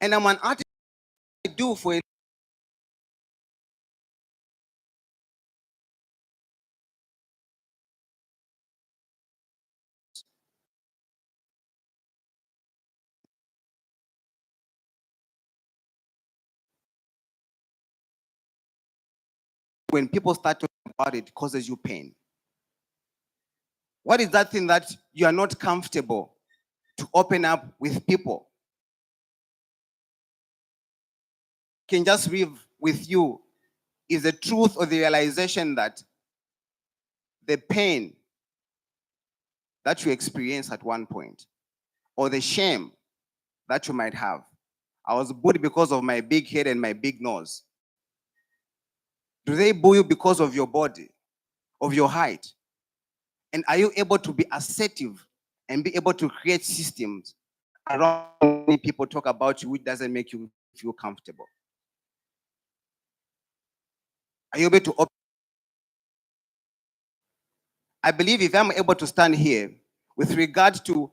And I'm an artist. I do for when people start talking about it, it causes you pain. What is that thing that you are not comfortable to open up with people? Can just live with you is the truth or the realization that the pain that you experience at one point, or the shame that you might have. I was bullied because of my big head and my big nose. Do they bully you because of your body, of your height? And are you able to be assertive and be able to create systems around when people talk about you, which doesn't make you feel comfortable? Are you able to open? I believe if I'm able to stand here with regard to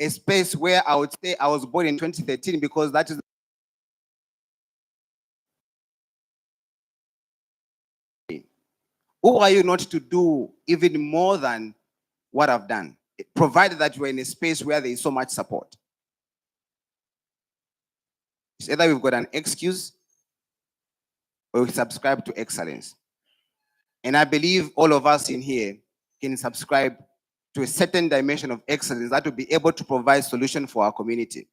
a space where I would say I was born in 2013, because that is who are you not to do even more than what I've done, provided that you're in a space where there is so much support. It's either we've got an excuse or we subscribe to excellence. And I believe all of us in here can subscribe to a certain dimension of excellence that will be able to provide solution for our community.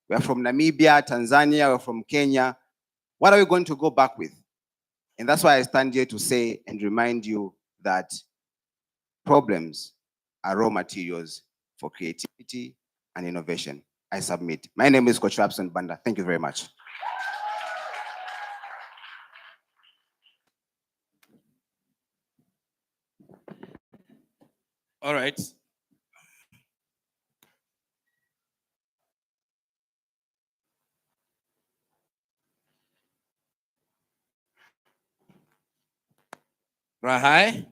We're from Namibia, Tanzania, we're from Kenya. What are we going to go back with? And that's why I stand here to say and remind you that problems are raw materials for creativity and innovation. I submit. My name is Coach Rapson Banda. Thank you very much. All right. Rahi.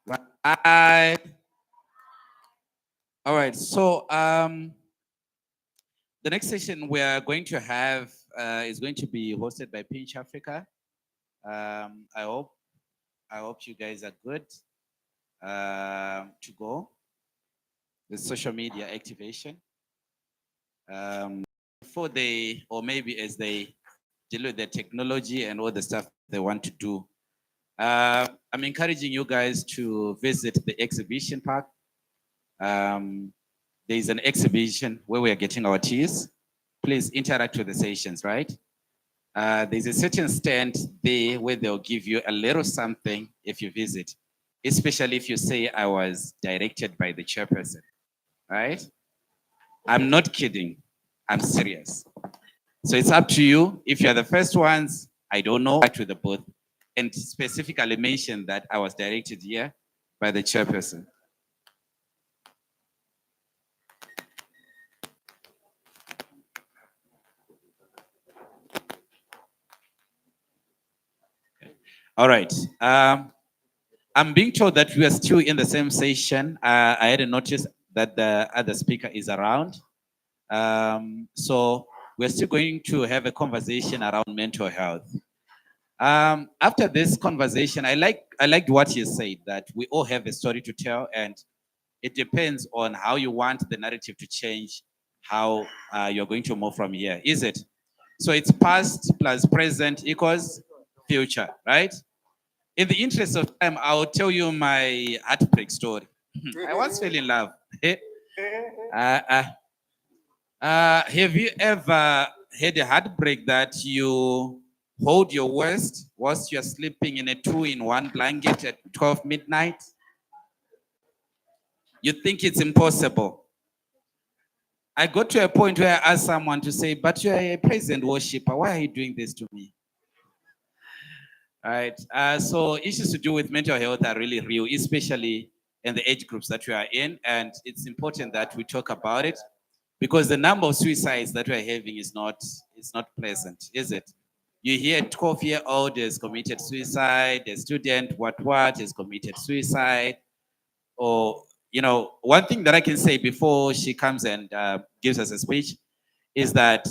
Right. All right. So the next session we are going to have is going to be hosted by Pinch Africa. I hope you guys are good to go. The social media activation. Before they, or maybe as they deal with the technology and all the stuff they want to do, I'm encouraging you guys to visit the exhibition park. There is an exhibition where we are getting our teas. Please interact with the sessions, right? There's a certain stand there where they'll give you a little something if you visit, especially if you say I was directed by the chairperson, right? I'm not kidding. I'm serious. So it's up to you. If you're the first ones, I don't know, back to the booth and specifically mention that I was directed here by the chairperson. All right. I'm being told that we are still in the same session. I hadn't noticed that the other speaker is around. So we're still going to have a conversation around mental health. After this conversation, I liked what he said, that we all have a story to tell, and it depends on how you want the narrative to change, how you're going to move from here, is it? So it's past plus present equals future, right? In the interest of time, I'll tell you my heartbreak story. I once fell in love. Have you ever had a heartbreak that you hold your worst whilst you're sleeping in a 2-in-1 blanket at 12 midnight? You think it's impossible. I got to a point where I asked someone to say, but you're a present worshiper. Why are you doing this to me? All right. So issues to do with mental health are really real, especially in the age groups that we are in. And it's important that we talk about it, because the number of suicides that we're having is not pleasant, is it? You hear 12-year-old has committed suicide, a student, what has committed suicide. Or, one thing that I can say before she comes and gives us a speech is that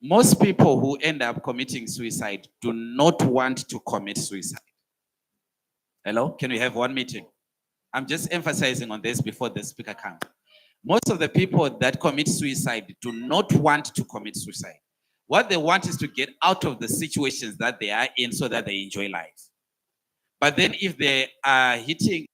most people who end up committing suicide do not want to commit suicide. Hello? Can we have one meeting? I'm just emphasizing on this before the speaker comes. Most of the people that commit suicide do not want to commit suicide. What they want is to get out of the situations that they are in so that they enjoy life. But then if they are hitting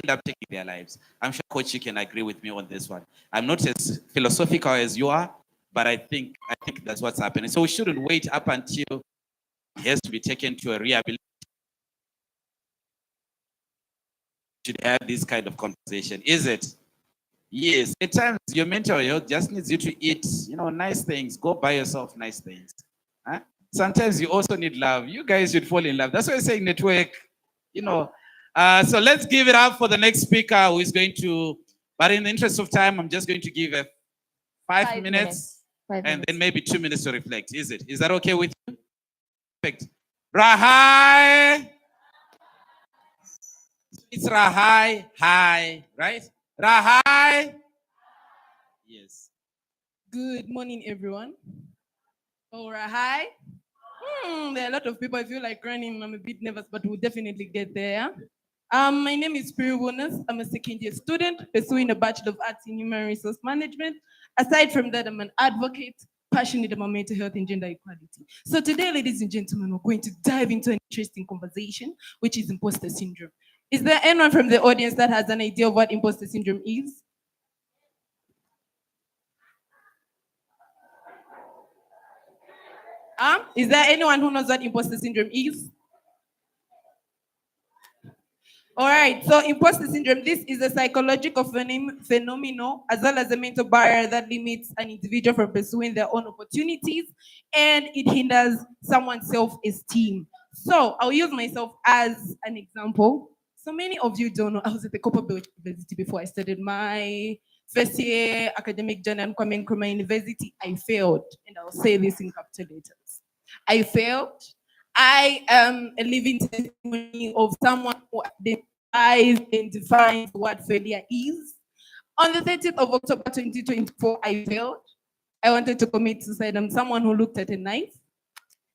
end up taking their lives. I'm sure Coach, you can agree with me on this one. I'm not as philosophical as you are, but I think that's what's happening. So we shouldn't wait up until he has to be taken to a rehabilitation. Should have this kind of conversation, is it? Yes. At times your mental health just needs you to eat, nice things. Go buy yourself nice things. Huh? Sometimes you also need love. You guys should fall in love. That's why I'm saying network, So let's give it up for the next speaker who is going to, but in the interest of time, I'm just going to give a 5 minutes and then maybe 2 minutes to reflect. Is it? Is that okay with you? Perfect. Rahi. It's Rahi. Hi. Right? Rahi. Yes. Good morning, everyone. All right, hi. There are a lot of people. I feel like running. I'm a bit nervous, but we'll definitely get there. My name is Priya Bonus. I'm a second year student pursuing a Bachelor of Arts in Human Resource Management. Aside from that, I'm an advocate, passionate about mental health and gender equality. So today, ladies and gentlemen, we're going to dive into an interesting conversation, which is imposter syndrome. Is there anyone from the audience that has an idea of what imposter syndrome is? Is there anyone who knows what imposter syndrome is? All right, so imposter syndrome, this is a psychological phenomenon as well as a mental barrier that limits an individual from pursuing their own opportunities, and it hinders someone's self-esteem. So I'll use myself as an example. So many of you don't know, I was at the Copperbelt University before I started my first year academic journey and Kwame Nkrumah University. I failed, and I'll say this in capital letters. I failed. I am a living testimony of someone who identifies and defines what failure is. On the 30th of October 2024, I failed. I wanted to commit suicide. I'm someone who looked at a knife,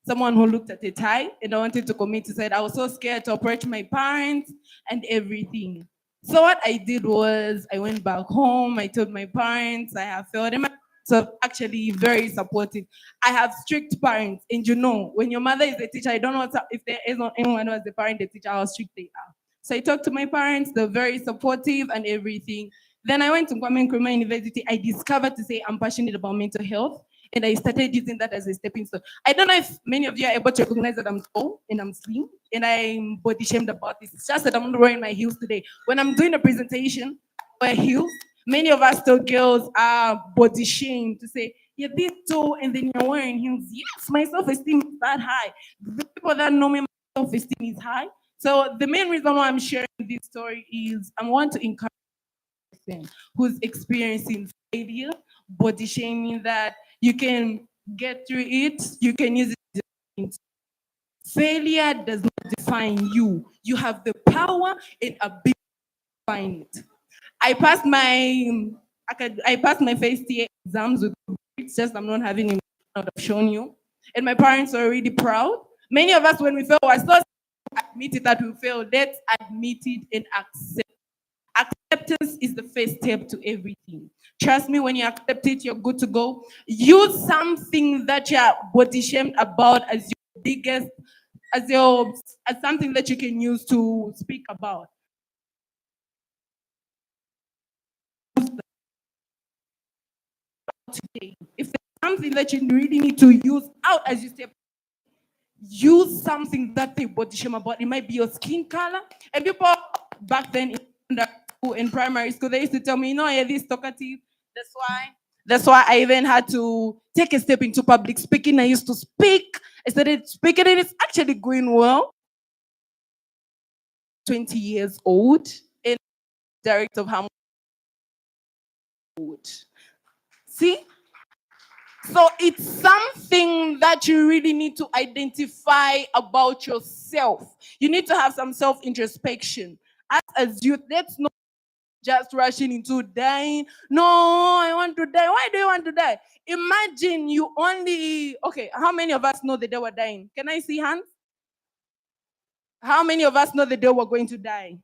someone who looked at a tie, and I wanted to commit suicide. I was so scared to approach my parents and everything. So what I did was I went back home. I told my parents I have failed. And my parents are actually very supportive. I have strict parents, and when your mother is a teacher, I don't know if there is anyone who has a parent, a teacher, how strict they are. So I talked to my parents. They're very supportive and everything. Then I went to Kwame Nkrumah University. I discovered to say I'm passionate about mental health, and I started using that as a stepping stone. I don't know if many of you are able to recognize that I'm tall and I'm slim and I'm body shamed about this. It's just that I'm not wearing my heels today. When I'm doing a presentation, I wear heels. Many of us tall girls are body shamed to say, you're this tall and then you're wearing heels. Yes, my self-esteem is that high. The people that know me, my self-esteem is high. So the main reason why I'm sharing this story is I want to encourage a person who's experiencing failure, body shaming, that you can get through it, you can use it. Failure does not define you. You have the power and ability to define it. I passed my first year exams with it's just I'm not having it. I've shown you. And my parents are really proud. Many of us, when we fail, I still admit it that we failed. Let's admit it and accept. Acceptance is the first step to everything. Trust me, when you accept it, you're good to go. Use something that you're body shamed about as your biggest, as something that you can use to speak about. Today, if there's something that you really need to use out as you step, use something that they body shame about. It might be your skin color. And people back then in primary school, they used to tell me, you're this talkative. That's why I even had to take a step into public speaking. I used to speak. I started speaking, and it's actually going well. 20 years old, and director of how old. See? So it's something that you really need to identify about yourself. You need to have some self-introspection. As youth, let's not just rushing into dying. No, I want to die. Why do you want to die? Imagine you only, okay, how many of us know the day we're dying? Can I see hands? How many of us know the day we're going to die?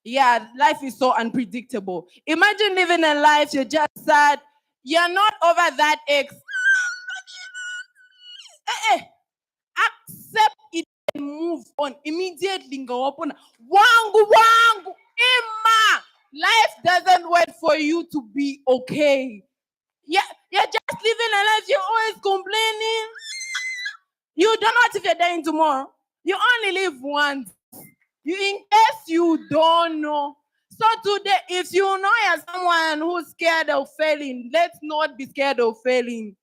Yeah, life is so unpredictable. Imagine living a life, you're just sad. You're not over that ex. Accept it and move on immediately. Go up on wangu wangu Emma. Life doesn't wait for you to be okay. Yeah, you're just living a life. You're always complaining. You don't know what if you're dying tomorrow. You only live once. You, in case you don't know. So today, if you know you're someone who's scared of failing, let's not be scared of failing.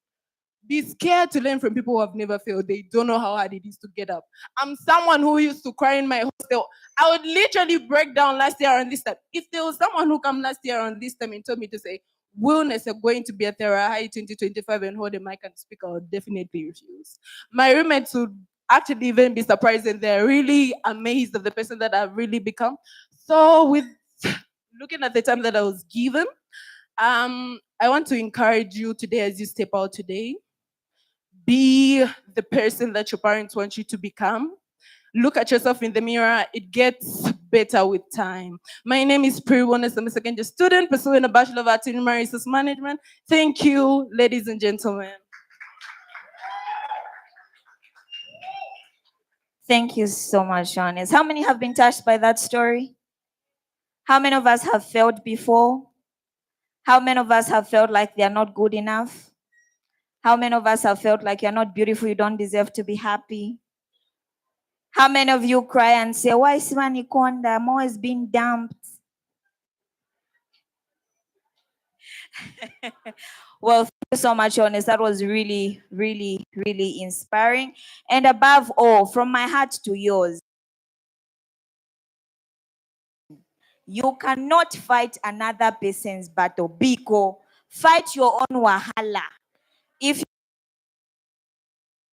Be scared to learn from people who have never failed. They don't know how hard it is to get up. I'm someone who used to cry in my hostel. I would literally break down last year on this time. If there was someone who come last year on this time and told me to say, Willness, you're going to be at the Rahi 2025 and hold a mic and speak, I would definitely refuse. My roommates would actually even be surprised and they're really amazed of the person that I've really become. So with looking at the time that I was given, I want to encourage you today as you step out today. Be the person that your parents want you to become. Look at yourself in the mirror. It gets better with time. My name is Pri Wonas. I'm a second year student pursuing a Bachelor of Arts in Human Resource Management. Thank you, ladies and gentlemen. Thank you so much, Honest. How many have been touched by that story? How many of us have failed before? How many of us have felt like they are not good enough? How many of us have felt like you're not beautiful, you don't deserve to be happy? How many of you cry and say, why is Simani Konda? I'm always being dumped. Well, thank you so much, Honest. That was really, really, really inspiring. And above all, from my heart to yours, you cannot fight another person's battle. Biko, fight your own wahala. If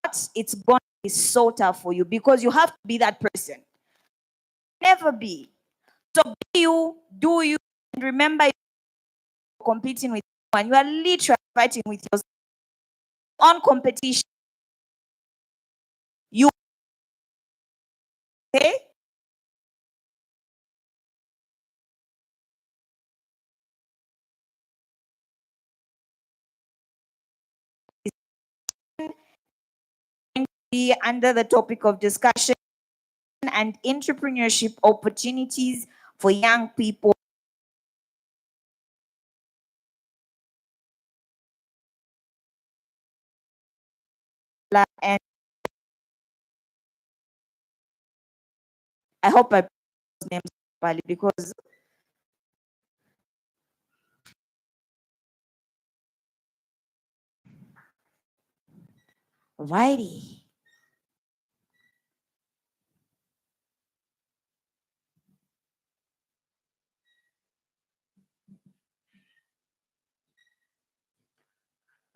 not, it's going to be so tough for you because you have to be that person. Never be. So be you, do you, and remember you're competing with someone. You are literally fighting with yourself. On competition. You okay? Be under the topic of discussion and entrepreneurship opportunities for young people. And I hope I pronounce names properly because righty.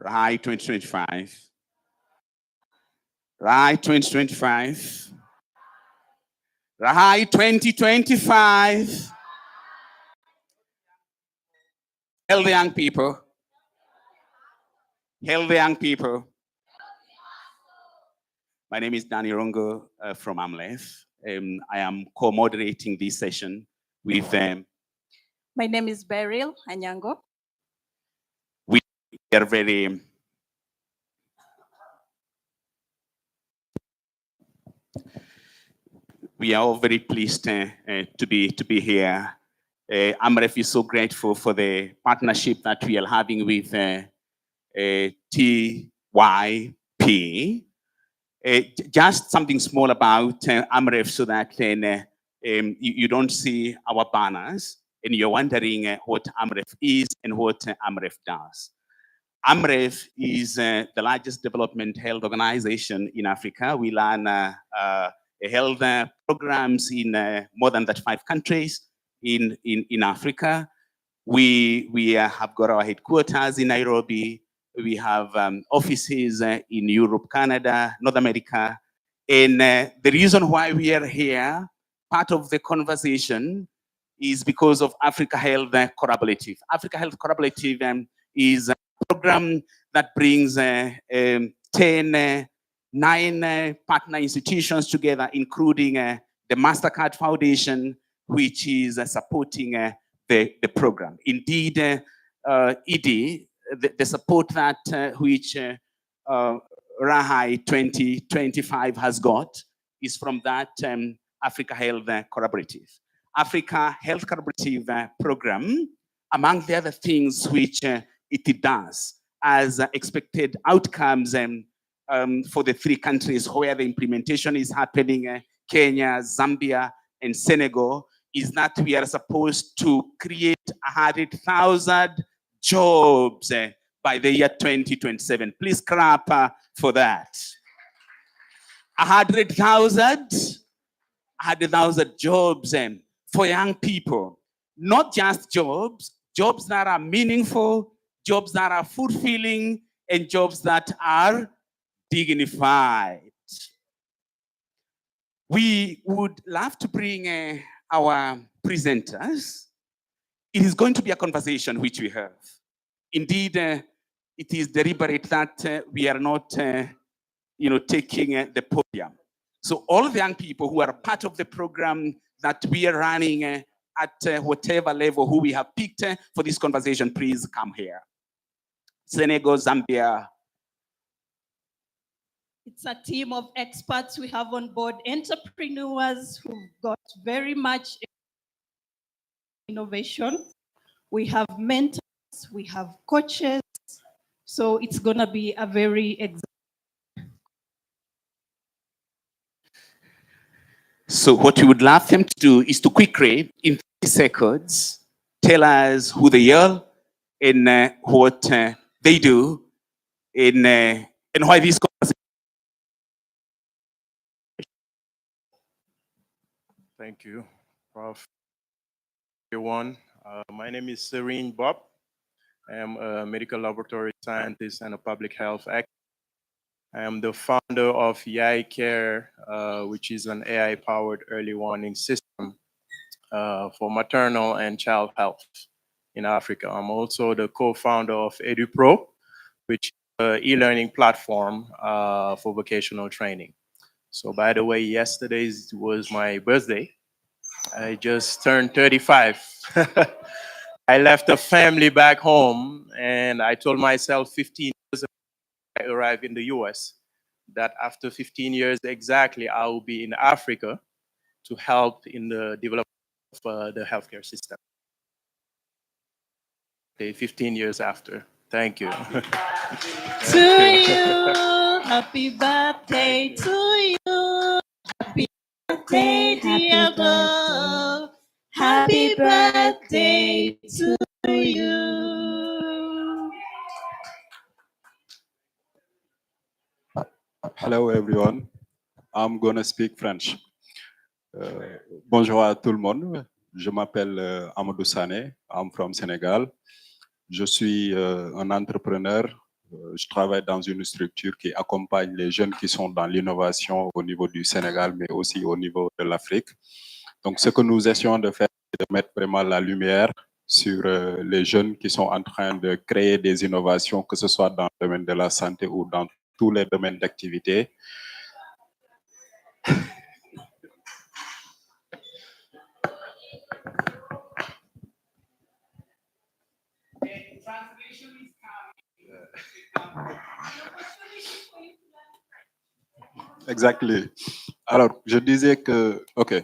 Rahi 2025. Rahi 2025. Rahi 2025. Healthy young people. Healthy young people. My name is Danny Rongo from AMLEF. I am co-moderating this session with My name is Beryl Anyango. We are very all very pleased to be here. AMREF is so grateful for the partnership that we are having with TYP. Just something small about AMREF so that you don't see our banners and you're wondering what AMREF is and what AMREF does. AMREF is the largest development health organization in Africa. We run health programs in more than 35 countries in Africa. We have got our headquarters in Nairobi. We have offices in Europe, Canada, North America. And the reason why we are here, part of the conversation, is because of Africa Health Collaborative. Africa Health Collaborative is a program that brings 9 partner institutions together, including the MasterCard Foundation, which is supporting the program. Indeed, ED, the support that which Rahi 2025 has got is from that Africa Health Collaborative. Africa Health Collaborative program, among the other things which it does as expected outcomes for the 3 countries where the implementation is happening, Kenya, Zambia, and Senegal, is that we are supposed to create 100,000 jobs by the year 2027. Please clap for that. 100,000 jobs for young people. Not just jobs that are meaningful, jobs that are fulfilling, and jobs that are dignified. We would love to bring our presenters. It is going to be a conversation which we have. Indeed, it is deliberate that we are not taking the podium. So all the young people who are part of the program that we are running at whatever level who we have picked for this conversation, please come here. Senegal, Zambia. It's a team of experts we have on board, entrepreneurs who've got very much innovation. We have mentors, we have coaches. So it's going to be a very So what we would love them to do is to quickly, in 30 seconds, tell us who they are and what they do and why this conversation. Thank you, Prof. Everyone, my name is Serene Bob. I am a medical laboratory scientist and a public health expert. I am the founder of YAI Care, which is an AI-powered early warning system for maternal and child health in Africa. I'm also the co-founder of EduPro, which is an e-learning platform for vocational training. So by the way, yesterday was my birthday. I just turned 35. I left the family back home and I told myself 15 years ago I arrived in the US that after 15 years exactly, I will be in Africa to help in the development of the healthcare system. Okay, 15 years after. Thank you. To you, happy birthday to you. Happy birthday, dear Bob. Happy birthday to you. Hello everyone, I'm gonna speak French. Bonjour à tout le monde, je m'appelle Amadou Sané, I'm from Sénégal. Je suis un entrepreneur, je travaille dans une structure qui accompagne les jeunes qui sont dans l'innovation au niveau du Sénégal, mais aussi au niveau de l'Afrique. Donc ce que nous essayons de faire, c'est de mettre vraiment la lumière sur les jeunes qui sont en train de créer des innovations, que ce soit dans le domaine de la santé ou dans tous les domaines d'activité. Exactly. Alors, je disais que, OK.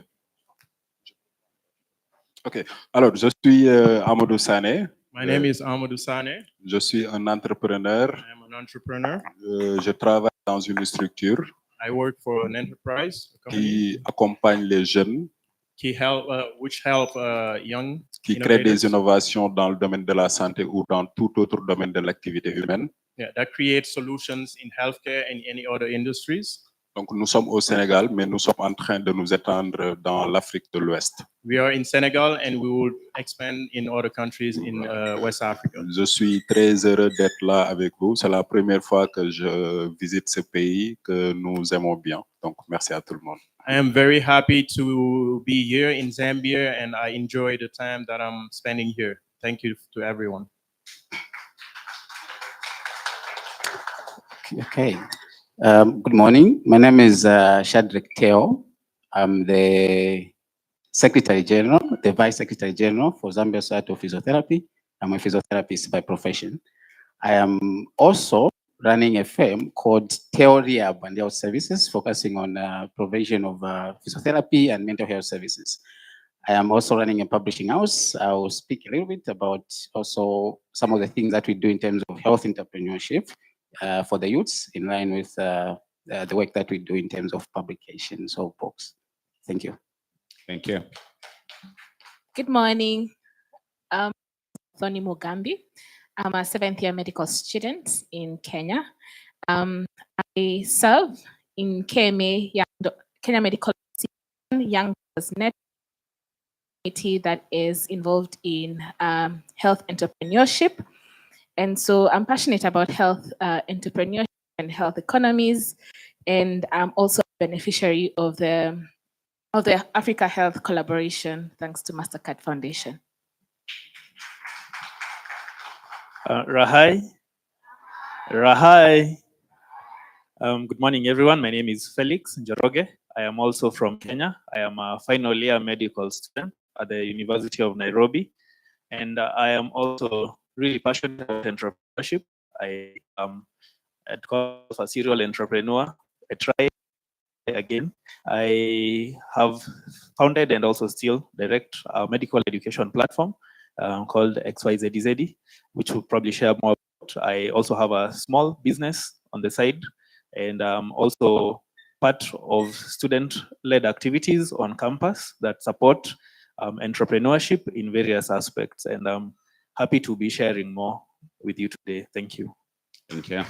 Alors, je suis Amadou Sané. My name is Amadou Sané. Je suis un entrepreneur. I am an entrepreneur. Je travaille dans une structure I work for an enterprise qui accompagne les jeunes, which help young qui crée des innovations dans le domaine de la santé ou dans tout autre domaine de l'activité humaine. that create solutions in healthcare and any other industries. Donc, nous sommes au Sénégal, mais nous sommes en train de nous étendre dans l'Afrique de l'Ouest. We are in Senegal and we will expand in other countries in West Africa. Je suis très heureux d'être là avec vous. C'est la première fois que je visite ce pays que nous aimons bien. Donc, merci à tout le monde. I am very happy to be here in Zambia and I enjoy the time that I'm spending here. Thank you to everyone. Okay. Good morning. My name is Shadrach Teo. I'm the Secretary General, the Vice Secretary General for Zambia Society of Physiotherapy. I'm a physiotherapist by profession. I am also running a firm called Teo Rehab and Health Services, focusing on provision of physiotherapy and mental health services. I am also running a publishing house. I will speak a little bit about also some of the things that we do in terms of health entrepreneurship for the youths, in line with the work that we do in terms of publications of books. Thank you. Thank you. Good morning. Thoni Mugambi. I'm a seventh year medical student in Kenya. I serve in KMA, Kenya Medical Young Net community that is involved in health entrepreneurship. And so I'm passionate about health entrepreneurship and health economies. And I'm also a beneficiary of the Africa Health Collaboration, thanks to MasterCard Foundation. Rahi. Good morning, everyone. My name is Felix Njoroge. I am also from Kenya. I am a final year medical student at the University of Nairobi. And I am also really passionate about entrepreneurship. I am a serial entrepreneur. I try again. I have founded and also still direct a medical education platform called XYZZ, which we'll probably share more about. I also have a small business on the side, and I'm also part of student-led activities on campus that support entrepreneurship in various aspects. And I'm happy to be sharing more with you today. Thank you. Thank you.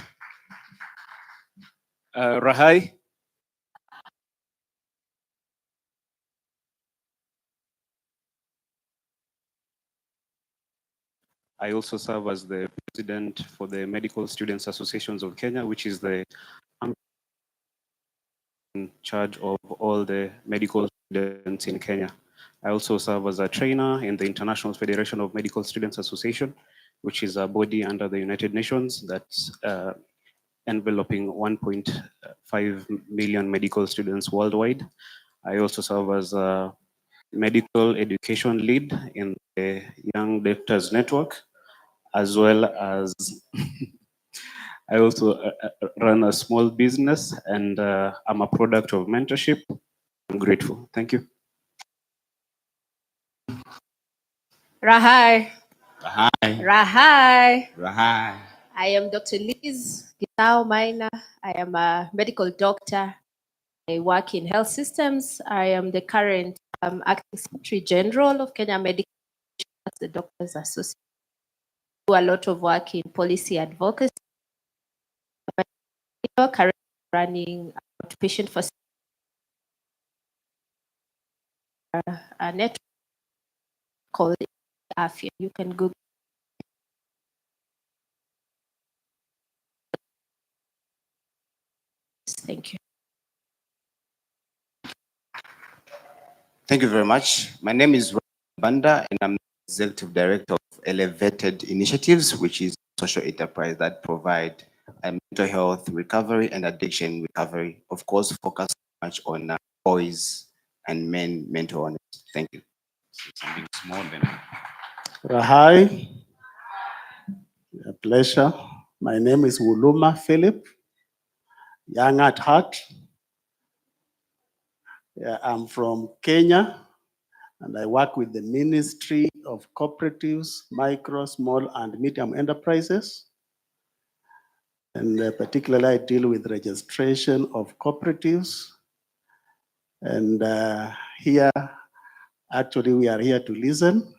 Rahi. I also serve as the president for the Medical Students Associations of Kenya, which is the in charge of all the medical students in Kenya. I also serve as a trainer in the International Federation of Medical Students Association, which is a body under the United Nations that's enveloping 1.5 million medical students worldwide. I also serve as a medical education lead in the Young Doctors Network, as well as I also run a small business, and I'm a product of mentorship. I'm grateful. Thank you. Rahi. Rahi. I am Dr. Liz Gitao Maina. I am a medical doctor. I work in health systems. I am the current acting Secretary General of Kenya Medical as the Doctors Association. I do a lot of work in policy advocacy. Currently running outpatient facility, a network called AFIA. You can Google. Thank you. Thank you very much. My name is Rahi Banda, and I'm the Executive Director of Elevated Initiatives, which is a social enterprise that provide mental health recovery and addiction recovery. Of course, focus much on boys and men mental illness. Thank you. Something small then. Rahi, a pleasure. My name is Wuluma Philip, young at heart. Yeah, I'm from Kenya, and I work with the Ministry of Cooperatives, Micro, Small, and Medium Enterprises. And particularly, I deal with registration of cooperatives. And here, actually, we are here to listen.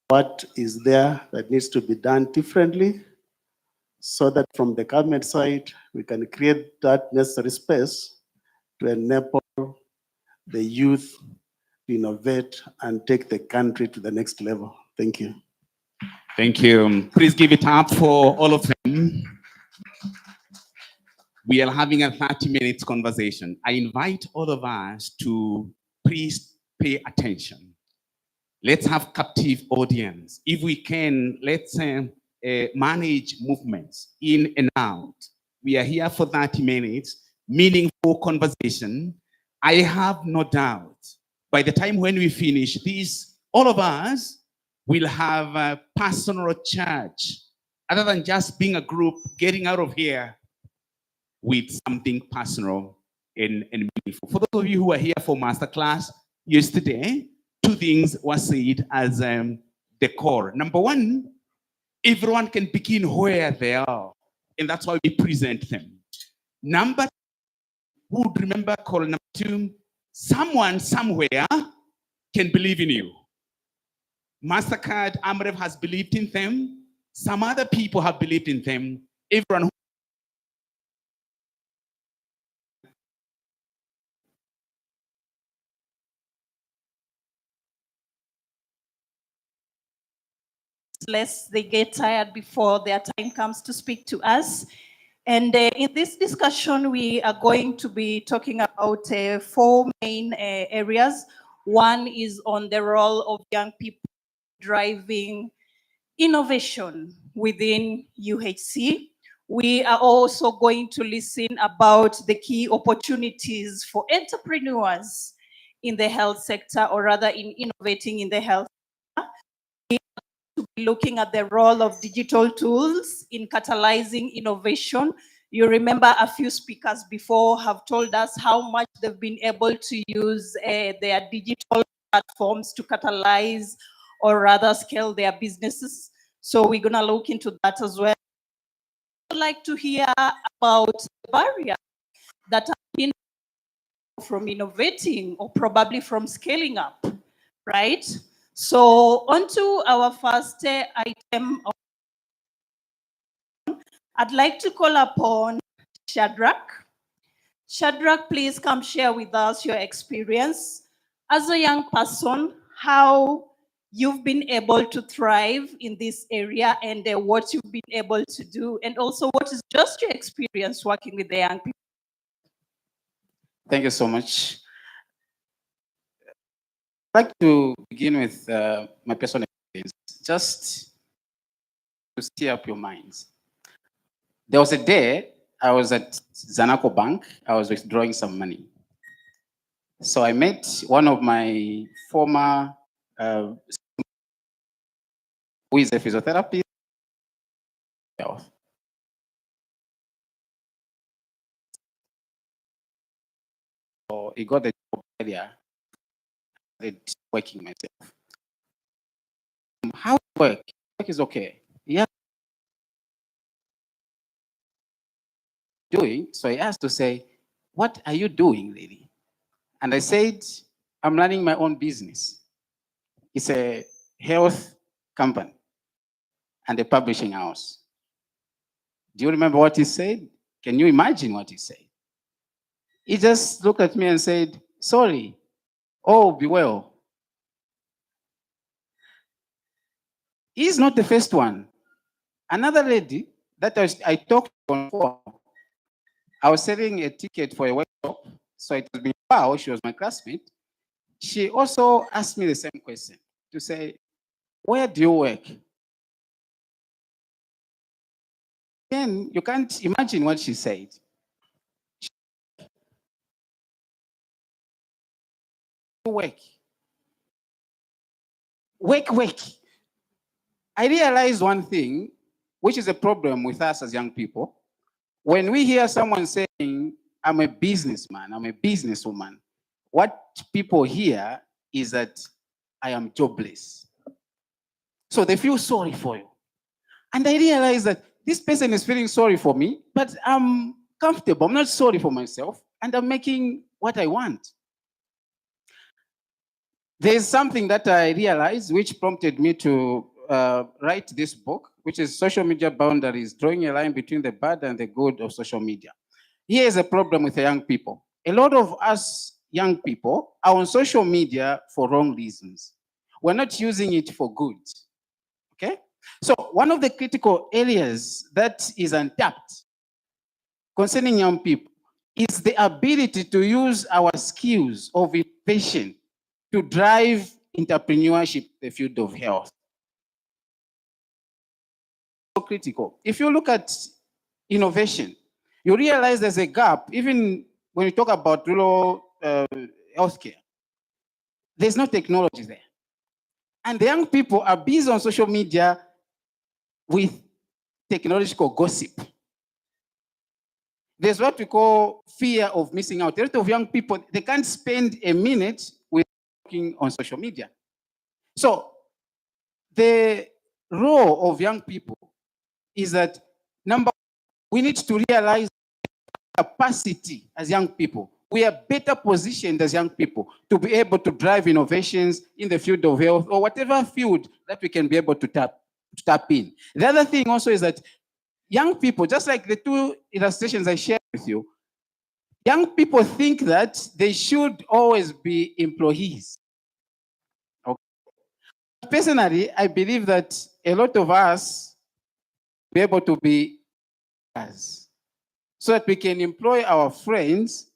What is there that needs to be done differently so that from the government side, we can create that necessary space to enable the youth to innovate and take the country to the next level. Thank you. Thank you. Please give it up for all of them. We are having a 30-minute conversation. I invite all of us to please pay attention. Let's have captive audience. If we can, let's manage movements in and out. We are here for 30 minutes, meaningful conversation. I have no doubt by the time when we finish this, all of us will have a personal charge, other than just being a group, getting out of here with something personal and meaningful. For those of you who are here for masterclass yesterday, two things were said as the core. Number one, everyone can begin where they are, and that's why we present them. Number two, who would remember call number two, someone somewhere can believe in you. MasterCard, Amref has believed in them. Some other people have believed in them. Everyone lest they get tired before their time comes to speak to us. And in this discussion, we are going to be talking about 4 main areas. One is on the role of young people driving innovation within UHC. We are also going to listen about the key opportunities for entrepreneurs in the health sector, or rather in innovating in the health sector. We are to be looking at the role of digital tools in catalyzing innovation. You remember a few speakers before have told us how much they've been able to use their digital platforms to catalyze or rather scale their businesses. So we're gonna look into that as well. I'd like to hear about the barriers that have been from innovating or probably from scaling up, right? So on to our first item. I'd like to call upon Shadrach. Shadrach, please come share with us your experience as a young person, how you've been able to thrive in this area, and what you've been able to do, and also what is just your experience working with the young people. Thank you so much. I'd like to begin with my personal experience, just to stir up your minds. There was a day I was at Zanaco Bank. I was withdrawing some money. So I met one of my former, who is a physiotherapist. So he got the job earlier. I started working myself. How work? Work is okay. Yeah. Doing. So he asked to say, what are you doing, lady? And I said, I'm running my own business. It's a health company and a publishing house. Do you remember what he said? Can you imagine what he said? He just looked at me and said, sorry. Oh, be well. He's not the first one. Another lady that I talked to on phone, I was selling a ticket for a workshop, so it was been wow, she was my classmate. She also asked me the same question, to say, where do you work? Then you can't imagine what she said. Work. Work. I realized one thing, which is a problem with us as young people. When we hear someone saying, I'm a businessman, I'm a businesswoman, what people hear is that I am jobless. So they feel sorry for you. And I realized that this person is feeling sorry for me, but I'm comfortable. I'm not sorry for myself, and I'm making what I want. There's something that I realized which prompted me to write this book, which is social media boundaries, drawing a line between the bad and the good of social media. Here is a problem with the young people. A lot of us young people are on social media for wrong reasons. We're not using it for good. Okay? So one of the critical areas that is untapped concerning young people is the ability to use our skills of innovation to drive entrepreneurship in the field of health. So critical. If you look at innovation, you realize there's a gap, even when you talk about rural healthcare. There's no technology there. And the young people are busy on social media with technological gossip. There's what we call fear of missing out. A lot of young people, they can't spend a minute without looking on social media. So the role of young people is that, number one, we need to realize capacity as young people. We are better positioned as young people to be able to drive innovations in the field of health or whatever field that we can be able to tap in. The other thing also is that young people, just like the two illustrations I shared with you, young people think that they should always be employees. Okay. Personally, I believe that a lot of us be able to be us, so that we can employ our friends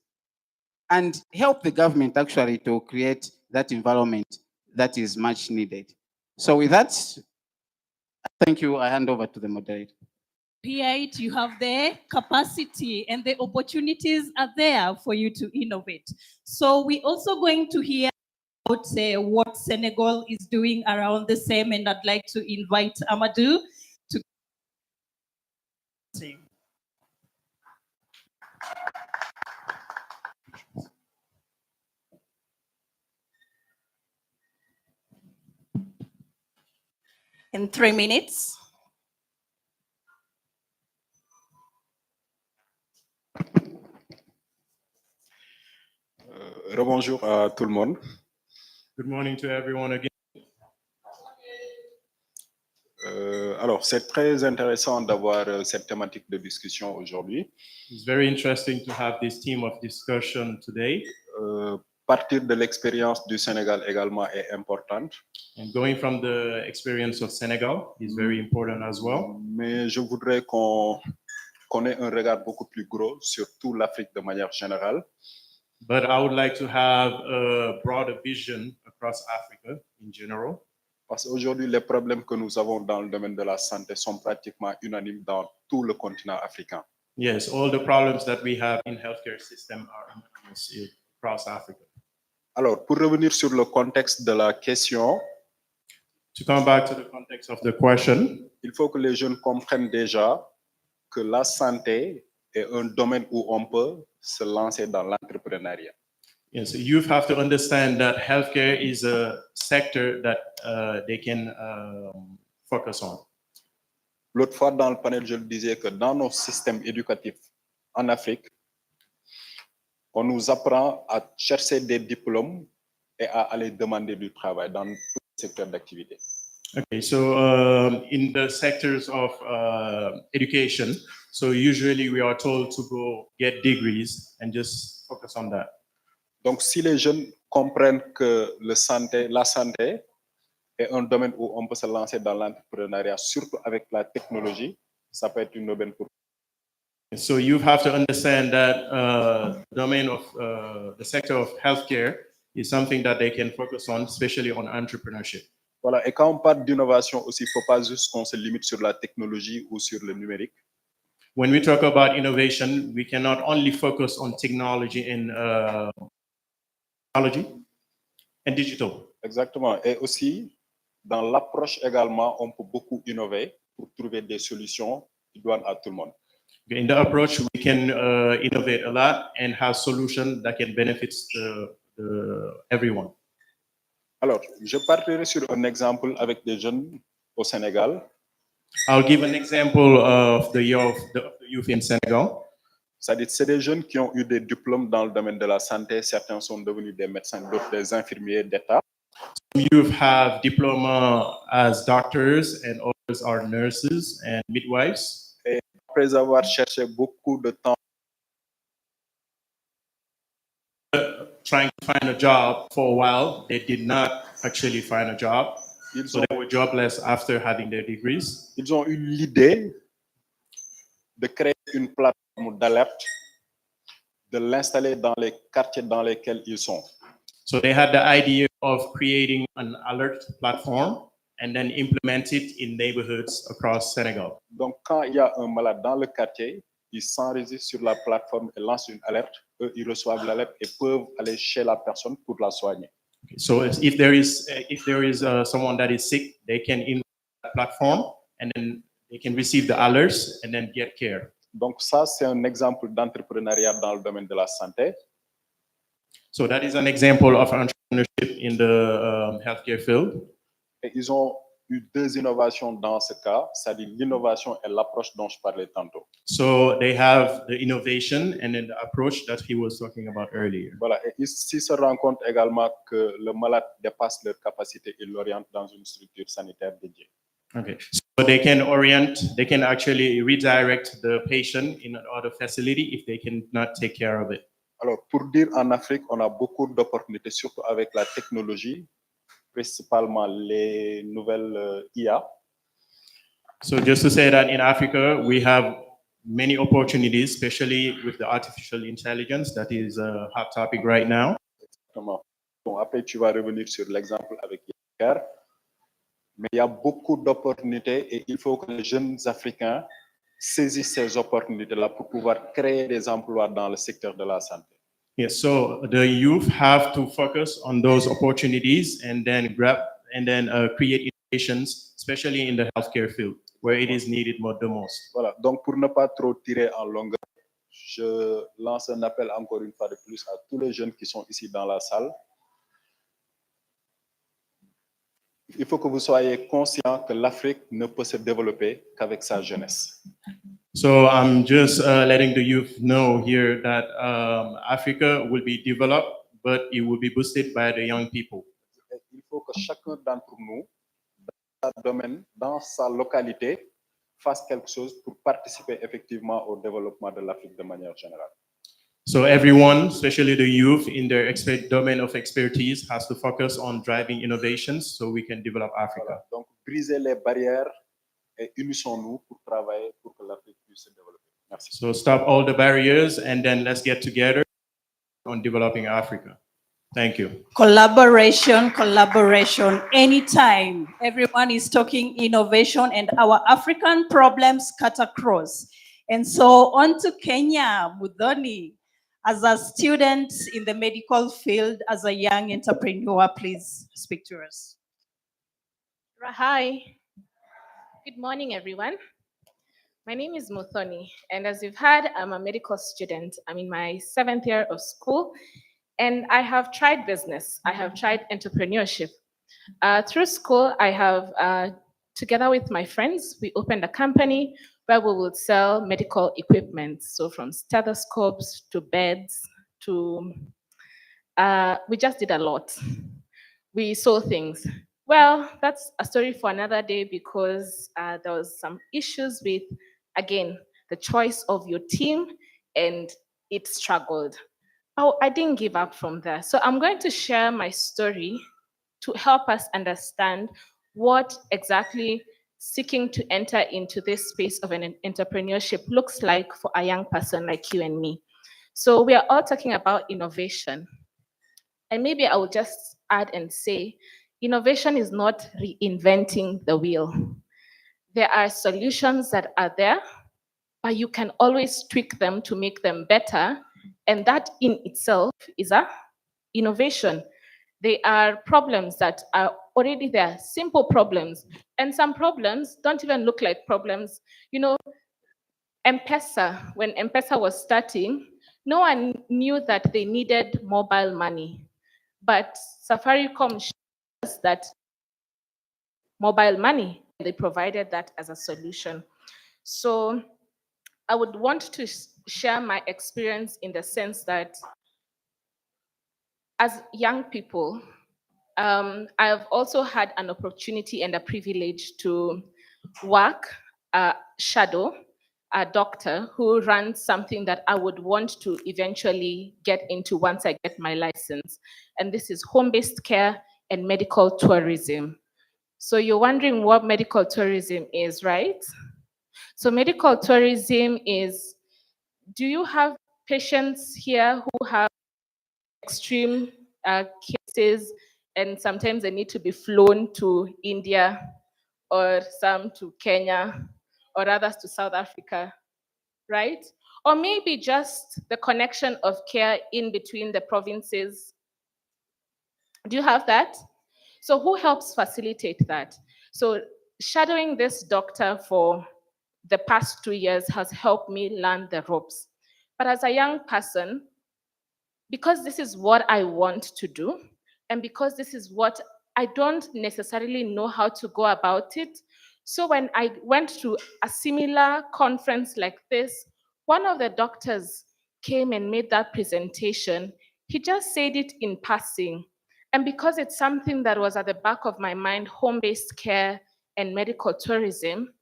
and help the government actually to create that environment that is much needed. So with that, thank you. I hand over to the moderator. P8, you have the capacity and the opportunities are there for you to innovate. So we're also going to hear about what Senegal is doing around the same, and I'd like to invite Amadou to sing. In 3 minutes. Rebonjour à tout le monde. Good morning to everyone again. Alors, c'est très intéressant d'avoir cette thématique de discussion aujourd'hui. It's very interesting to have this theme of discussion today. Partir de l'expérience du Sénégal également est importante. And going from the experience of Senegal is very important as well. Mais je voudrais qu'on ait un regard beaucoup plus gros sur toute l'Afrique de manière générale. But I would like to have a broader vision across Africa in general. Parce qu'aujourd'hui, les problèmes que nous avons dans le domaine de la santé sont pratiquement unanimes dans tout le continent africain. Yes, all the problems that we have in healthcare system are unanimous across Africa. Alors, pour revenir sur le contexte de la question, to come back to the context of the question, il faut que les jeunes comprennent déjà que la santé est un domaine où on peut se lancer dans l'entrepreneuriat. Yes, youth have to understand that healthcare is a sector that they can focus on. L'autre fois dans le panel, je le disais que dans nos systèmes éducatifs en Afrique, on nous apprend à chercher des diplômes et à aller demander du travail dans tous les secteurs d'activité. Okay, so in the sectors of education, so usually we are told to go get degrees and just focus on that. Donc, si les jeunes comprennent que la santé est un domaine où on peut se lancer dans l'entrepreneuriat, surtout avec la technologie, ça peut être une aubaine pour eux. So you have to understand that domain of the sector of healthcare is something that they can focus on, especially on entrepreneurship. Voilà, et quand on parle d'innovation aussi, il ne faut pas juste qu'on se limite sur la technologie ou sur le numérique. When we talk about innovation, we cannot only focus on technology and digital. Exactement. Et aussi, dans l'approche également, on peut beaucoup innover pour trouver des solutions qui doivent à tout le monde. In the approach, we can innovate a lot and have solutions that can benefit everyone. Alors, je partirai sur un exemple avec des jeunes au Sénégal. I'll give an example of the youth in Senegal. C'est-à-dire, c'est des jeunes qui ont eu des diplômes dans le domaine de la santé. Certains sont devenus des médecins, d'autres des infirmiers d'État. Some youth have diploma as doctors and workers are nurses and midwives. Et après avoir cherché beaucoup de temps, Trying to find a job for a while, they did not actually find a job. So they were jobless after having their degrees. ils ont eu l'idée de créer une plateforme d'alerte, de l'installer dans les quartiers dans lesquels ils sont. So they had the idea of creating an alert platform and then implement it in neighborhoods across Senegal. Donc, quand il y a un malade dans le quartier, ils s'enregistrent sur la plateforme et lancent une alerte. Eux, ils reçoivent l'alerte et peuvent aller chez la personne pour la soigner. So if there is someone that is sick, they can in that platform and then they can receive the alerts and then get care. Donc, ça, c'est un exemple d'entrepreneuriat dans le domaine de la santé. So that is an example of entrepreneurship in the healthcare field. Et ils ont eu deux innovations dans ce cas, c'est-à-dire l'innovation et l'approche dont je parlais tantôt. So they have the innovation and then the approach that he was talking about earlier. Voilà, et s'ils se rendent compte également que le malade dépasse leur capacité, ils l'orientent dans une structure sanitaire dédiée. Okay, so they can actually redirect the patient in another facility if they cannot take care of it. Alors, pour dire, en Afrique, on a beaucoup d'opportunités, surtout avec la technologie, principalement les nouvelles IA. So just to say that in Africa, we have many opportunities, especially with the artificial intelligence. That is a hot topic right now. Exactement. Bon, après, tu vas revenir sur l'exemple avec Yaker. Mais il y a beaucoup d'opportunités et il faut que les jeunes Africains saisissent ces opportunités-là pour pouvoir créer des emplois dans le secteur de la santé. Yes, so the youth have to focus on those opportunities and then create innovations, especially in the healthcare field, where it is needed the most. Voilà, donc pour ne pas trop tirer en longueur, je lance un appel encore une fois de plus à tous les jeunes qui sont ici dans la salle. Il faut que vous soyez conscients que l'Afrique ne peut se développer qu'avec sa jeunesse. So I'm just letting the youth know here that Africa will be developed, but it will be boosted by the young people. Il faut que chacun d'entre nous, dans sa domaine, dans sa localité, fasse quelque chose pour participer effectivement au développement de l'Afrique de manière générale. So everyone, especially the youth in their domain of expertise, has to focus on driving innovations so we can develop Africa. Voilà. Donc, briser les barrières et unissons-nous pour travailler pour que l'Afrique puisse se développer. Merci. So stop all the barriers and then let's get together on developing Africa. Thank you. Collaboration, collaboration, anytime. Everyone is talking innovation and our African problems cut across. And so on to Kenya, Mudhoni. As a student in the medical field, as a young entrepreneur, please speak to us. Rahi. Good morning, everyone. My name is Muthoni, and as you've heard, I'm a medical student. I'm in my 7th year of school, and I have tried business. I have tried entrepreneurship. Through school, I have, together with my friends, we opened a company where we would sell medical equipment. So from stethoscopes to beds to, we just did a lot. We sold things. Well, that's a story for another day because there was some issues with, again, the choice of your team and it struggled. Oh, I didn't give up from there. So I'm going to share my story to help us understand what exactly seeking to enter into this space of an entrepreneurship looks like for a young person like you and me. So we are all talking about innovation. And maybe I will just add and say, innovation is not reinventing the wheel. There are solutions that are there, but you can always tweak them to make them better. And that in itself is a innovation. They are problems that are already there, simple problems. And some problems don't even look like problems. You know, M-Pesa, when M-Pesa was starting, no one knew that they needed mobile money. But Safaricom showed us that mobile money, they provided that as a solution. So I would want to share my experience in the sense that as young people, I've also had an opportunity and a privilege to shadow a doctor who runs something that I would want to eventually get into once I get my license. And this is home-based care and medical tourism. So you're wondering what medical tourism is, right? So medical tourism is, do you have patients here who have extreme cases and sometimes they need to be flown to India or some to Kenya or others to South Africa, right? Or maybe just the connection of care in between the provinces. Do you have that? So who helps facilitate that? So shadowing this doctor for the past 2 years has helped me learn the ropes. But as a young person, because this is what I want to do, and because this is what I don't necessarily know how to go about it. So when I went to a similar conference like this, one of the doctors came and made that presentation. He just said it in passing. And because it's something that was at the back of my mind, home-based care and medical tourism,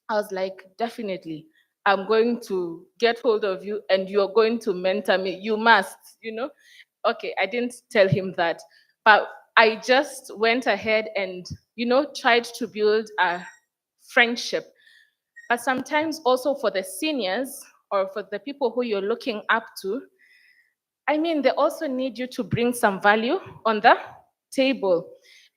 I was like, definitely, I'm going to get hold of you and you're going to mentor me. You must, you know? Okay, I didn't tell him that, but I just went ahead and, you know, tried to build a friendship. But sometimes also for the seniors or for the people who you're looking up to, I mean, they also need you to bring some value on the table.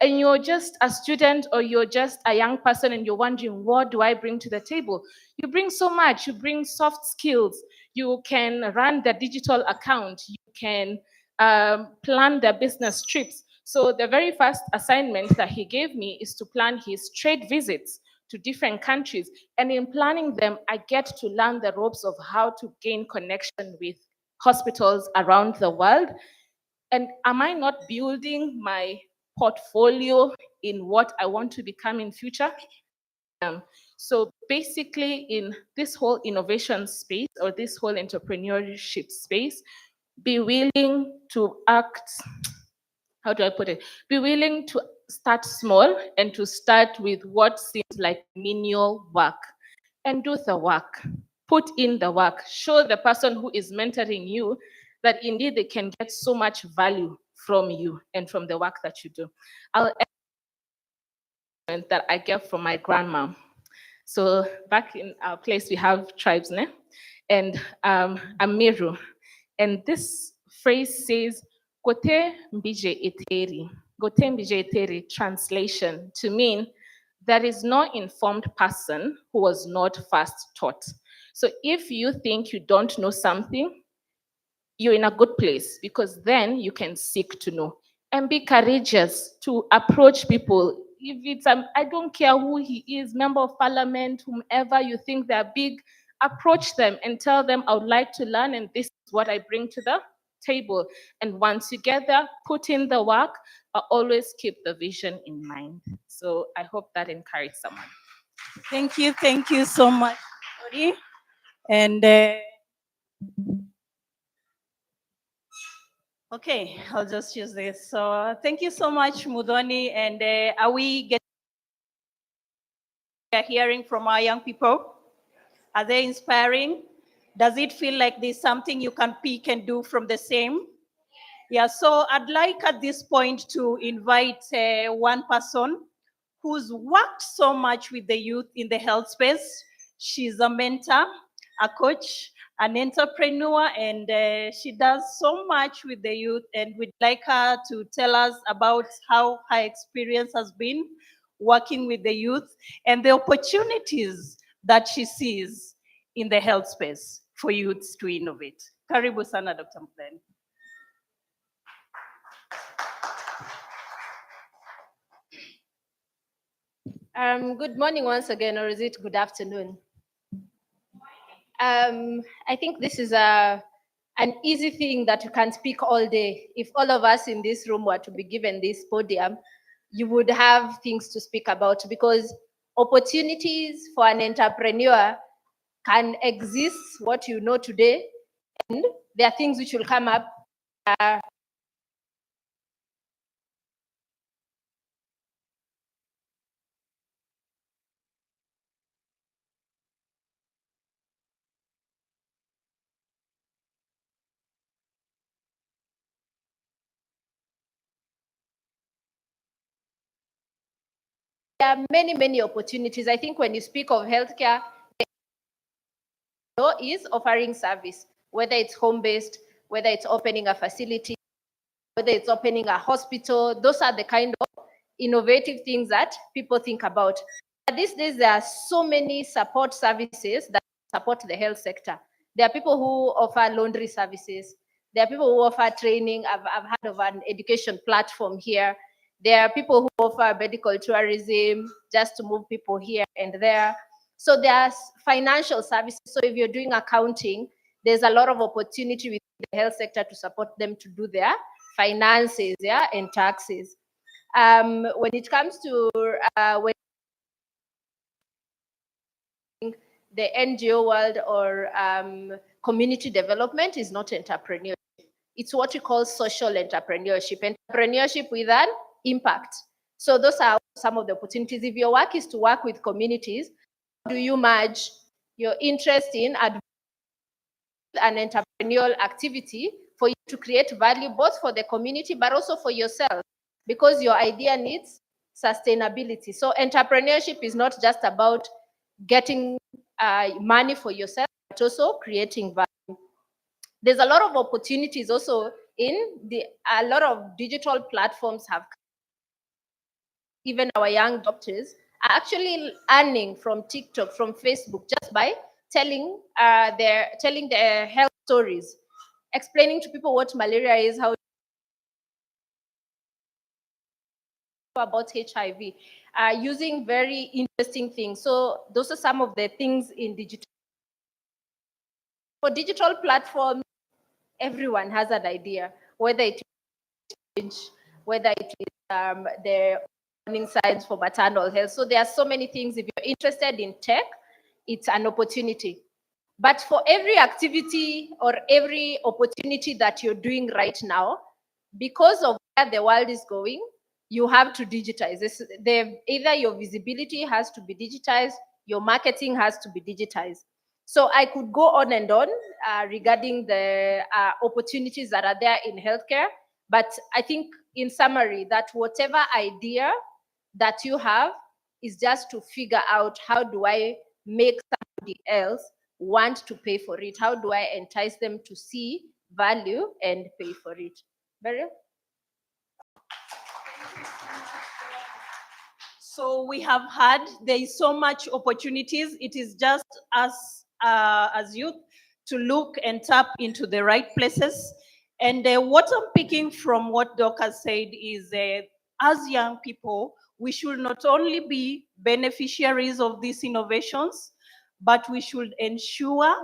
And you're just a student or you're just a young person and you're wondering, what do I bring to the table? You bring so much. You bring soft skills. You can run the digital account. You can plan the business trips. So the very first assignment that he gave me is to plan his trade visits to different countries. And in planning them, I get to learn the ropes of how to gain connection with hospitals around the world. And am I not building my portfolio in what I want to become in future? So basically in this whole innovation space or this whole entrepreneurship space, be willing to act, how do I put it? Be willing to start small and to start with what seems like menial work and do the work. Put in the work. Show the person who is mentoring you that indeed they can get so much value from you and from the work that you do. I'll end that I get from my grandma. So back in our place, we have tribes, ne? And Amiru. And this phrase says, Gote mbije eteri. Gote mbije eteri, translation, to mean there is no informed person who was not first taught. So if you think you don't know something, you're in a good place because then you can seek to know and be courageous to approach people. If it's, I don't care who he is, member of parliament, whomever you think they're big, approach them and tell them, I would like to learn and this is what I bring to the table. And once you get there, put in the work, but always keep the vision in mind. So I hope that encourages someone. Thank you so much, Ori. And okay, I'll just use this. So thank you so much, Mudoni. And are we hearing from our young people? Are they inspiring? Does it feel like there's something you can pick and do from the same? Yeah, so I'd like at this point to invite one person who's worked so much with the youth in the health space. She's a mentor, a coach, an entrepreneur, and she does so much with the youth. And we'd like her to tell us about how her experience has been working with the youth and the opportunities that she sees in the health space for youths to innovate. Karibu sana, Dr. Mudani. Good morning once again, or is it good afternoon? I think this is an easy thing that you can speak all day. If all of us in this room were to be given this podium, you would have things to speak about because opportunities for an entrepreneur can exist, what you know today, and there are things which will come up there are many, many opportunities. I think when you speak of healthcare, is offering service, whether it's home-based, whether it's opening a facility, whether it's opening a hospital. Those are the kind of innovative things that people think about. But these days, there are so many support services that support the health sector. There are people who offer laundry services. There are people who offer training. I've heard of an education platform here. There are people who offer medical tourism just to move people here and there. So there's financial services. So if you're doing accounting, there's a lot of opportunity within the health sector to support them to do their finances, yeah, and taxes. When it comes to when the NGO world or community development is not entrepreneurship. It's what we call social entrepreneurship. Entrepreneurship with an impact. So those are some of the opportunities. If your work is to work with communities, how do you merge your interest in an entrepreneurial activity for you to create value both for the community but also for yourself, because your idea needs sustainability. So entrepreneurship is not just about getting money for yourself, but also creating value. There's a lot of opportunities also in a lot of digital platforms have, even our young doctors are actually earning from TikTok, from Facebook, just by telling their health stories, explaining to people what malaria is, how about HIV, using very interesting things. So those are some of the things in digital. For digital platforms, everyone has an idea, whether it is whether it is the warning signs for maternal health. So there are so many things. If you're interested in tech, it's an opportunity. But for every activity or every opportunity that you're doing right now, because of where the world is going, you have to digitize this. Either your visibility has to be digitized, your marketing has to be digitized. So I could go on and on regarding the opportunities that are there in healthcare. But I think in summary, that whatever idea that you have is just to figure out, how do I make somebody else want to pay for it? How do I entice them to see value and pay for it? Beryl? So we have had, there is so much opportunities. It is just us as youth to look and tap into the right places. And what I'm picking from what Doc has said is, as young people, we should not only be beneficiaries of these innovations, but we should ensure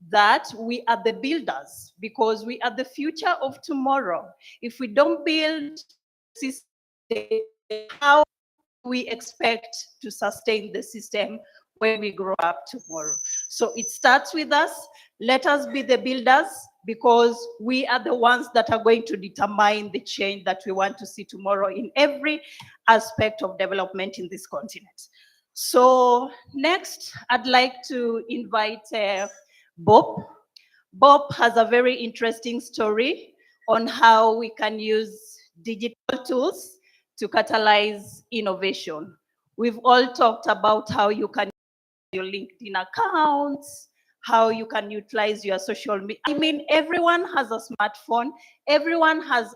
that we are the builders, because we are the future of tomorrow. If we don't build systems, how we expect to sustain the system when we grow up tomorrow? So it starts with us. Let us be the builders, because we are the ones that are going to determine the change that we want to see tomorrow in every aspect of development in this continent. So next, I'd like to invite Bob. Bob has a very interesting story on how we can use digital tools to catalyze innovation. We've all talked about how you can use your LinkedIn accounts, how you can utilize your social media. I mean, everyone has a smartphone, everyone has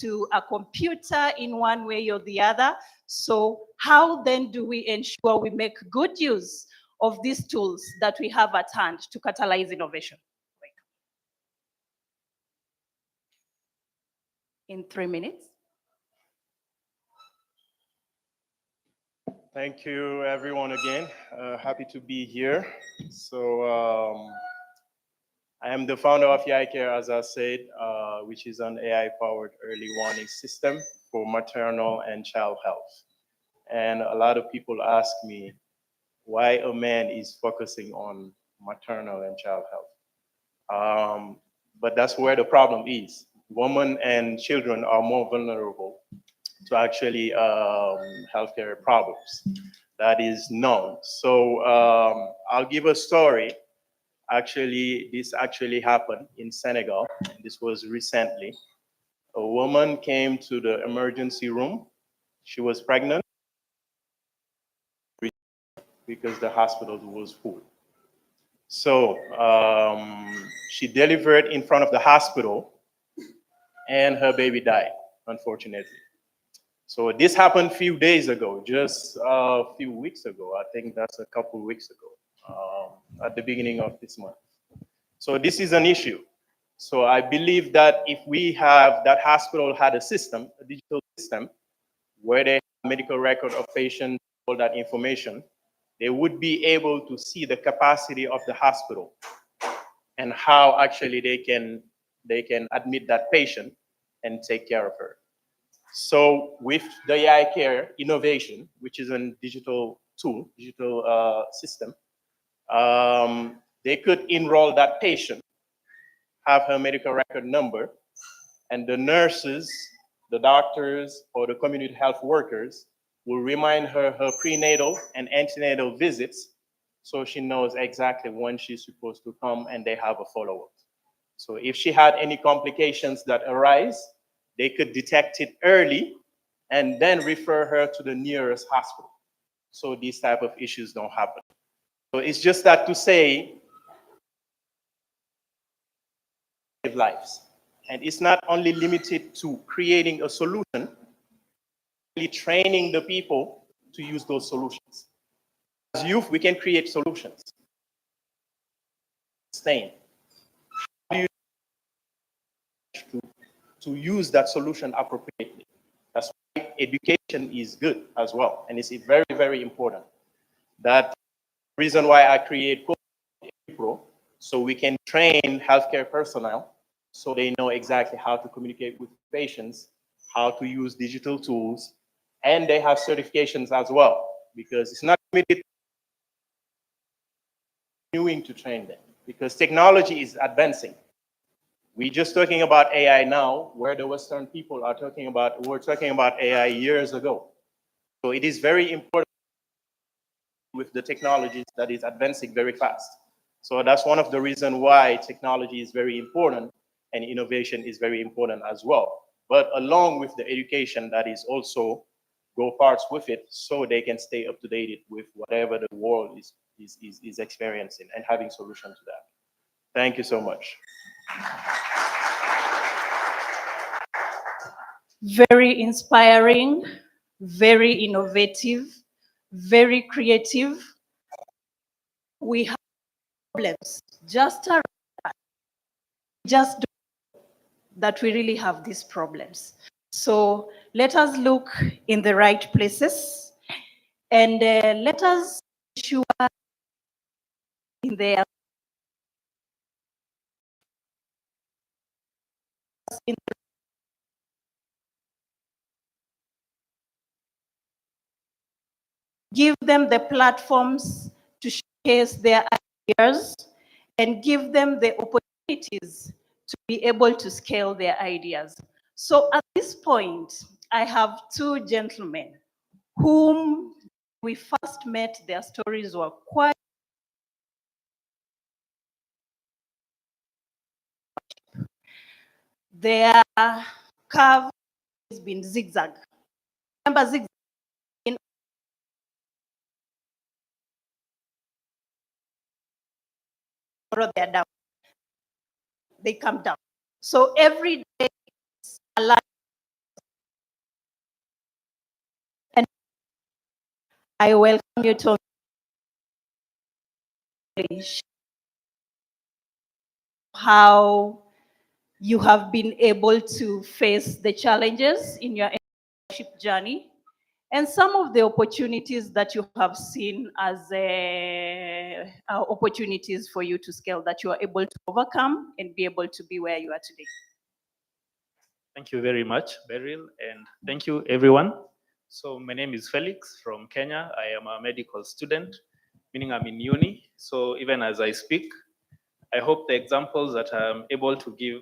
to a computer in one way or the other. So how then do we ensure we make good use of these tools that we have at hand to catalyze innovation? In 3 minutes. Thank you, everyone, again. Happy to be here. So I am the founder of YiCare, as I said, which is an AI-powered early warning system for maternal and child health. And a lot of people ask me why a man is focusing on maternal and child health. But that's where the problem is. Women and children are more vulnerable to actually healthcare problems. That is known. So I'll give a story. Actually, this actually happened in Senegal. This was recently. A woman came to the emergency room. She was pregnant. because the hospital was full. So she delivered in front of the hospital and her baby died, unfortunately. So this happened a few days ago, just a few weeks ago. I think that's a couple of weeks ago, at the beginning of this month. So this is an issue. So I believe that if we have, that hospital had a system, a digital system, where they have medical record of patients, all that information, they would be able to see the capacity of the hospital and how actually they can admit that patient and take care of her. So with the AI Care innovation, which is a digital tool, digital system, they could enroll that patient, have her medical record number, and the nurses, the doctors, or the community health workers will remind her her prenatal and antenatal visits so she knows exactly when she's supposed to come and they have a follow-up. So if she had any complications that arise, they could detect it early and then refer her to the nearest hospital. So these type of issues don't happen. So it's just that to say, save lives. And it's not only limited to creating a solution, really training the people to use those solutions. As youth, we can create solutions. Sustain. How do you to use that solution appropriately? That's why education is good as well, and it's very, very important. That's the reason why I create Pro, so we can train healthcare personnel so they know exactly how to communicate with patients, how to use digital tools, and they have certifications as well, because it's not limited to train them, because technology is advancing. We're just talking about AI now, where the Western people are talking about, we're talking about AI years ago. So it is very important with the technologies that is advancing very fast. So that's one of the reasons why technology is very important and innovation is very important as well. But along with the education that is also go parts with it, so they can stay up to date with whatever the world is experiencing and having solutions to that. Thank you so much. Very inspiring, very innovative, very creative. We have problems just around us. Just do that we really have these problems. So let us look in the right places and let us ensure in there in the give them the platforms to showcase their ideas and give them the opportunities to be able to scale their ideas. So at this point, I have two gentlemen whom we first met, their stories were quite their curve has been zigzag. Remember zigzag? They're down. They come down. So every day it's a life. And I welcome you to how you have been able to face the challenges in your entrepreneurship journey and some of the opportunities that you have seen as opportunities for you to scale that you are able to overcome and be able to be where you are today. Thank you very much, Beryl, and thank you, everyone. So my name is Felix from Kenya. I am a medical student, meaning I'm in uni. So even as I speak, I hope the examples that I'm able to give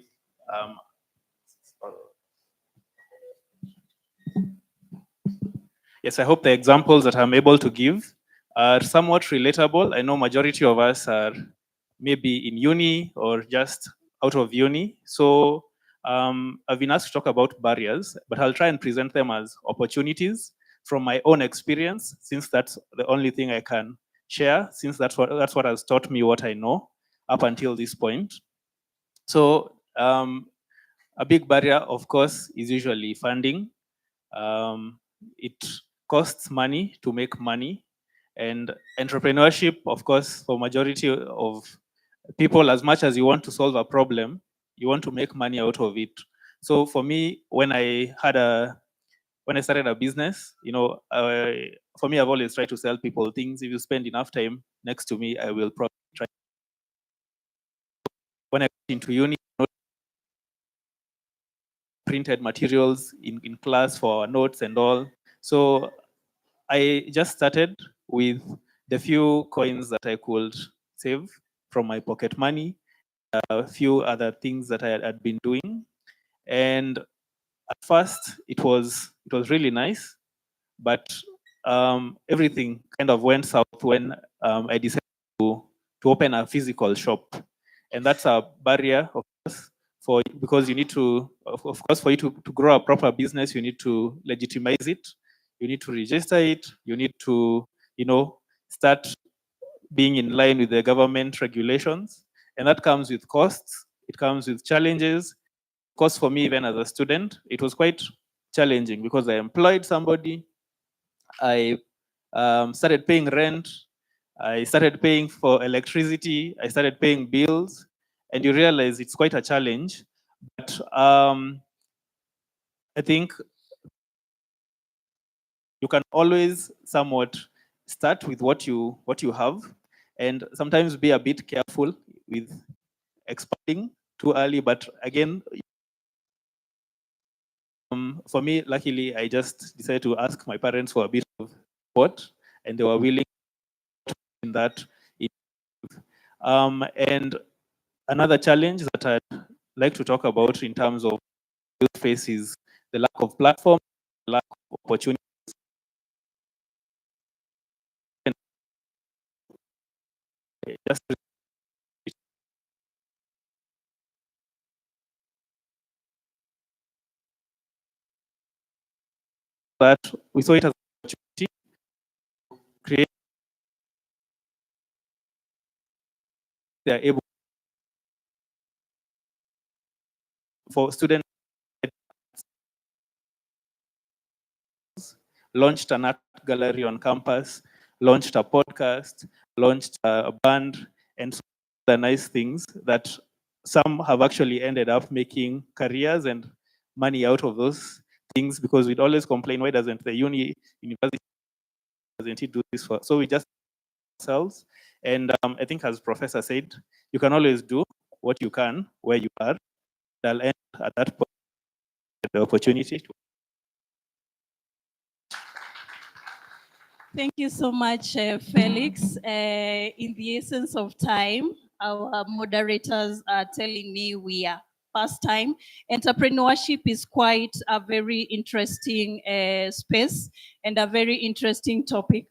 yes, I hope the examples that I'm able to give are somewhat relatable. I know majority of us are maybe in uni or just out of uni. So I've been asked to talk about barriers, but I'll try and present them as opportunities from my own experience, since that's the only thing I can share, since that's what has taught me what I know up until this point. So a big barrier, of course, is usually funding. It costs money to make money, and entrepreneurship, of course, for majority of people, as much as you want to solve a problem, you want to make money out of it. So for me, when I started a business, for me, I've always tried to sell people things. If you spend enough time next to me, I will probably try. When I got into uni, printed materials in class for our notes and all. So I just started with the few coins that I could save from my pocket money, a few other things that I had been doing. And at first it was really nice, but everything kind of went south when I decided to open a physical shop. And that's a barrier, of course, because you need to, of course, for you to grow a proper business, you need to legitimize it, you need to register it, you need to, start being in line with the government regulations. And that comes with costs, it comes with challenges. Of course, for me, even as a student, it was quite challenging because I employed somebody, I started paying rent, I started paying for electricity, I started paying bills, and you realize it's quite a challenge. But I think you can always somewhat start with what you have, and sometimes be a bit careful with expanding too early. But again, for me, luckily, I just decided to ask my parents for a bit of support, and they were willing in that. And another challenge that I'd like to talk about in terms of youth face is the lack of platform, lack of opportunity. Just that we saw it as an opportunity to create. They are able for students launched an art gallery on campus, launched a podcast, launched a band, and so the nice things that some have actually ended up making careers and money out of those things, because we'd always complain, why doesn't the university doesn't it do this for? So we just ourselves. And I think, as Professor said, you can always do what you can where you are. I'll end at that point the opportunity to. Thank you so much, Felix. In the essence of time, our moderators are telling me we are past time. Entrepreneurship is quite a very interesting space and a very interesting topic.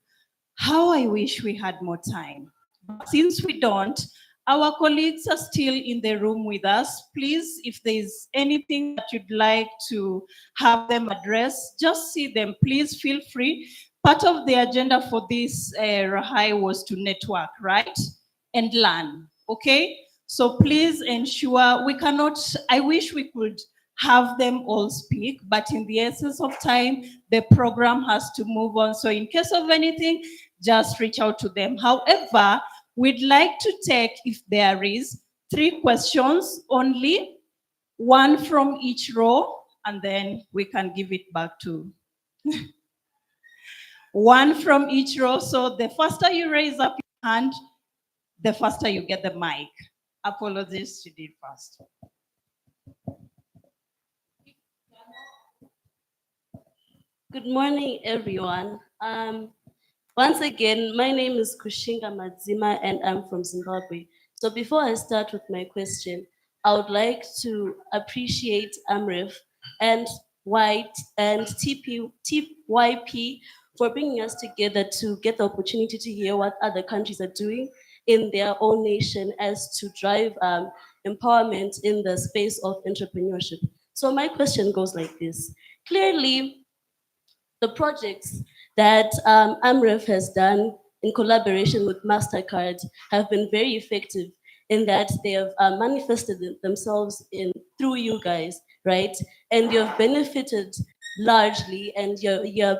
How I wish we had more time. But since we don't, our colleagues are still in the room with us. Please, if there's anything that you'd like to have them address, just see them. Please feel free. Part of the agenda for this Rahi was to network, right? And learn, okay? So please ensure I wish we could have them all speak, but in the essence of time, the program has to move on. So in case of anything, just reach out to them. However, we'd like to take, if there is, 3 questions only, 1 from each row, and then we can give it back to 1 from each row. So the faster you raise up your hand, the faster you get the mic. Apologies, she did first. Good morning, everyone. Once again, my name is Kushinga Madzima and I'm from Zimbabwe. So before I start with my question, I would like to appreciate AMREF and White and TYP for bringing us together to get the opportunity to hear what other countries are doing in their own nation as to drive empowerment in the space of entrepreneurship. So my question goes like this. Clearly, the projects that AMREF has done in collaboration with MasterCard, have been very effective in that they have manifested themselves through you guys, right? And you've benefited largely, and you're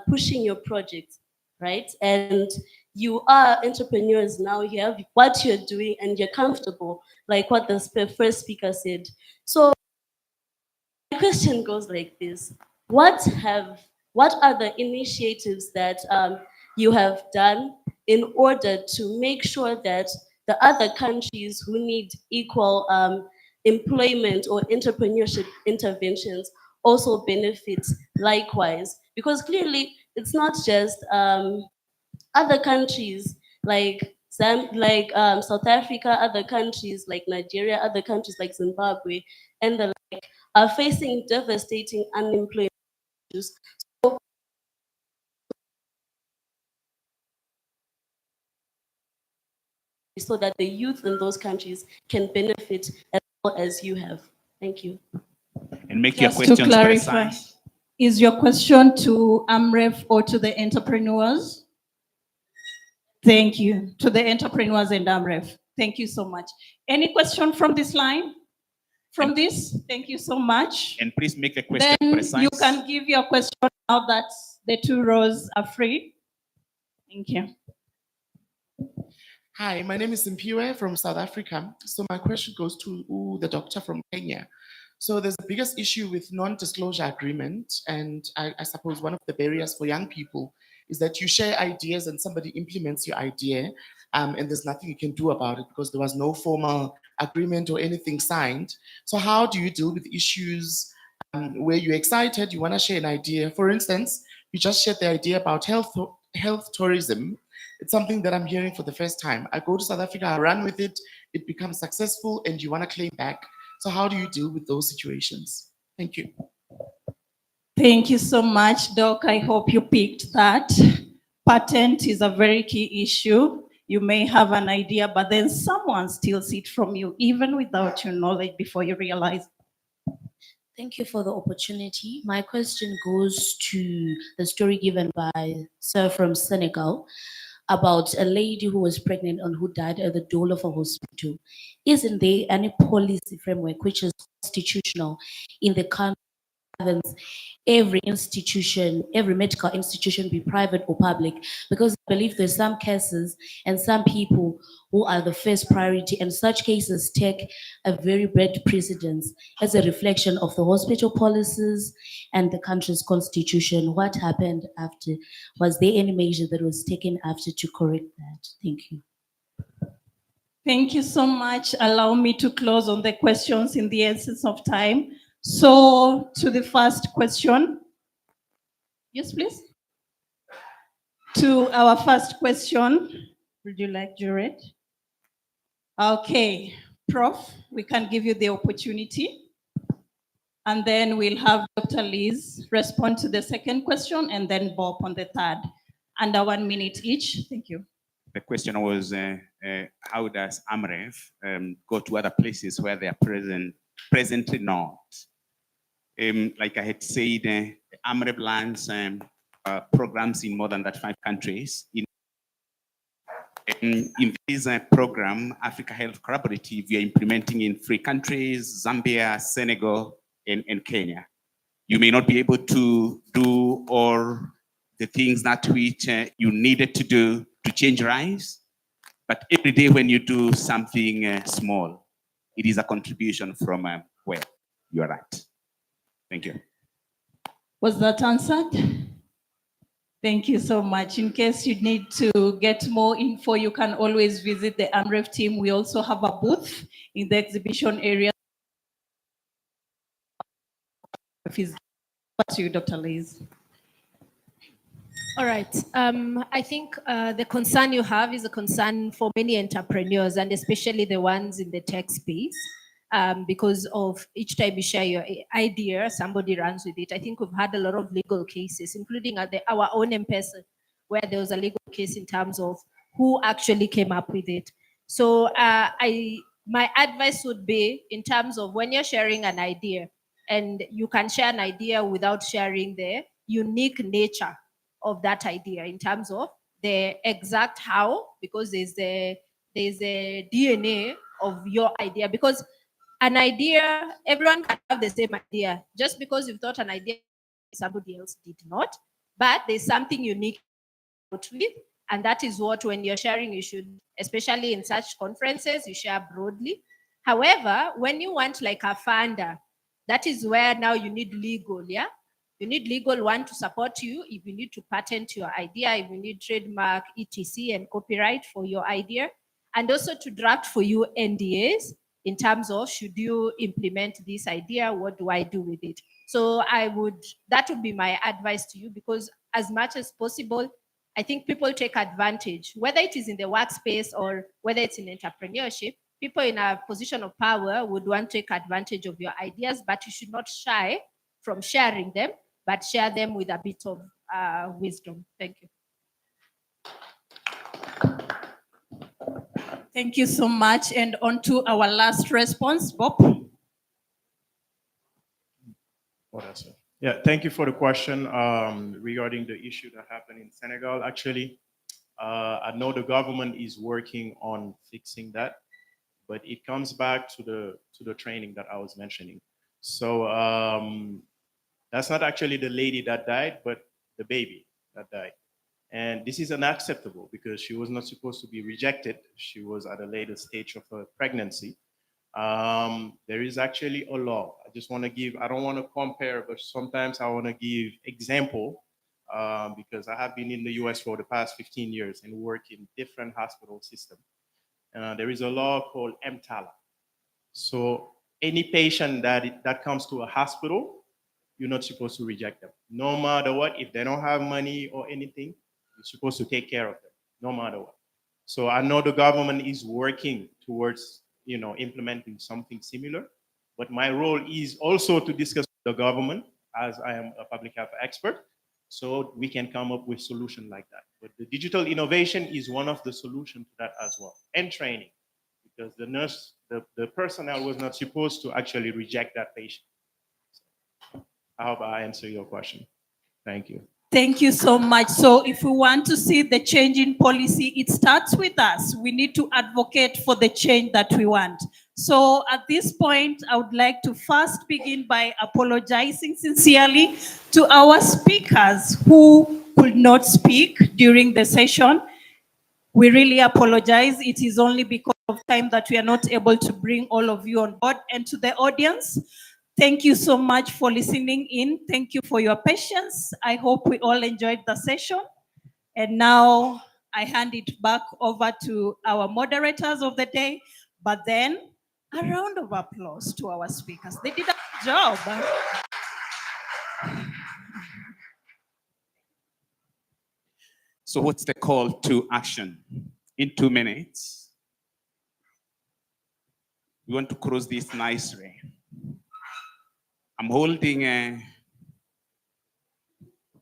pushing your project, right? And you are entrepreneurs now. You have what you're doing, and you're comfortable, like what the first speaker said. So my question goes like this: What are the initiatives that you have done in order to make sure that the other countries who need equal employment or entrepreneurship interventions also benefit likewise? Because clearly it's not just other countries like South Africa, other countries like Nigeria, other countries like Zimbabwe, and the like are facing devastating unemployment issues. So that the youth in those countries can benefit as well as you have. Thank you. And make Just your to questions clarify, precise. is your question to AMREF or to the entrepreneurs? Thank you. To the entrepreneurs and AMREF. Thank you so much. Any question from this line? From this? Thank you so much. And please make the question Then precise. you can give your question now that the 2 rows are free. Thank you. Hi, my name is Simpiwe from South Africa. So my question goes to the doctor from Kenya. So there's the biggest issue with non-disclosure agreement, and I suppose one of the barriers for young people is that you share ideas and somebody implements your idea, and there's nothing you can do about it because there was no formal agreement or anything signed. So how do you deal with issues where you're excited, you want to share an idea? For instance, you just shared the idea about health tourism. It's something that I'm hearing for the first time. I go to South Africa, I run with it, it becomes successful, and you want to claim back. So how do you deal with those situations? Thank you. Thank you so much, Doc. I hope you picked that. Patent is a very key issue. You may have an idea, but then someone steals it from you, even without your knowledge before you realize. Thank you for the opportunity. My question goes to the story given by Sir from Senegal about a lady who was pregnant and who died at the door of a hospital. Isn't there any policy framework which is constitutional in the country? Every institution, every medical institution, be private or public, because I believe there's some cases and some people who are the first priority, and such cases take a very bad precedence as a reflection of the hospital policies and the country's constitution. What happened after? Was there any measure that was taken after to correct that? Thank you. Thank you so much. Allow me to close on the questions in the essence of time. So to the first question. Yes, please. To our first question, would you like to read? Okay, Prof, we can give you the opportunity. And then we'll have Dr. Liz respond to the second question and then Bob on the third. Under 1 minute each. Thank you. The question was, how does AMREF go to other places where they are presently not? Like I had said, AMREF runs programs in more than 5 countries. In this program, Africa Health Collaborative, we are implementing in 3 countries, Zambia, Senegal, and Kenya. You may not be able to do all the things that which you needed to do to change lives, but every day when you do something small, it is a contribution from where you are at. Thank you. Was that answered? Thank you so much. In case you need to get more info, you can always visit the AMREF team. We also have a booth in the exhibition area. To you, Dr. Liz. All right. I think the concern you have is a concern for many entrepreneurs, and especially the ones in the tech space, because of each time you share your idea, somebody runs with it. I think we've had a lot of legal cases, including at our own M-Pesa, where there was a legal case in terms of who actually came up with it. So my advice would be in terms of when you're sharing an idea, and you can share an idea without sharing the unique nature of that idea in terms of the exact how, because there's a DNA of your idea. Because an idea, everyone can have the same idea. Just because you've thought an idea, somebody else did not, but there's something unique with, and that is what, when you're sharing, you should, especially in such conferences, you share broadly. However, when you want like a funder, that is where now you need legal, yeah? You need legal one to support you if you need to patent your idea, if you need trademark, etc. and copyright for your idea, and also to draft for you NDAs in terms of, should you implement this idea, what do I do with it? So that would be my advice to you, because as much as possible, I think people take advantage, whether it is in the workspace or whether it's in entrepreneurship. People in a position of power would want to take advantage of your ideas, but you should not shy from sharing them, but share them with a bit of wisdom. Thank you. Thank you so much. And on to our last response, Bob. Oh, that's it. Yeah, thank you for the question regarding the issue that happened in Senegal. Actually, I know the government is working on fixing that, but it comes back to the training that I was mentioning. So that's not actually the lady that died, but the baby that died. And this is unacceptable because she was not supposed to be rejected. She was at a later stage of her pregnancy. There is actually a law. I just want to give, I don't want to compare, but sometimes I want to give example because I have been in the US for the past 15 years and work in different hospital systems. There is a law called EMTALA. So any patient that comes to a hospital, you're not supposed to reject them. No matter what, if they don't have money or anything, you're supposed to take care of them, no matter what. So I know the government is working towards, implementing something similar, but my role is also to discuss with the government, as I am a public health expert, so we can come up with solutions like that. But the digital innovation is one of the solutions to that as well, and training, because the nurse, the personnel was not supposed to actually reject that patient. I hope I answer your question. Thank you. Thank you so much. So if we want to see the change in policy, it starts with us. We need to advocate for the change that we want. So at this point, I would like to first begin by apologizing sincerely to our speakers who could not speak during the session. We really apologize. It is only because of time that we are not able to bring all of you on board. And to the audience, thank you so much for listening in. Thank you for your patience. I hope we all enjoyed the session. And now I hand it back over to our moderators of the day, but then a round of applause to our speakers. They did a good job. So what's the call to action? In 2 minutes, we want to cross this nicely. I'm holding,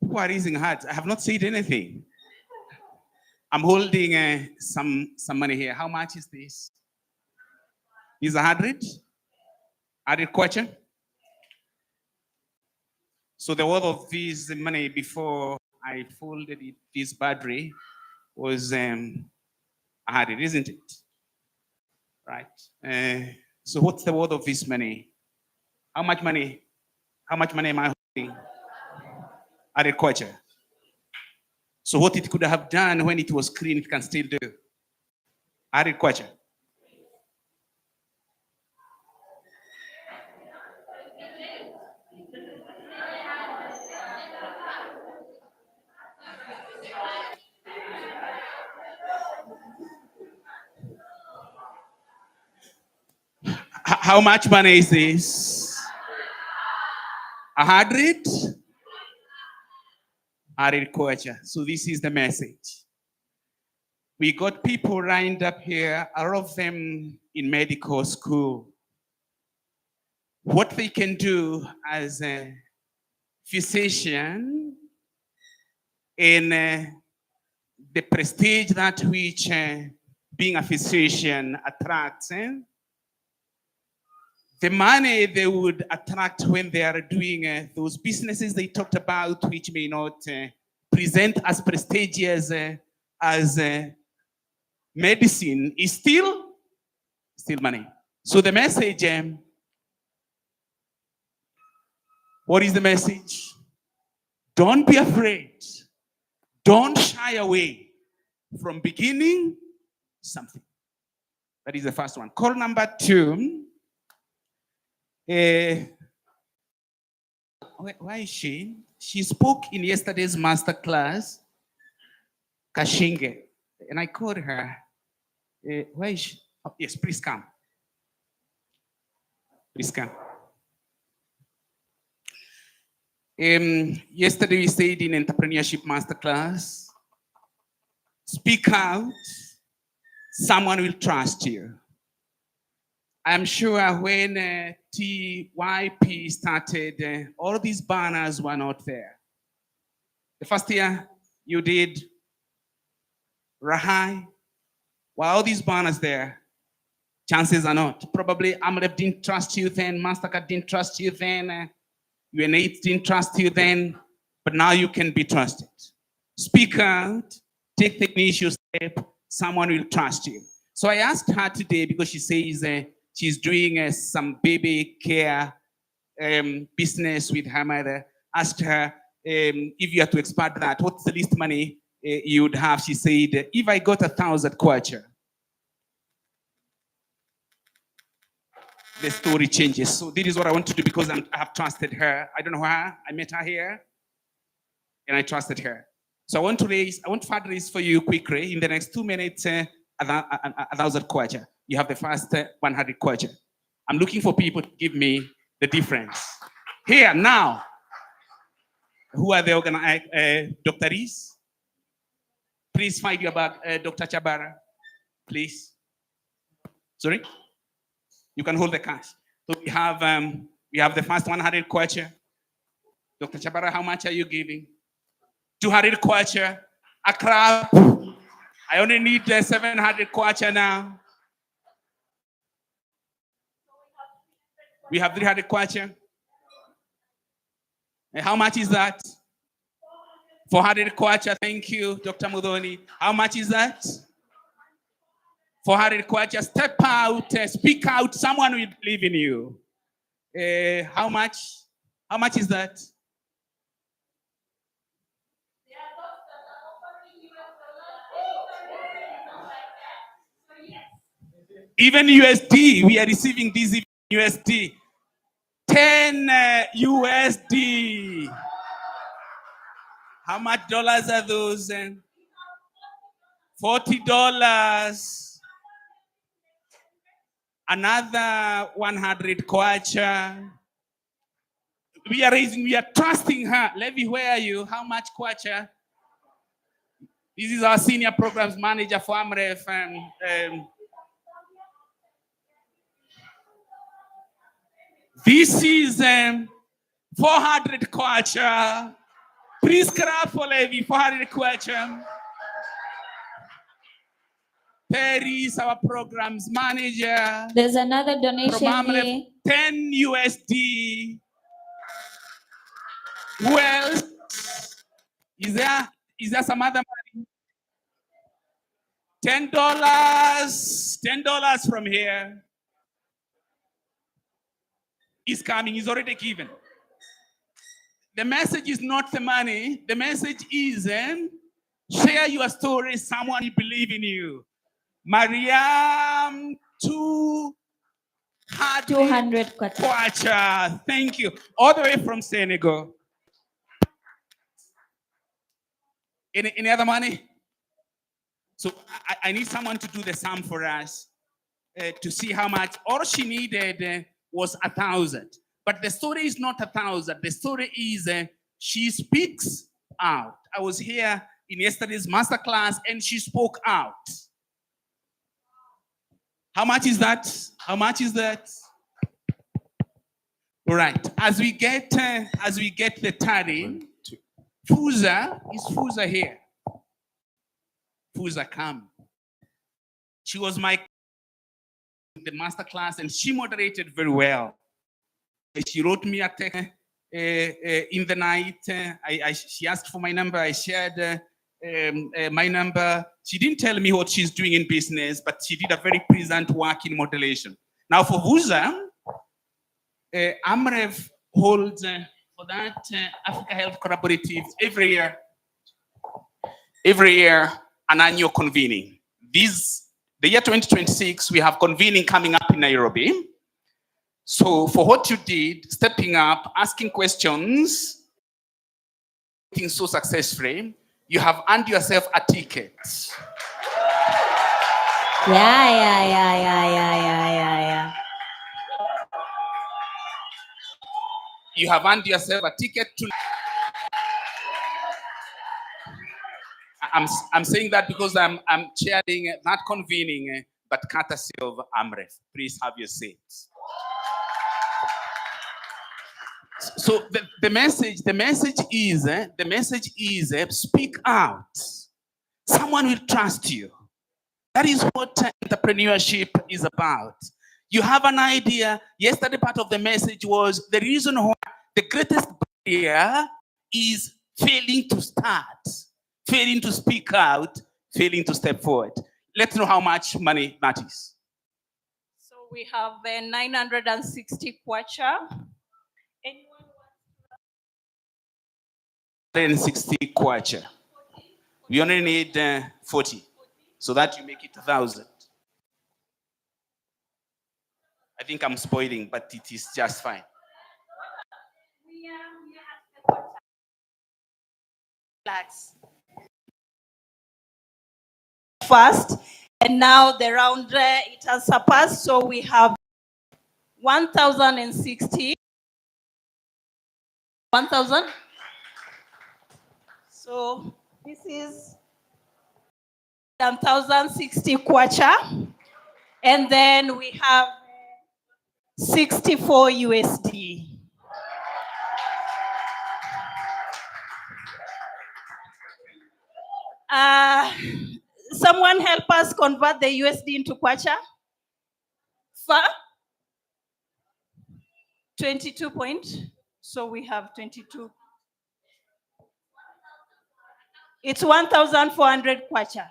who are raising hands? I have not said anything. I'm holding some money here. How much is this? Is 100? 100 kwacha? So the worth of this money before I folded it this badly was 100, isn't it? Right. So what's the worth of this money? How much money? How much money am I holding? 100 kwacha. So what it could have done when it was clean, it can still do. 100 kwacha. How much money is this? 100? 100 kwacha. So this is the message. We got people lined up here, all of them in medical school. What they can do as a physician in the prestige that which being a physician attracts, the money they would attract when they are doing those businesses they talked about, which may not present as prestigious as medicine is still money. So the message, what is the message? Don't be afraid. Don't shy away from beginning something. That is the first one. Call number 2. Why is she? She spoke in yesterday's master class, Kashinge, and I called her. Why is she? Oh, yes, please come. Please come. Yesterday we stayed in entrepreneurship masterclass. Speak out. Someone will trust you. I'm sure when TYP started, all these banners were not there. The first year you did Rahi, were all these banners there? Chances are not. Probably AMREF didn't trust you then, MasterCard didn't trust you then, UNAIDS didn't trust you then, but now you can be trusted. Speak out, take the initial step, someone will trust you. So I asked her today, because she says she's doing some baby care business with her mother, asked her if you had to expand that, what's the least money you would have? She said, if I got 1,000 kwacha, the story changes. So this is what I want to do, because I have trusted her. I don't know her. I met her here, and I trusted her. So I want to fundraise for you quickly in the next 2 minutes. 1,000 kwacha. You have the first 100 kwacha. I'm looking for people to give me the difference. Here now. Who are the organizers? Dr. Rees? Please find your bag. Dr. Chabara, please. Sorry? You can hold the cash. So we have the first 100 kwacha. Dr. Chabara, how much are you giving? 200 kwacha. A crab. I only need 700 kwacha now. We have 300 kwacha. And how much is that? 400 kwacha. Thank you, Dr. Mudhoni. How much is that? 400 kwacha. Step out, speak out. Someone will believe in you. How much? How much is that? Even USD, we are receiving this in USD. 10 USD. How much dollars are those? $40. Another 100 kwacha. We are trusting her. Levy, where are you? How much kwacha? This is our senior programs manager for AMREF. This is 400 kwacha. Please clap for Levy, 400 kwacha. Paris, our programs manager. There's another donation from AMREF, here. 10 USD. Who else? Is there some other money? $10. $10 from here. Is coming, is already given. The message is not the money. The message is share your story. Someone will believe in you. Mariam, 200 kwacha. Thank you. All the way from Senegal. Any other money? So I need someone to do the sum for us to see how much. All she needed was 1,000. But the story is not 1,000. The story is she speaks out. I was here in yesterday's masterclass and she spoke out. How much is that? How much is that? All right. As we get the tally, Fuza, is Fuza here? Fuza, come. She was my the masterclass and she moderated very well. She wrote me a text in the night. She asked for my number. I shared my number. She didn't tell me what she's doing in business, but she did a very pleasant work in modulation. Now for Vuza, AMREF holds for that Africa Health Collaborative every year an annual convening. The year 2026, we have convening coming up in Nairobi. So for what you did, stepping up, asking questions, being so successfully, you have earned yourself a ticket. Yeah. You have earned yourself a ticket to. I'm saying that because I'm chairing that convening, but courtesy of AMREF. Please have your seats. So the message is speak out. Someone will trust you. That is what entrepreneurship is about. You have an idea. Yesterday part of the message was the reason why the greatest barrier is failing to start, failing to speak out, failing to step forward. Let's know how much money that is. So we have 960 kwacha. 160 kwacha. We only need 40, so that you make it 1,000. I think I'm spoiling, but it is just fine. Lakhs. First, and now the round it has surpassed, so we have 1,060. 1,000. So this is 1,060 kwacha, and then we have 64 USD. Someone help us convert the USD into kwacha. 22 point. So we have 22. It's 1,400 kwacha.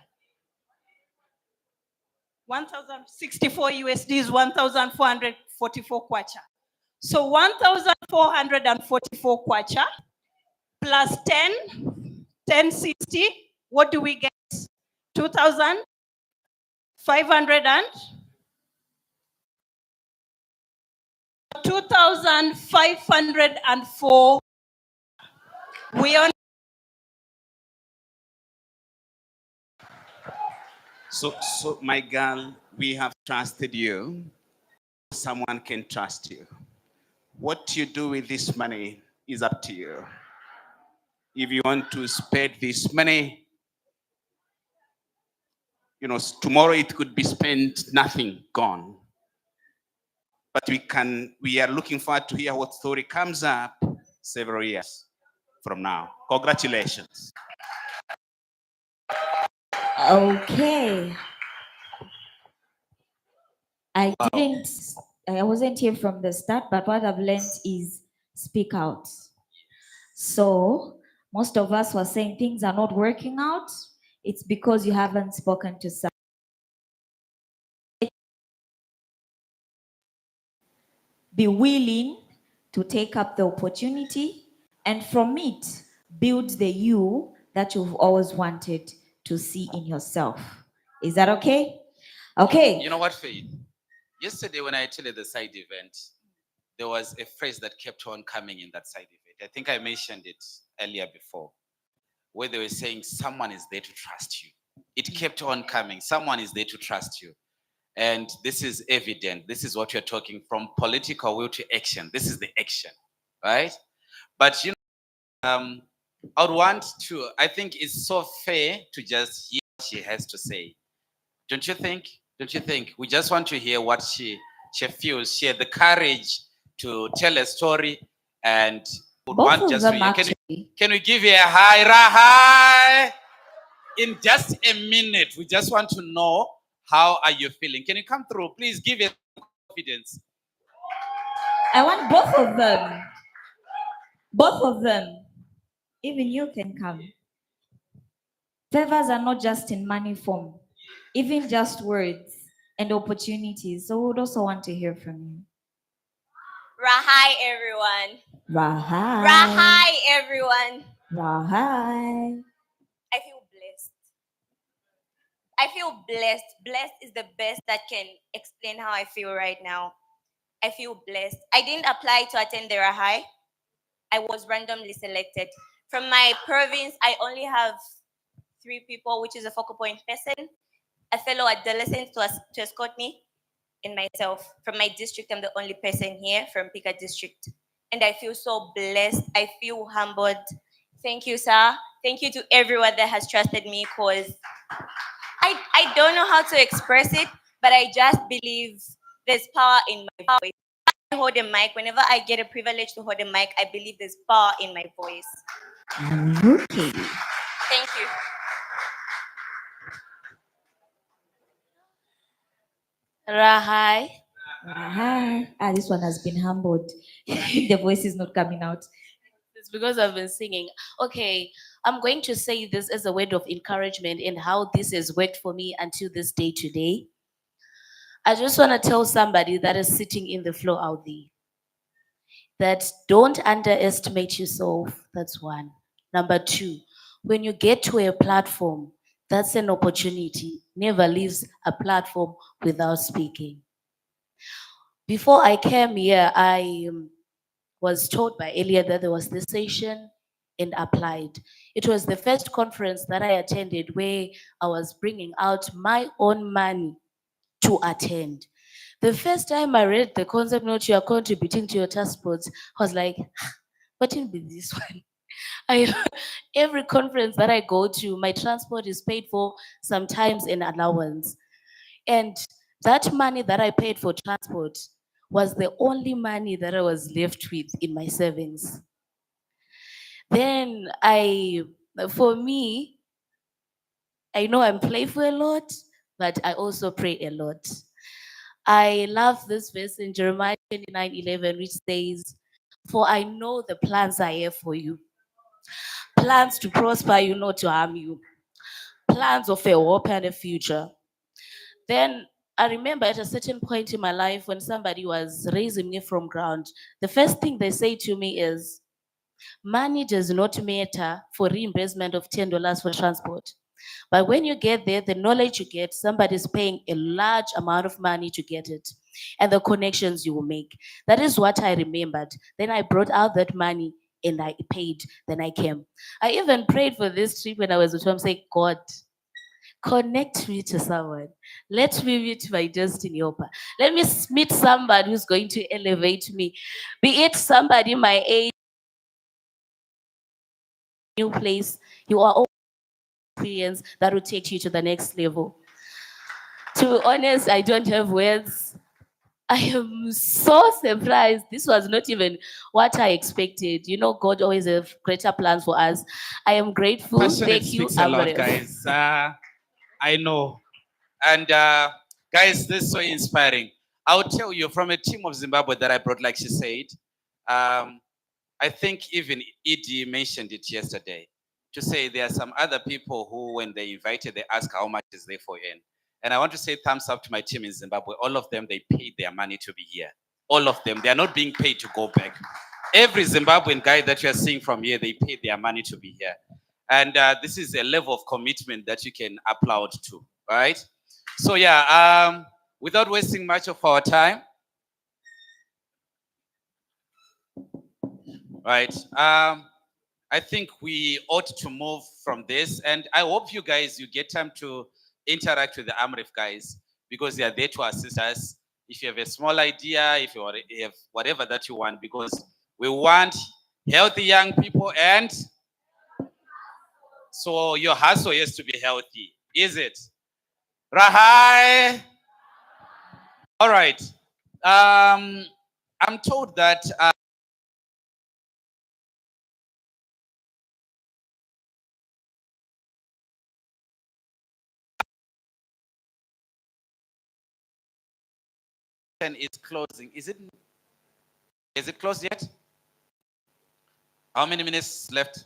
1,064 USD is 1,444 kwacha. So 1,444 kwacha plus 1060. What do we get? 2,500 and 2,504. We only. So my girl, we have trusted you. Someone can trust you. What you do with this money is up to you. If you want to spend this money, tomorrow it could be spent, nothing, gone. But we are looking forward to hear what story comes up several years from now. Congratulations. Okay. I wasn't here from the start, but what I've learned is speak out. So most of us were saying things are not working out. It's because you haven't spoken to someone. Be willing to take up the opportunity, and from it, build the you that you've always wanted to see in yourself. Is that okay? Okay. You know what, Faith? Yesterday when I attended the side event, there was a phrase that kept on coming in that side event. I think I mentioned it earlier before, where they were saying someone is there to trust you. It kept on coming. Someone is there to trust you. And this is evident. This is what you're talking from political will to action. This is the action, right? But I would want to, I think it's so fair to just hear what she has to say. Don't you think? Don't you think? We just want to hear what she feels. She had the courage to tell a story, and would Both want of just them to hear. actually. Can we give her a high, Rahi? In just a minute, we just want to know how are you feeling. Can you come through? Please give us confidence. I want both of them. Both of them. Even you can come. Favors are not just in money form, even just words and opportunities. So we would also want to hear from you. Rahi, everyone. Rahi. Rahi, everyone. Rahi. I feel blessed. I feel blessed. Blessed is the best that can explain how I feel right now. I feel blessed. I didn't apply to attend the Rahi. I was randomly selected. From my province, I only have 3 people, which is a focal point person, a fellow adolescent to escort me, and myself. From my district, I'm the only person here from Pika district. And I feel so blessed. I feel humbled. Thank you, sir. Thank you to everyone that has trusted me, because I don't know how to express it, but I just believe there's power in my voice. I hold a mic. Whenever I get a privilege to hold a mic, I believe there's power in my voice. Okay. Thank you. Rahi. Rahi. Ah, this one has been humbled. The voice is not coming out. It's because I've been singing. Okay, I'm going to say this as a word of encouragement in how this has worked for me until this day today. I just want to tell somebody that is sitting in the floor out there that don't underestimate yourself. That's one. Number two, when you get to a platform, that's an opportunity. Never leaves a platform without speaking. Before I came here, I was told by Elia that there was this session and applied. It was the first conference that I attended where I was bringing out my own money to attend. The first time I read the concept note you are contributing to your task boards, I was like, what will be this one? Every conference that I go to, my transport is paid for, sometimes in allowance. And that money that I paid for transport was the only money that I was left with in my savings. Then for me, I know I'm playful a lot, but I also pray a lot. I love this verse in Jeremiah 29:11, which says, "For I know the plans I have for you, plans to prosper you, not to harm you, plans of a hope and a future." Then I remember at a certain point in my life when somebody was raising me from ground, the first thing they say to me is, money does not matter for reimbursement of $10 for transport. But when you get there, the knowledge you get, somebody's paying a large amount of money to get it, and the connections you will make. That is what I remembered. Then I brought out that money and I paid. Then I came. I even prayed for this trip when I was at home, saying, God, connect me to someone. Let me meet my destiny helper. Let me meet somebody who's going to elevate me. Be it somebody my age, new place, you are all experience that will take you to the next level. To be honest, I don't have words. I am so surprised. This was not even what I expected. You know, God always have greater plans for us. I am grateful. Passionate Thank you, speaks a lot, Amref. guys. I know. And guys, this is so inspiring. I'll tell you from a team of Zimbabwe that I brought, like she said, I think even Edie mentioned it yesterday, to say there are some other people who, when they invited, they ask how much is there for in. And I want to say thumbs up to my team in Zimbabwe. All of them, they paid their money to be here. All of them. They are not being paid to go back. Every Zimbabwean guy that you are seeing from here, they paid their money to be here. And this is a level of commitment that you can applaud to, right? So yeah, without wasting much of our time, right? I think we ought to move from this, and I hope you guys, you get time to interact with the AMREF guys, because they are there to assist us. If you have a small idea, if you have whatever that you want, because we want healthy young people, and so your hustle has to be healthy, is it? Rahi. All right. I'm told that is closing. Is it closed yet? How many minutes left?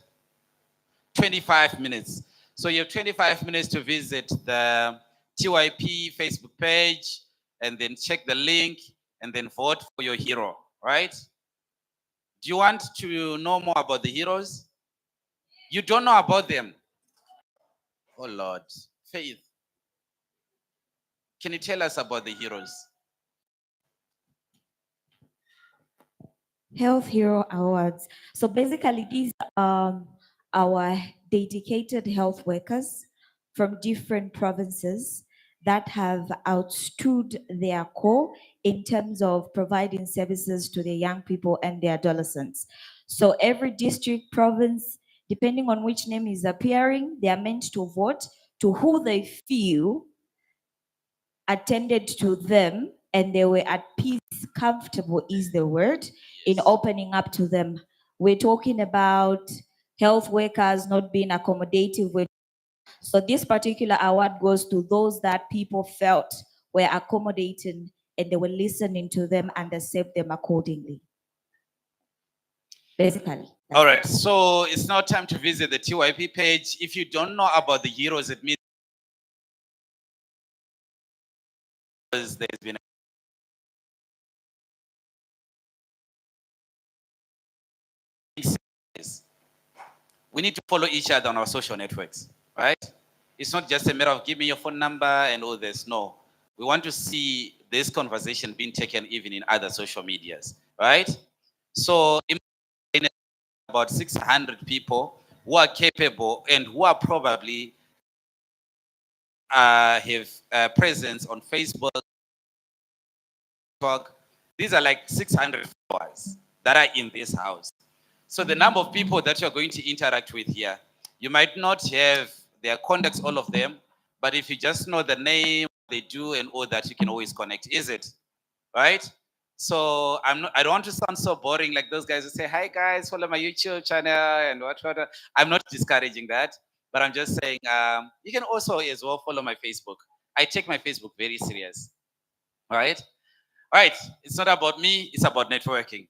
25 minutes. So you have 25 minutes to visit the TYP Facebook page and then check the link and then vote for your hero, right? Do you want to know more about the heroes? You don't know about them. Oh Lord, Faith, can you tell us about the heroes? Health Hero Awards. So basically, these are our dedicated health workers from different provinces that have outstood their call in terms of providing services to the young people and the adolescents. So every district, province, depending on which name is appearing, they are meant to vote to who they feel attended to them and they were at peace, comfortable is the word, in opening up to them. We're talking about health workers not being accommodative with. So this particular award goes to those that people felt were accommodating and they were listening to them and they served them accordingly. Basically. All right, so it's now time to visit the TYP page. If you don't know about the heroes, it means there's been we need to follow each other on our social networks, right? It's not just a matter of give me your phone number and all this. No, we want to see this conversation being taken even in other social medias, right? So about 600 people who are capable and who are probably have presence on Facebook. These are like 600 followers that are in this house. So the number of people that you're going to interact with here, you might not have their contacts, all of them, but if you just know the name, they do and all that, you can always connect, is it? Right? So I don't want to sound so boring like those guys who say, hi guys, follow my YouTube channel and what. I'm not discouraging that, but I'm just saying you can also as well follow my Facebook. I take my Facebook very serious. All right? All right, it's not about me, it's about networking.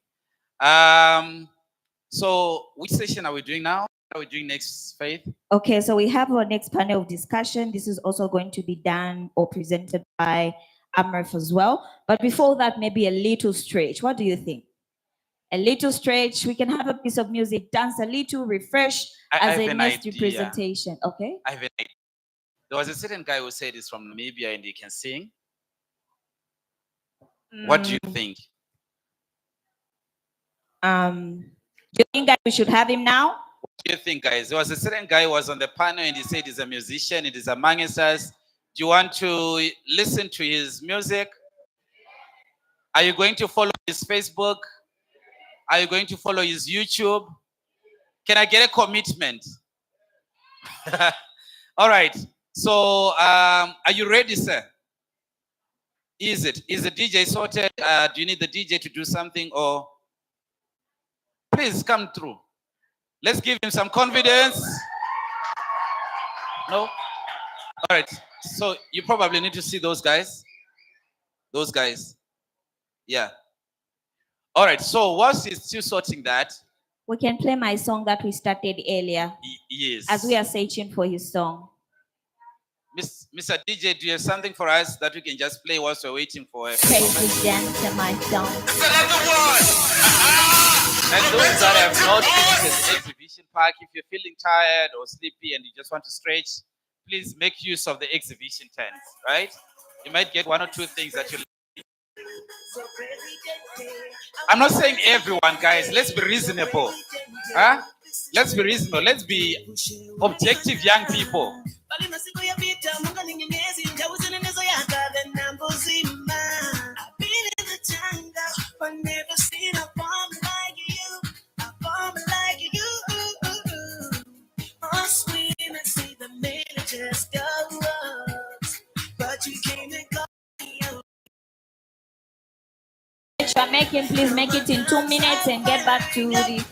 So which session are we doing now? What are we doing next, Faith? Okay, so we have our next panel of discussion. This is also going to be done or presented by Amref as well. But before that, maybe a little stretch. What do you think? A little stretch. We can have a piece of music, dance a little, refresh as a next representation. Okay? I have an idea. There was a certain guy who said he's from Namibia and he can sing. What do you think? Do you think that we should have him now? What do you think, guys? There was a certain guy who was on the panel and he said he's a musician, it is among us. Do you want to listen to his music? Are you going to follow his Facebook? Are you going to follow his YouTube? Can I get a commitment? All right. So are you ready, sir? Is the DJ sorted? Do you need the DJ to do something or? Please come through. Let's give him some confidence. No? All right. So you probably need to see those guys. Those guys. Yeah. All right. So whilst he's still sorting that. We can play my song that we started earlier. Yes. As we are searching for his song. Mr. DJ, do you have something for us that we can just play whilst we're waiting for a President to my song. And those that have not visited the exhibition park, if you're feeling tired or sleepy and you just want to stretch, please make use of the exhibition tent, right? You might get one or two things that you like. I'm not saying everyone, guys. Let's be reasonable. Huh? Let's be reasonable. Let's be objective young people. You are making, please make it in 2 minutes and get back to the.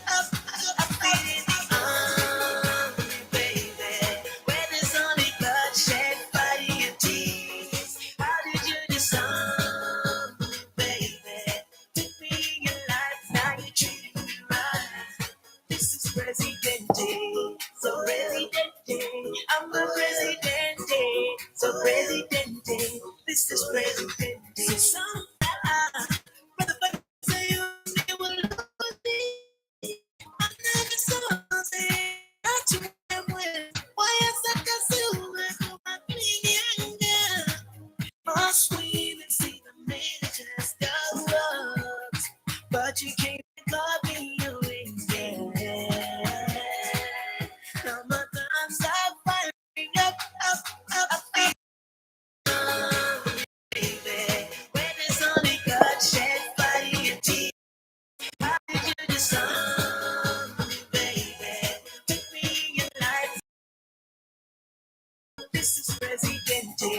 This is Presidente.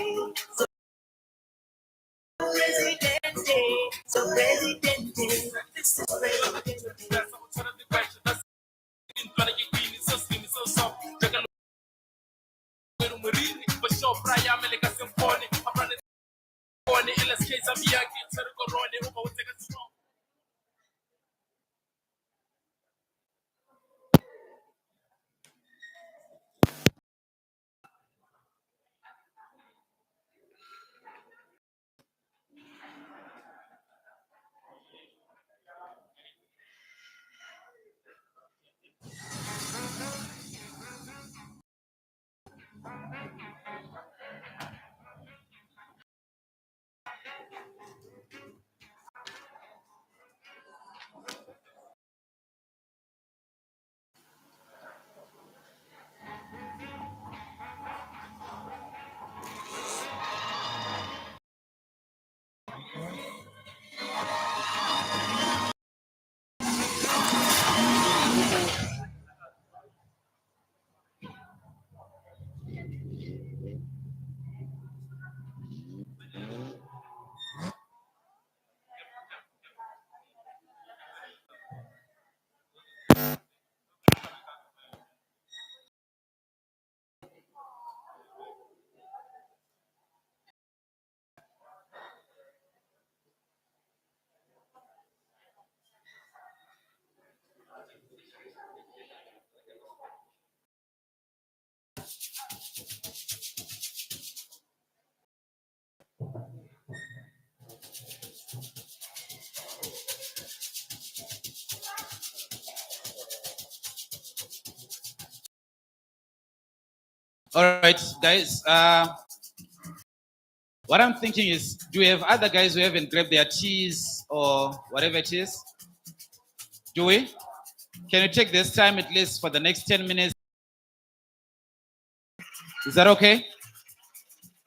So Presidente. So Presidente. This is Presidente. All right, guys. What I'm thinking is, do we have other guys who haven't grabbed their cheese or whatever it is? Do we? Can you take this time at least for the next 10 minutes? Is that okay?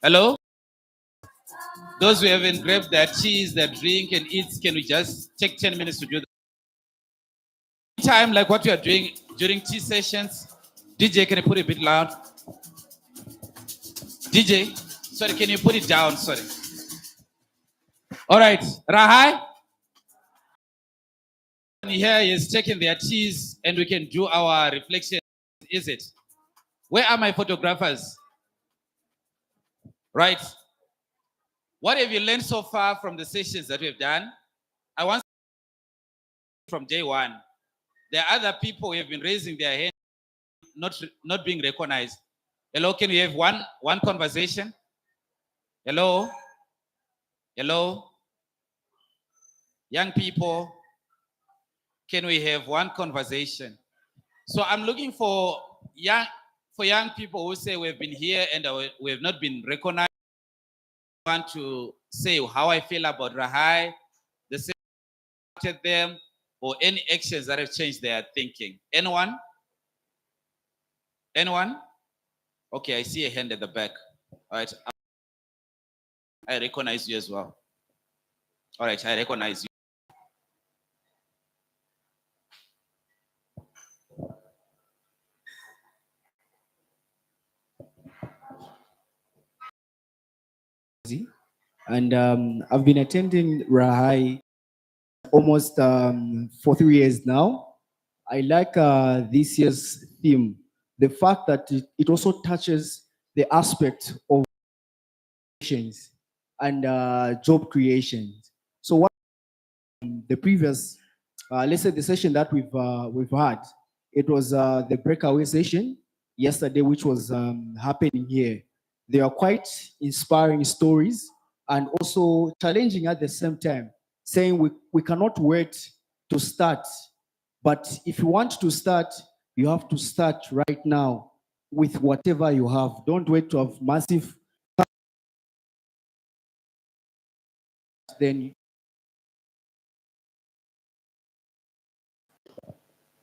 Hello? Those who haven't grabbed their cheese, their drink and eats, can we just take 10 minutes to do that? Time like what you are doing during tea sessions. DJ, can you put it a bit loud? DJ, sorry, can you put it down? Sorry. All right, Rahi. Here is taking their cheese and we can do our reflection. Is it? Where are my photographers? Right. What have you learned so far from the sessions that we've done? I want from day one. There are other people who have been raising their hand, not being recognized. Hello, can we have one conversation? Hello? Hello? Young people, can we have one conversation? So I'm looking for young people who say we've been here and we have not been recognized. I want to say how I feel about Rahi, the same them, or any actions that have changed their thinking. Anyone? Anyone? Okay, I see a hand at the back. All right. I recognize you as well. All right, I recognize you. And I've been attending Rahi almost for 3 years now. I like this year's theme, the fact that it also touches the aspect of and job creation. So what the previous, let's say the session that we've had, it was the breakaway session yesterday, which was happening here. They are quite inspiring stories and also challenging at the same time, saying we cannot wait to start. But if you want to start, you have to start right now with whatever you have. Don't wait to have massive. Then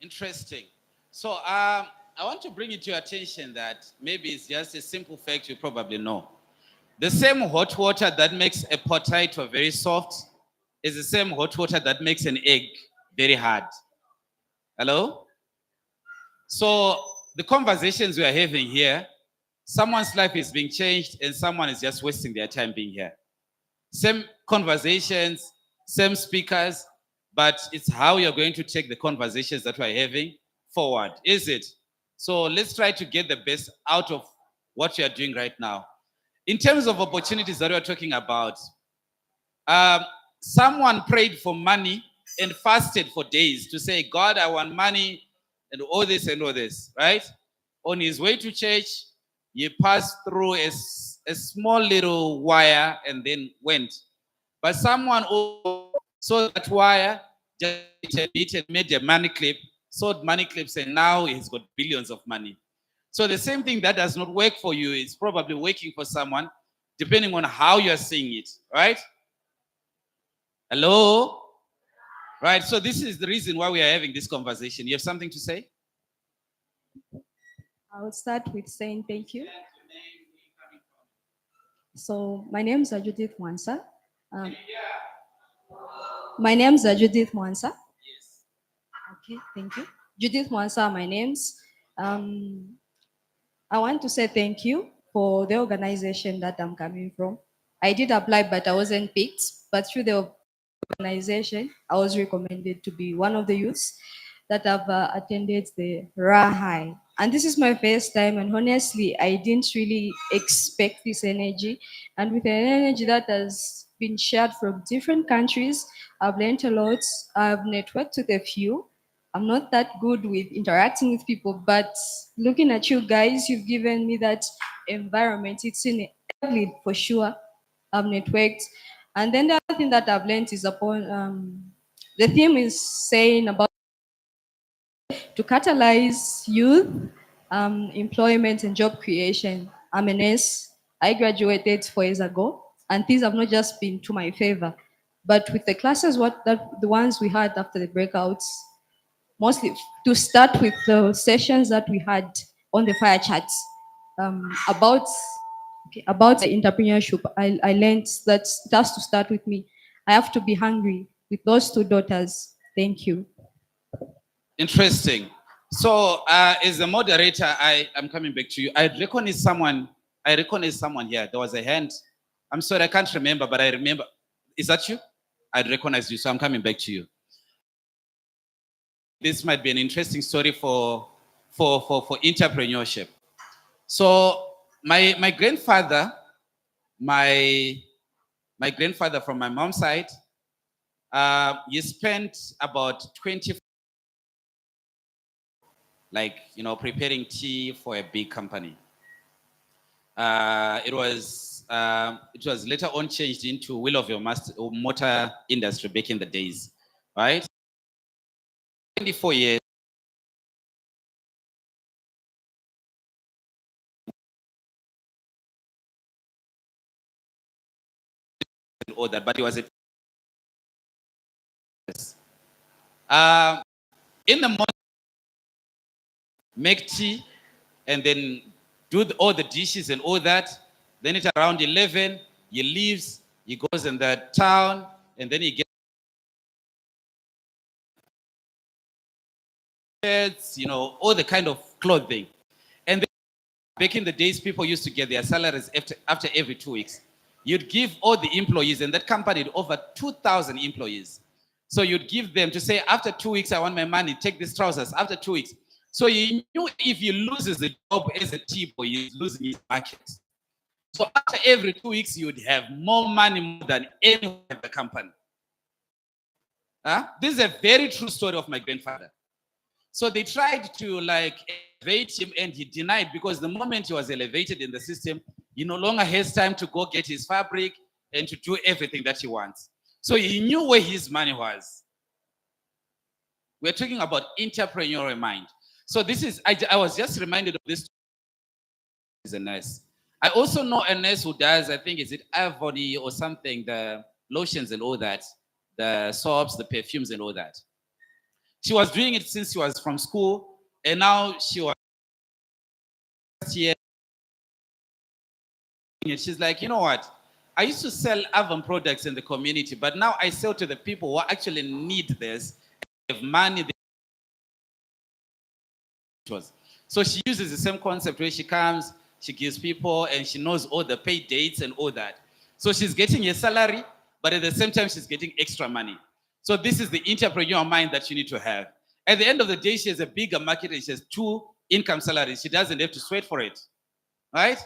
Interesting. So I want to bring it to your attention that maybe it's just a simple fact you probably know. The same hot water that makes a potato very soft is the same hot water that makes an egg very hard. Hello? So the conversations we are having here someone's life is being changed and someone is just wasting their time being here. Same conversations, same speakers, but it's how you're going to take the conversations that we're having forward, is it? So let's try to get the best out of what you are doing right now. In terms of opportunities that we're talking about, someone prayed for money and fasted for days to say, God, I want money and all this, right? On his way to church, he passed through a small little wire and then went. But someone also saw that wire, just a bit and made a money clip, sold money clips, and now he's got billions of money. So the same thing that does not work for you is probably working for someone, depending on how you're seeing it, right? Hello? Right, so this is the reason why we are having this conversation. You have something to say? I will start with saying thank you. So my name is Judith Mwansa. My name is Judith Mwansa. Okay, thank you. Judith Mwansa, my name's. I want to say thank you for the organization that I'm coming from. I did apply, but I wasn't picked. But through the organization, I was recommended to be one of the youths that have attended the Rahi. And this is my first time, and honestly, I didn't really expect this energy. And with an energy that has been shared from different countries, I've learned a lot. I've networked with a few. I'm not that good with interacting with people, but looking at you guys, you've given me that environment. It's in it for sure. I've networked. And then the other thing that I've learned is upon the theme is saying about to catalyze youth employment and job creation. I'm a nurse. I graduated 4 years ago, and things have not just been to my favor, but with the classes, the ones we had after the breakouts, mostly to start with the sessions that we had on the fire chats about the entrepreneurship. I learned that it has to start with me. I have to be hungry with those 2 daughters. Thank you. Interesting. So as a moderator, I'm coming back to you. I recognize someone here. There was a hand. I'm sorry, I can't remember, but I remember. Is that you? I recognize you, so I'm coming back to you. This might be an interesting story for entrepreneurship. So my grandfather, my grandfather from my mom's side, he spent about 20, preparing tea for a big company. It was later on changed into wheel of your motor industry back in the days, right? 24 years. And all that, but it was a in the morning, make tea, and then do all the dishes and all that. Then at around 11, he leaves, he goes in the town, and then he gets, all the kind of clothing. And then back in the days, people used to get their salaries after every 2 weeks. You'd give all the employees, and that company had over 2,000 employees. So you'd give them to say, after 2 weeks, I want my money, take these trousers, after 2 weeks. So you knew if he loses the job as a tea boy, he's losing his market. So after every 2 weeks, you'd have more money than anyone in the company. This is a very true story of my grandfather. So they tried to elevate him, and he denied, because the moment he was elevated in the system, he no longer has time to go get his fabric and to do everything that he wants. So he knew where his money was. We're talking about entrepreneurial mind. So this is, I was just reminded of this as a nurse. I also know a nurse who does, I think, is it Ivory or something, the lotions and all that, the soaps, the perfumes and all that. She was doing it since she was from school, and now she was here. She's like, you know what? I used to sell Avon products in the community, but now I sell to the people who actually need this, have money. So she uses the same concept where she comes, She gives people, and she knows all the pay dates and all that. So she's getting a salary, but at the same time, she's getting extra money. So this is the entrepreneur mind that you need to have. At the end of the day, she has a bigger market and she has 2 income salaries. She doesn't have to sweat for it, right?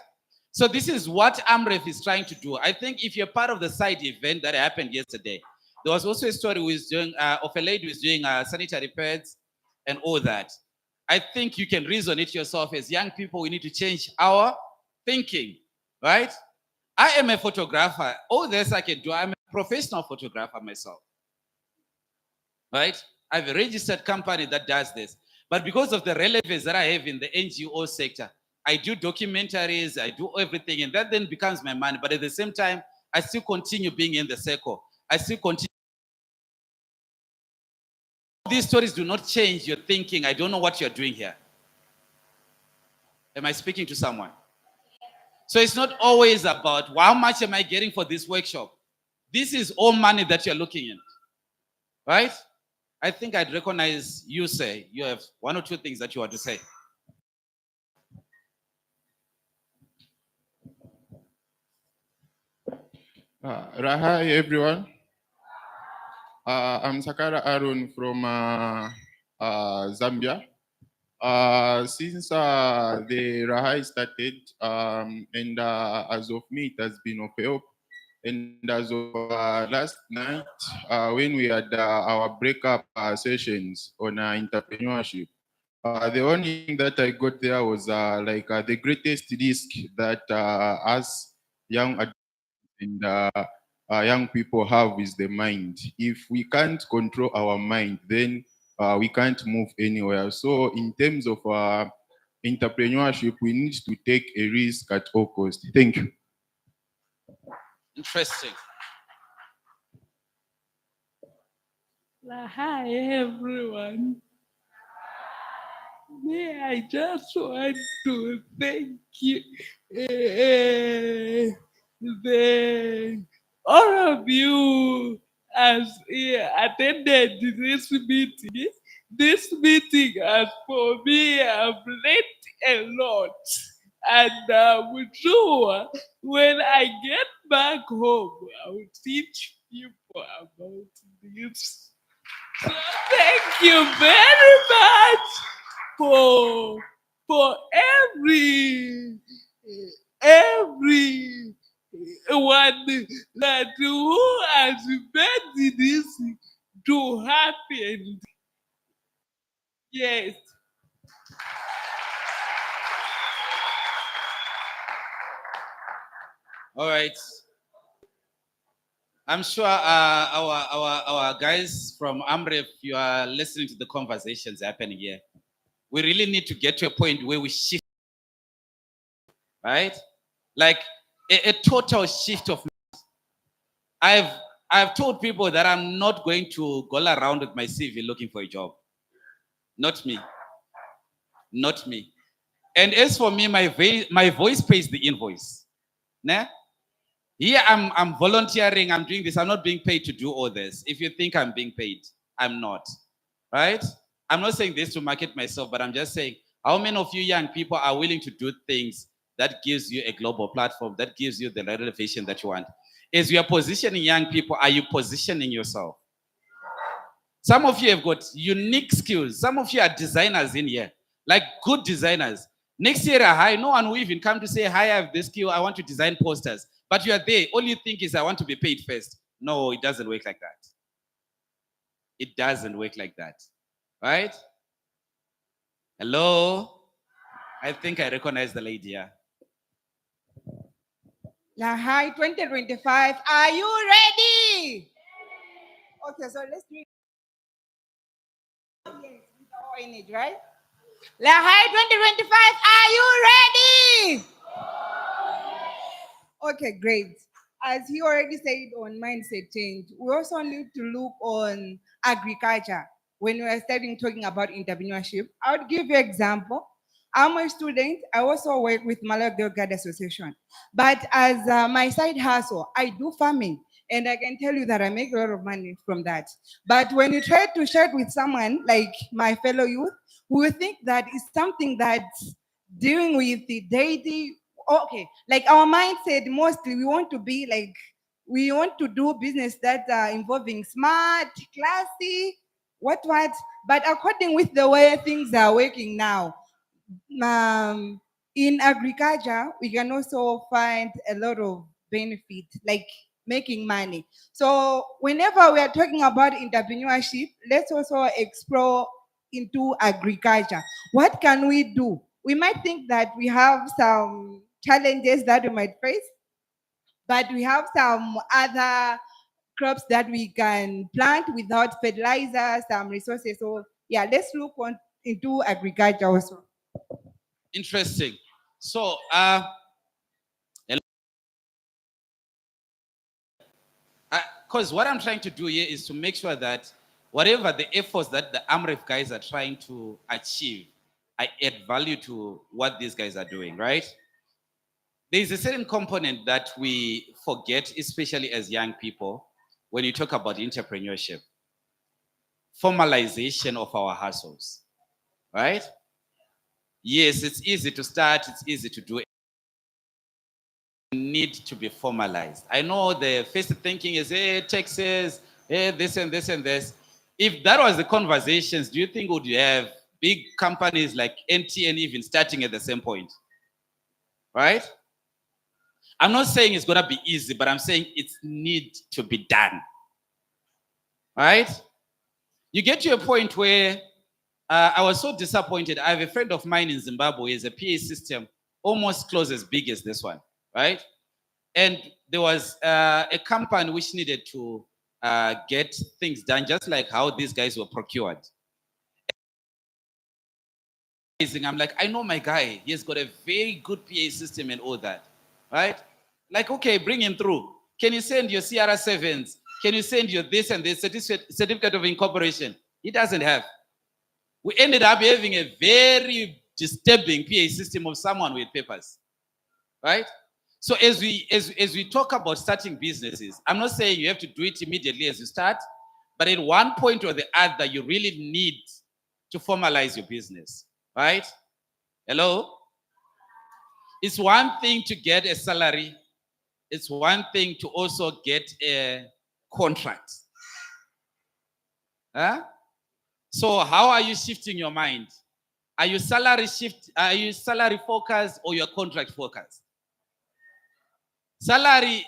So this is what AMREF is trying to do. I think if you're part of the side event that happened yesterday, there was also a story of a lady who is doing sanitary pads and all that. I think you can reason it yourself. As young people, we need to change our thinking, right? I am a photographer. All this I can do. I'm a professional photographer myself, right? I have a registered company that does this. But because of the relevance that I have in the NGO sector, I do documentaries, I do everything, and that then becomes my money. But at the same time, I still continue being in the circle. I still continue. These stories do not change your thinking. I don't know what you're doing here. Am I speaking to someone? So it's not always about, well, how much am I getting for this workshop? This is all money that you're looking at, right? I think I'd recognize you say you have 1 or 2 things that you want to say. Rahi, everyone. I'm Sakara Arun from Zambia. Since the Rahi started, and as of me, it has been of help. And as of last night, when we had our breakup sessions on entrepreneurship, the only thing that I got there was the greatest risk that us young adults and young people have is the mind. If we can't control our mind, then we can't move anywhere. So in terms of entrepreneurship, we need to take a risk at all costs. Thank you. Interesting. Hi, everyone. Yeah, I just want to thank you, all of you as attended this meeting. This meeting has for me have learned a lot. And I'm sure when I get back home, I will teach people about this. So thank you very much for every one that who has made this to happen. Yes. All right. I'm sure our guys from AMREF, you are listening to the conversations happening here. We really need to get to a point where we shift, right? Like a total shift of. I've told people that I'm not going to go around with my CV looking for a job. Not me. Not me. And as for me, my voice pays the invoice. Nah? Here I'm volunteering, I'm doing this. I'm not being paid to do all this. If you think I'm being paid, I'm not. Right? I'm not saying this to market myself, but I'm just saying, how many of you young people are willing to do things that gives you a global platform, that gives you the elevation that you want? As you are positioning young people, are you positioning yourself? Some of you have got unique skills. Some of you are designers in here, like good designers. Next year, no one will even come to say, hi, I have this skill, I want to design posters. But you are there, all you think is, I want to be paid first. No, it doesn't work like that. It doesn't work like that, right? Hello? I think I recognize the lady here. Rahi 2025, are you ready? Okay, so let's do it. Yes, with our energy, right? Rahi 2025, are you ready? Okay, great. As he already said on mindset change, we also need to look on agriculture when we are talking about entrepreneurship. I would give you an example. I'm a student. I also work with Malawi Girl Guide Association. But as my side hustle, I do farming. And I can tell you that I make a lot of money from that. But when you try to share it with someone like my fellow youth, we will think that it's something that's dealing with the daily okay, like our mindset mostly we want to be like, we want to do business that are involving smart, classy, what, but according with the way things are working now, in agriculture, we can also find a lot of benefit, like making money. So whenever we are talking about entrepreneurship, let's also explore into agriculture. What can we do? We might think that we have some challenges that we might face, but we have some other crops that we can plant without fertilizer, some resources. So yeah, let's look into agriculture also. Interesting. So, because what I'm trying to do here is to make sure that whatever the efforts that the AMREF guys are trying to achieve, I add value to what these guys are doing, right? There's a certain component that we forget, especially as young people, when you talk about entrepreneurship. Formalization of our hustles, right? Yes, it's easy to start, it's easy to do. Need to be formalized. I know the first thinking is, hey, taxes, hey, this and this and this. If that was the conversations, do you think would you have big companies like NTN even starting at the same point? Right? I'm not saying it's gonna be easy, but I'm saying it needs to be done. Right? You get to a point where I was so disappointed. I have a friend of mine in Zimbabwe, is a PA system almost close as big as this one, right? And there was a company which needed to get things done, just like how these guys were procured. I'm like, I know my guy. He's got a very good PA system and all that, right? Like, okay, bring him through. Can you send your CR7s? Can you send your this and this certificate of incorporation? He doesn't have. We ended up having a very disturbing PA system of someone with papers, right? So as we talk about starting businesses, I'm not saying you have to do it immediately as you start, but at one point or the other, you really need to formalize your business, right? Hello? It's one thing to get a salary. It's one thing to also get a contract. Huh? So how are you shifting your mind? Are you salary focused or you're contract focused? Salary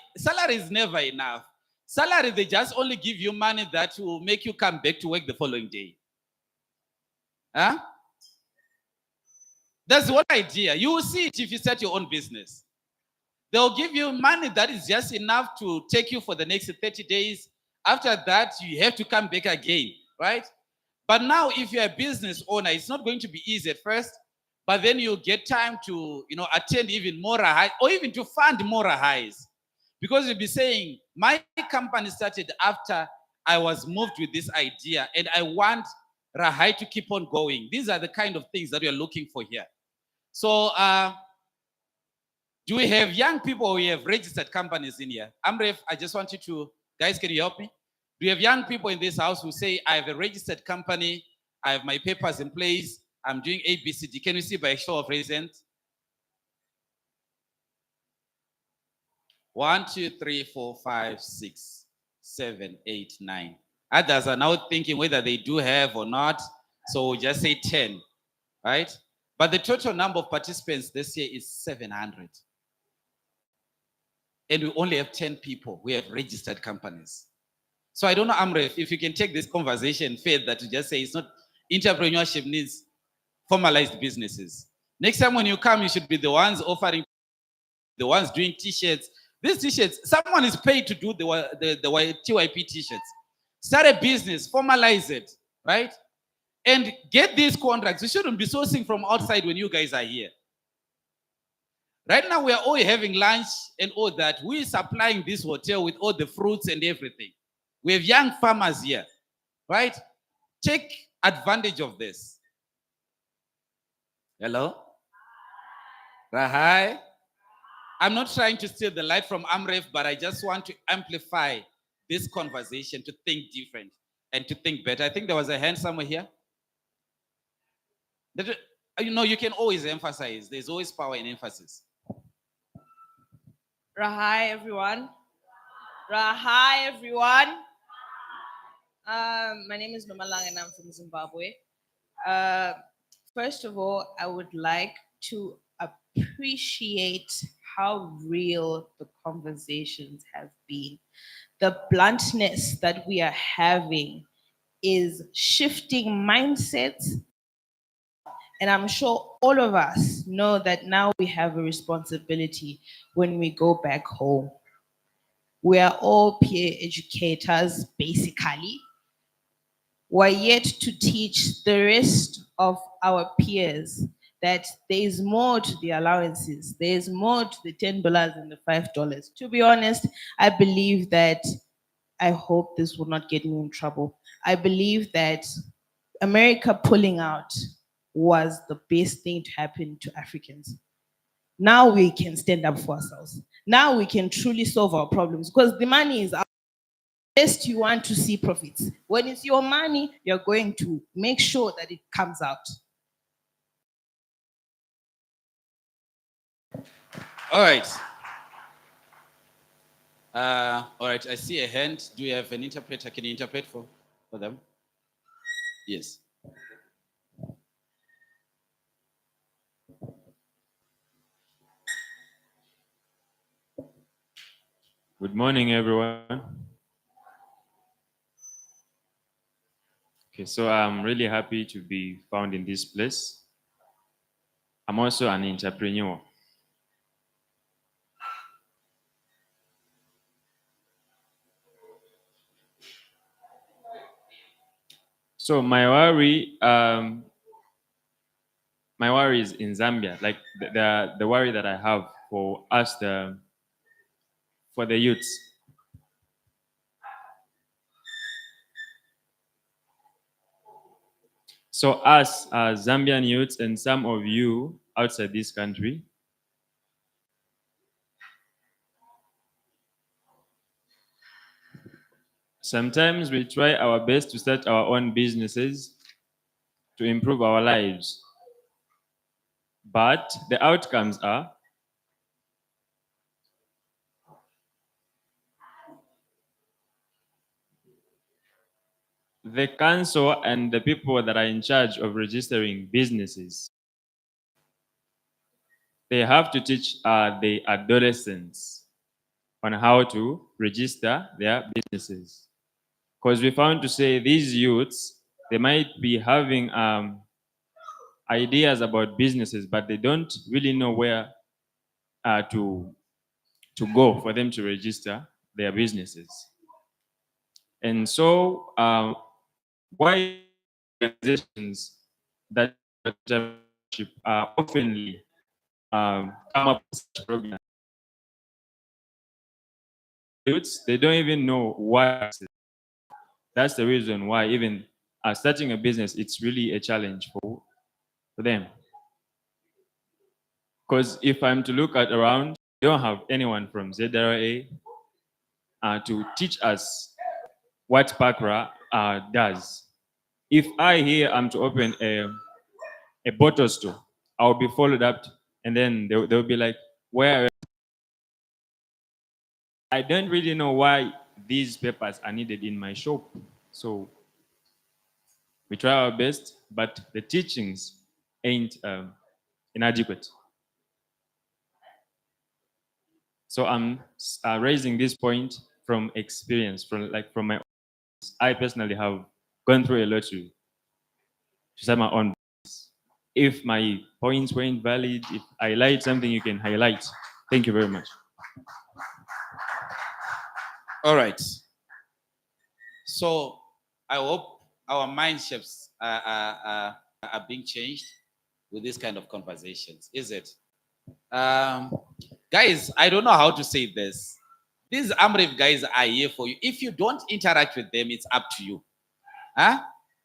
is never enough. Salary, they just only give you money that will make you come back to work the following day. Huh? That's one idea. You will see it if you start your own business. They'll give you money that is just enough to take you for the next 30 days. After that, you have to come back again, right? But now, if you're a business owner, it's not going to be easy at first, but then you get time to, attend even more Rahi, or even to fund more Rahis. Because you'll be saying, my company started after I was moved with this idea, and I want Rahi to keep on going. These are the kind of things that we are looking for here. So, do we have young people or we have registered companies in here? Amref, I just want you to, guys, can you help me? Do you have young people in this house who say, I have a registered company, I have my papers in place, I'm doing ABCD? Can you see by a show of hands? 1, 2, 3, 4, 5, 6, 7, 8, 9. Others are now thinking whether they do have or not, so we'll just say 10, right? But the total number of participants this year is 700. And we only have 10 people. We have registered companies. So I don't know, Amref, if you can take this conversation further to just say it's not entrepreneurship needs formalized businesses. Next time when you come, you should be the ones offering, the ones doing t-shirts. These t-shirts, someone is paid to do the TYP t-shirts. Start a business, formalize it, right? And get these contracts. You shouldn't be sourcing from outside when you guys are here. Right now, we are all having lunch and all that. We're supplying this hotel with all the fruits and everything. We have young farmers here, right? Take advantage of this. Hello? Rahi? I'm not trying to steal the light from Amref, but I just want to amplify this conversation to think different and to think better. I think there was a hand somewhere here. You can always emphasize. There's always power in emphasis. Rahi, everyone. Rahi, everyone. My name is Nomalang and I'm from Zimbabwe. First of all, I would like to appreciate how real the conversations have been. The bluntness that we are having is shifting mindsets. And I'm sure all of us know that now we have a responsibility when we go back home. We are all peer educators, basically. We're yet to teach the rest of our peers that there is more to the allowances, there is more to the $10 and the $5. To be honest, I believe that, I hope this will not get me in trouble. I believe that America pulling out was the best thing to happen to Africans. Now we can stand up for ourselves. Now we can truly solve our problems because the money is out. First, you want to see profits. When it's your money, you're going to make sure that it comes out. All right. All right, I see a hand. Do you have an interpreter? Can you interpret for them? Yes. Good morning, everyone. Okay, so I'm really happy to be found in this place. I'm also an entrepreneur. So my worry is in Zambia, like the worry that I have for us, for the youths. So us, Zambian youths, and some of you outside this country, sometimes we try our best to start our own businesses to improve our lives. But the outcomes are the council and the people that are in charge of registering businesses, they have to teach the adolescents on how to register their businesses. Because we found to say these youths, they might be having ideas about businesses, but they don't really know where to go for them to register their businesses. And so why organizations that oftenly come up with such programs, youths, they don't even know why. That's the reason why even starting a business, it's really a challenge for them. Because if I'm to look at around, we don't have anyone from ZRA to teach us what PACRA does. If I here am to open a bottle store, I'll be followed up and then they'll be like, where? I don't really know why these papers are needed in my shop. So we try our best, but the teachings ain't inadequate. So I'm raising this point from experience, from my. I personally have gone through a lot to start my own business. If my points were invalid, if I lied something, you can highlight. Thank you very much. All right. So I hope our mind shapes are being changed with this kind of conversations, is it? Guys, I don't know how to say this. These AMREF guys are here for you. If you don't interact with them, it's up to you. Huh?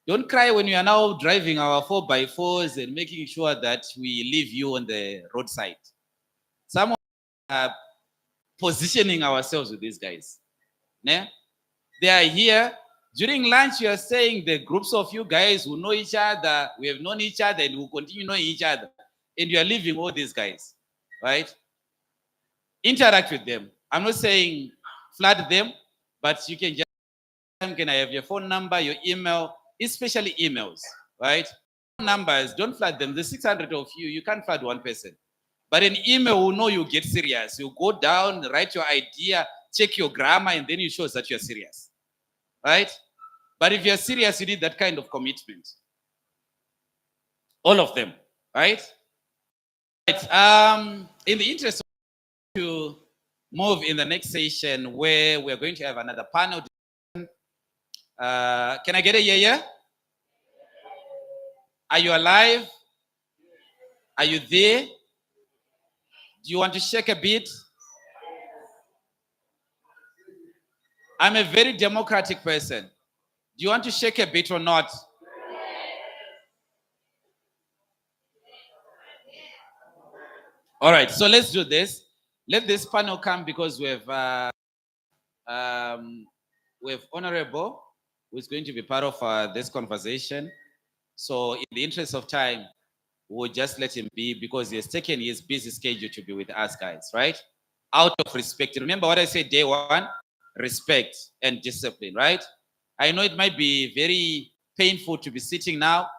Don't cry when you are now driving our 4x4s and making sure that we leave you on the roadside. Some are positioning ourselves with these guys. Yeah? They are here. During lunch, you are saying the groups of you guys who know each other, we have known each other and will continue knowing each other. And you are leaving all these guys, right? Interact with them. I'm not saying flood them, but you can just, can I have your phone number, your email, especially emails, right? Numbers, don't flood them. The 600 of you, you can't flood one person. But an email will know you get serious. You go down, write your idea, check your grammar, and then you show that you're serious, right? But if you're serious, you need that kind of commitment. All of them, right? Right. In the interest of to move in the next session where we're going to have another panel. Can I get a yeah? Are you alive? Are you there? Do you want to shake a bit? I'm a very democratic person. Do you want to shake a bit or not? All right, so let's do this. Let this panel come because we have Honorable who is going to be part of this conversation. So in the interest of time, we'll just let him be because he has taken his busy schedule to be with us guys, right? Out of respect. Remember what I said day one? Respect and discipline, right? I know it might be very painful to be sitting now,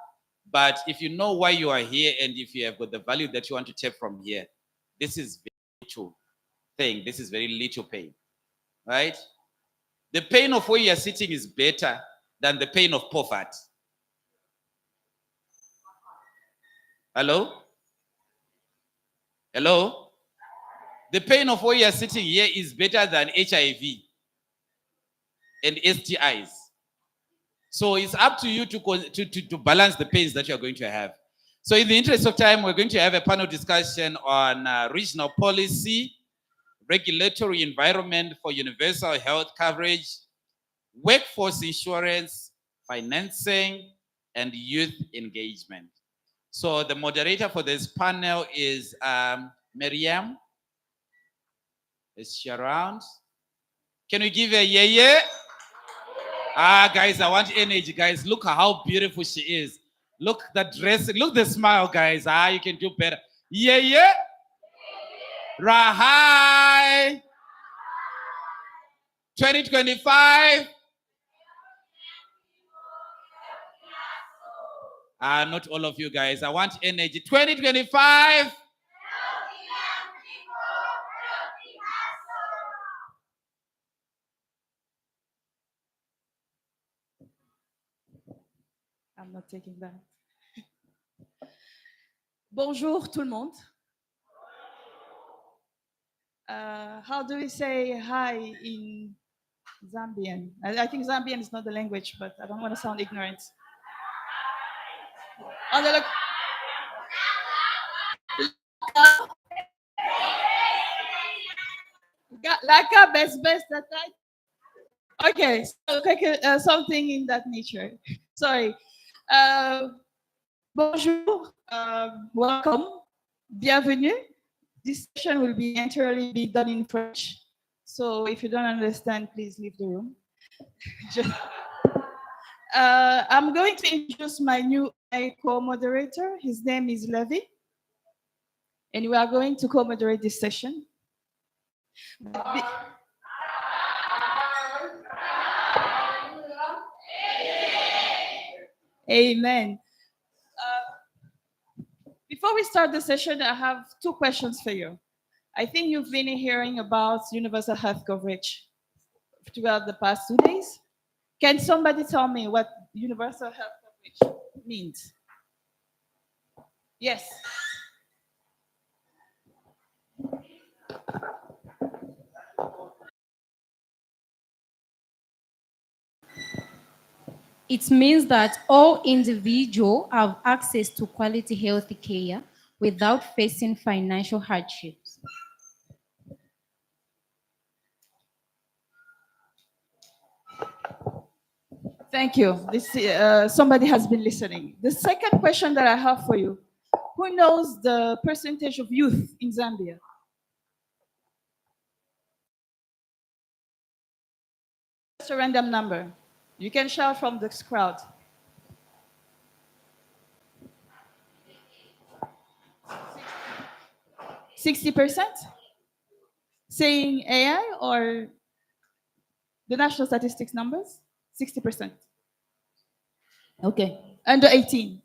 but if you know why you are here and if you have got the value that you want to take from here, this is very little thing. This is very little pain, right? The pain of where you are sitting is better than the pain of poverty. Hello? Hello? The pain of where you are sitting here is better than HIV and STIs. So it's up to you to balance the pains that you are going to have. So in the interest of time, we're going to have a panel discussion on regional policy, regulatory environment for universal health coverage, workforce insurance, financing, and youth engagement. So the moderator for this panel is Miriam. Is she around? Can we give her a yeah? Ah, guys, I want energy, guys. Look how beautiful she is. Look the dress, look the smile, guys. Ah, you can do better. Yeah. Rahi. 2025. Not all of you guys. I want energy. 2025. I'm not taking that. Bonjour tout le monde. How do we say hi in Zambian? I think Zambian is not the language, but I don't want to sound ignorant. Oh, they look. Laka, best, that time. Okay, so something in that nature. Sorry. Bonjour, welcome, bienvenue. This session will be entirely be done in French. So if you don't understand, please leave the room. I'm going to introduce my new co-moderator. His name is Levi. And we are going to co-moderate this session. Amen. Before we start the session, I have two questions for you. I think you've been hearing about universal health coverage throughout the past 2 days. Can somebody tell me what universal health coverage means? Yes. It means that all individuals have access to quality health care without facing financial hardships. Thank you. This, somebody has been listening. The second question that I have for you, who knows the percentage of youth in Zambia? Just a random number. You can shout from this crowd. 60%? saying AI or the national statistics numbers? 60%. Okay. Under 18.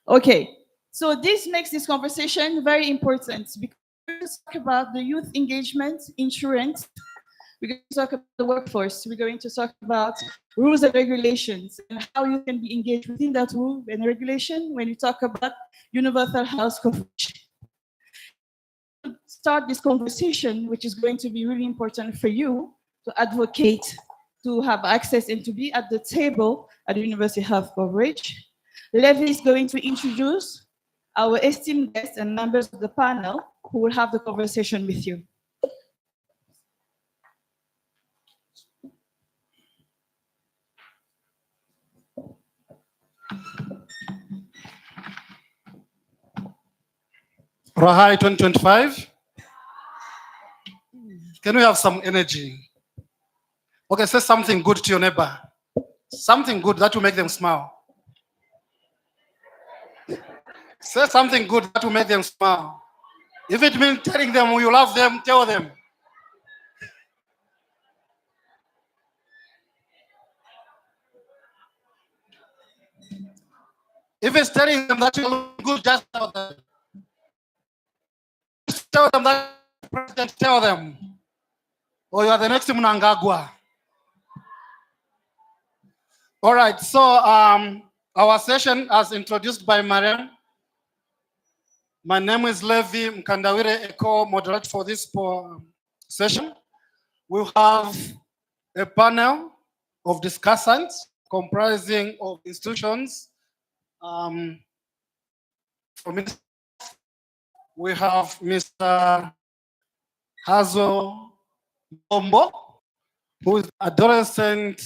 Okay. So this makes this conversation very important because we're going to talk about the youth engagement insurance. We're going to talk about the workforce. We're going to talk about rules and regulations and how you can be engaged within that rule and regulation when you talk about universal health coverage. To start this conversation, which is going to be really important for you to advocate, to have access, and to be at the table at the University Health Coverage. Levi is going to introduce our esteemed guests and members of the panel who will have the conversation with you. Rahi 2025. Can we have some energy? Okay, say something good to your neighbor. Something good that will make them smile. Say something good that will make them smile. If it means telling them you love them, tell them. If it's telling them that you look good, just tell them. Just tell them that president, tell them. Or you are the next Mnangagwa. All right, so our session as introduced by Mariam. My name is Levi Mkandawire, a co-moderator for this session. We'll have a panel of discussants comprising of institutions. We have Mr. Hazo Bombo, who is Adolescent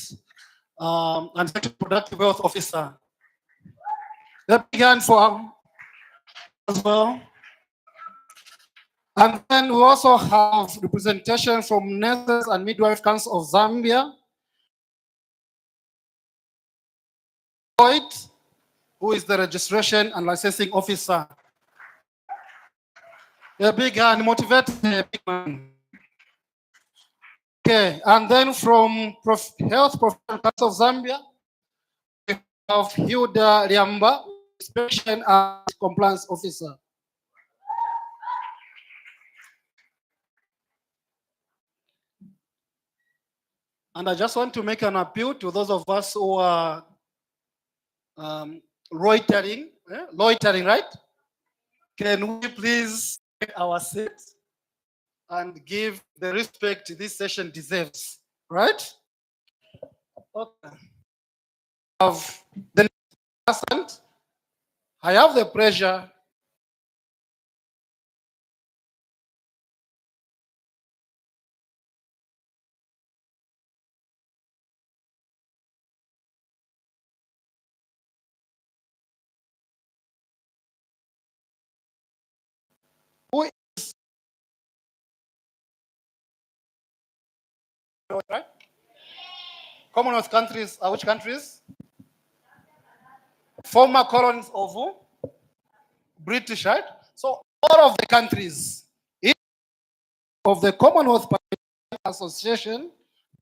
and Sexual Productive Health Officer. Let me begin for as well. And then we also have representation from Nurses and Midwife Council of Zambia, who is the Registration and Licensing Officer. A big hand, motivate a big man. Okay, and then from Health Professional Council of Zambia, we have Hilda Liamba, Inspection and Compliance Officer. And I just want to make an appeal to those of us who are loitering, right? Can we please take our seats and give the respect this session deserves, right? Okay. Of the next, I have the pleasure who is right? Commonwealth countries are which countries? Former colonies of who? British, right? So all of the countries of the Commonwealth Association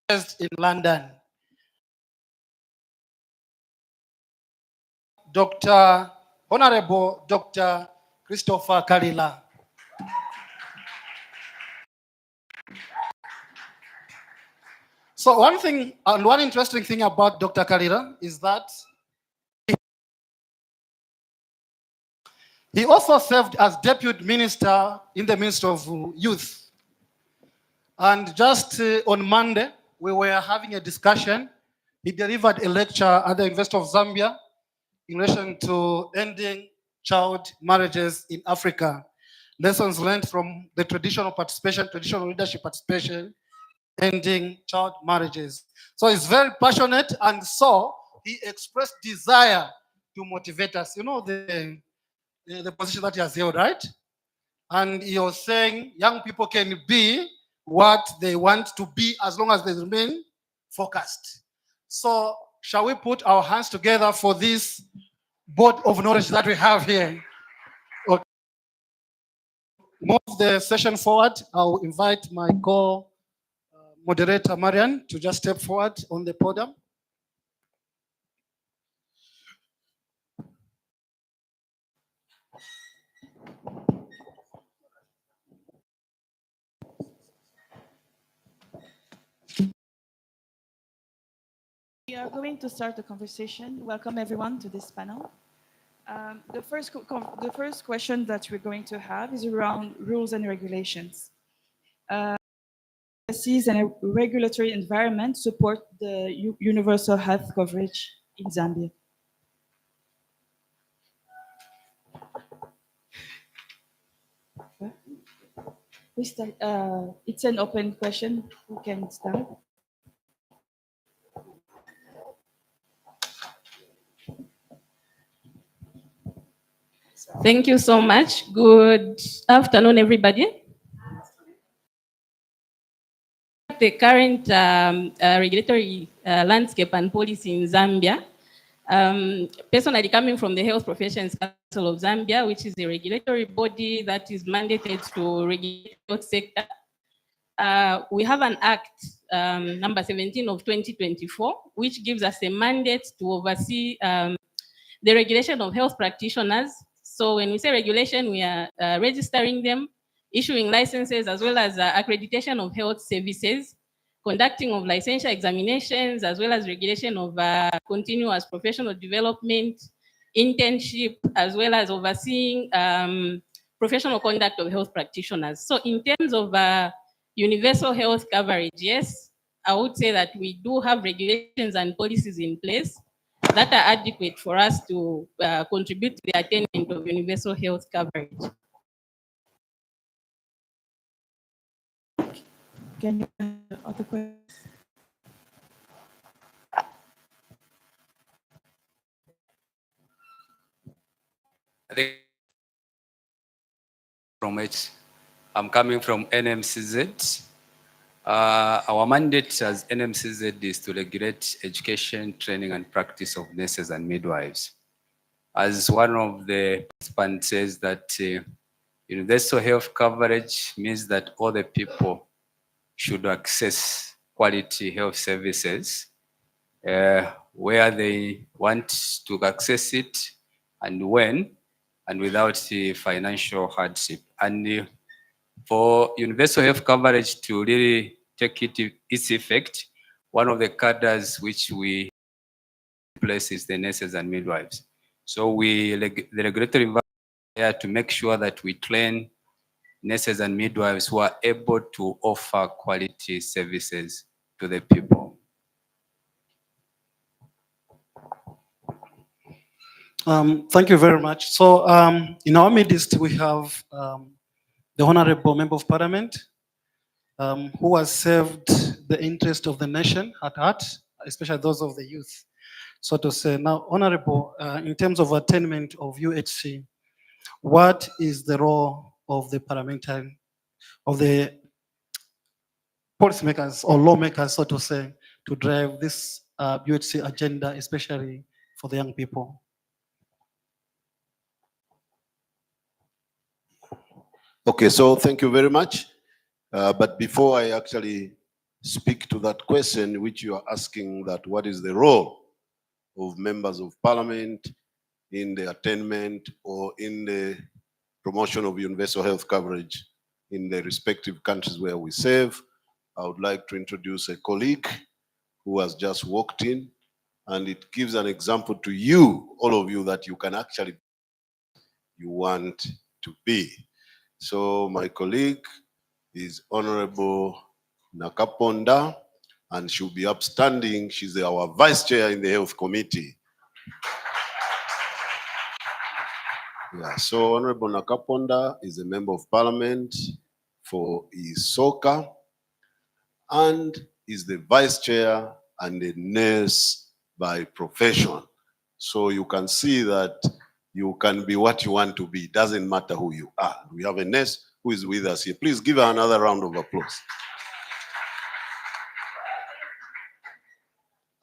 based in London. Honorable Dr. Christopher Kalila. So one thing, and one interesting thing about Dr. Kalila is that he also served as Deputy Minister in the Ministry of Youth. And just on Monday, we were having a discussion. He delivered a lecture at the University of Zambia in relation to ending child marriages in Africa. Lessons learned from the traditional participation, traditional leadership participation, ending child marriages. So he's very passionate, and so he expressed desire to motivate us. You know the position that he has held, right? And he was saying young people can be what they want to be as long as they remain focused. So shall we put our hands together for this board of knowledge that we have here? Okay. move the session forward, I'll invite my co-moderator, Marian, to just step forward on the podium. We are going to start the conversation. Welcome everyone to this panel. The first question that we're going to have is around rules and regulations. Policies and a regulatory environment support the universal health coverage in Zambia. We start, it's an open question. Who can start? Thank you so much. Good afternoon, everybody. The current regulatory landscape and policy in Zambia. Personally coming from the Health Professions Council of Zambia, which is a regulatory body that is mandated to regulate the health sector. We have an act, number 17 of 2024, which gives us a mandate to oversee the regulation of health practitioners. So when we say regulation, we are registering them, issuing licenses, as well as accreditation of health services, conducting of licensure examinations, as well as regulation of continuous professional development, internship, as well as overseeing professional conduct of health practitioners. So in terms of universal health coverage, yes, I would say that we do have regulations and policies in place that are adequate for us to contribute to the attainment of universal health coverage. Can you answer other questions? I think I'm coming from NMCZ. Our mandate as NMCZ is to regulate education, training, and practice of nurses and midwives. As one of the participants says that universal health coverage means that all the people should access quality health services where they want to access it and when, and without financial hardship. And for universal health coverage to really take its effect, one of the cadres which we place is the nurses and midwives. So the regulatory environment there to make sure that we train nurses and midwives who are able to offer quality services to the people. Thank you very much. So in our midst, we have the Honorable Member of Parliament who has served the interest of the nation at heart, especially those of the youth, so to say. Now, Honorable, in terms of attainment of UHC, what is the role of the parliamentarian, of the policymakers or lawmakers, so to say, to drive this UHC agenda, especially for the young people? Okay, so thank you very much. But before I actually speak to that question, which you are asking, that what is the role of members of parliament in the attainment or in the promotion of universal health coverage in the respective countries where we serve, I would like to introduce a colleague who has just walked in, and it gives an example to you, all of you, that you can actually you want to be. So my colleague is Honorable Nakaponda, and she'll be upstanding. She's our vice chair in the health committee. Yeah, so Honorable Nakaponda is a member of parliament for Isoka and is the vice chair and a nurse by profession. So you can see that you can be what you want to be. Doesn't matter who you are. We have a nurse who is with us here. Please give her another round of applause.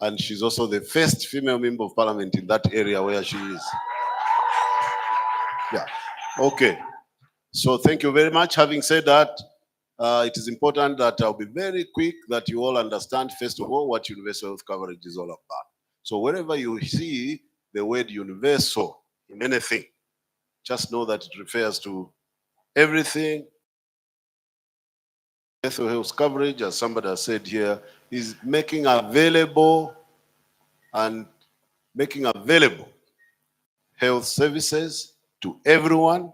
And she's also the first female member of parliament in that area where she is. Yeah, okay. So thank you very much. Having said that, it is important that I'll be very quick that you all understand, first of all, what universal health coverage is all about. So wherever you see the word universal in anything, just know that it refers to everything. Universal health coverage, as somebody has said here, is making available health services to everyone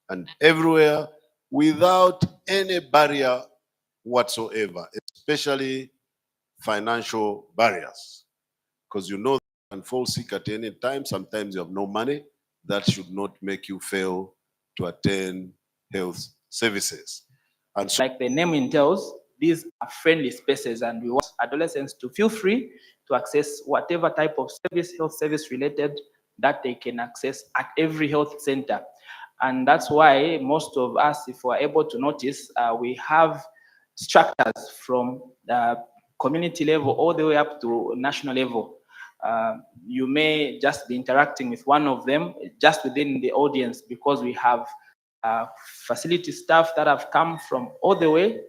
and everywhere without any barrier whatsoever, especially financial barriers. Because you know you can fall sick at any time. Sometimes you have no money. That should not make you fail to attend health services. And so, like the name entails, these are friendly spaces, and we want adolescents to feel free to access whatever type of service, health service related, that they can access at every health center. And that's why most of us, if we're able to notice, we have structures from the community level all the way up to national level. You may just be interacting with one of them just within the audience, because we have facility staff that have come from all the way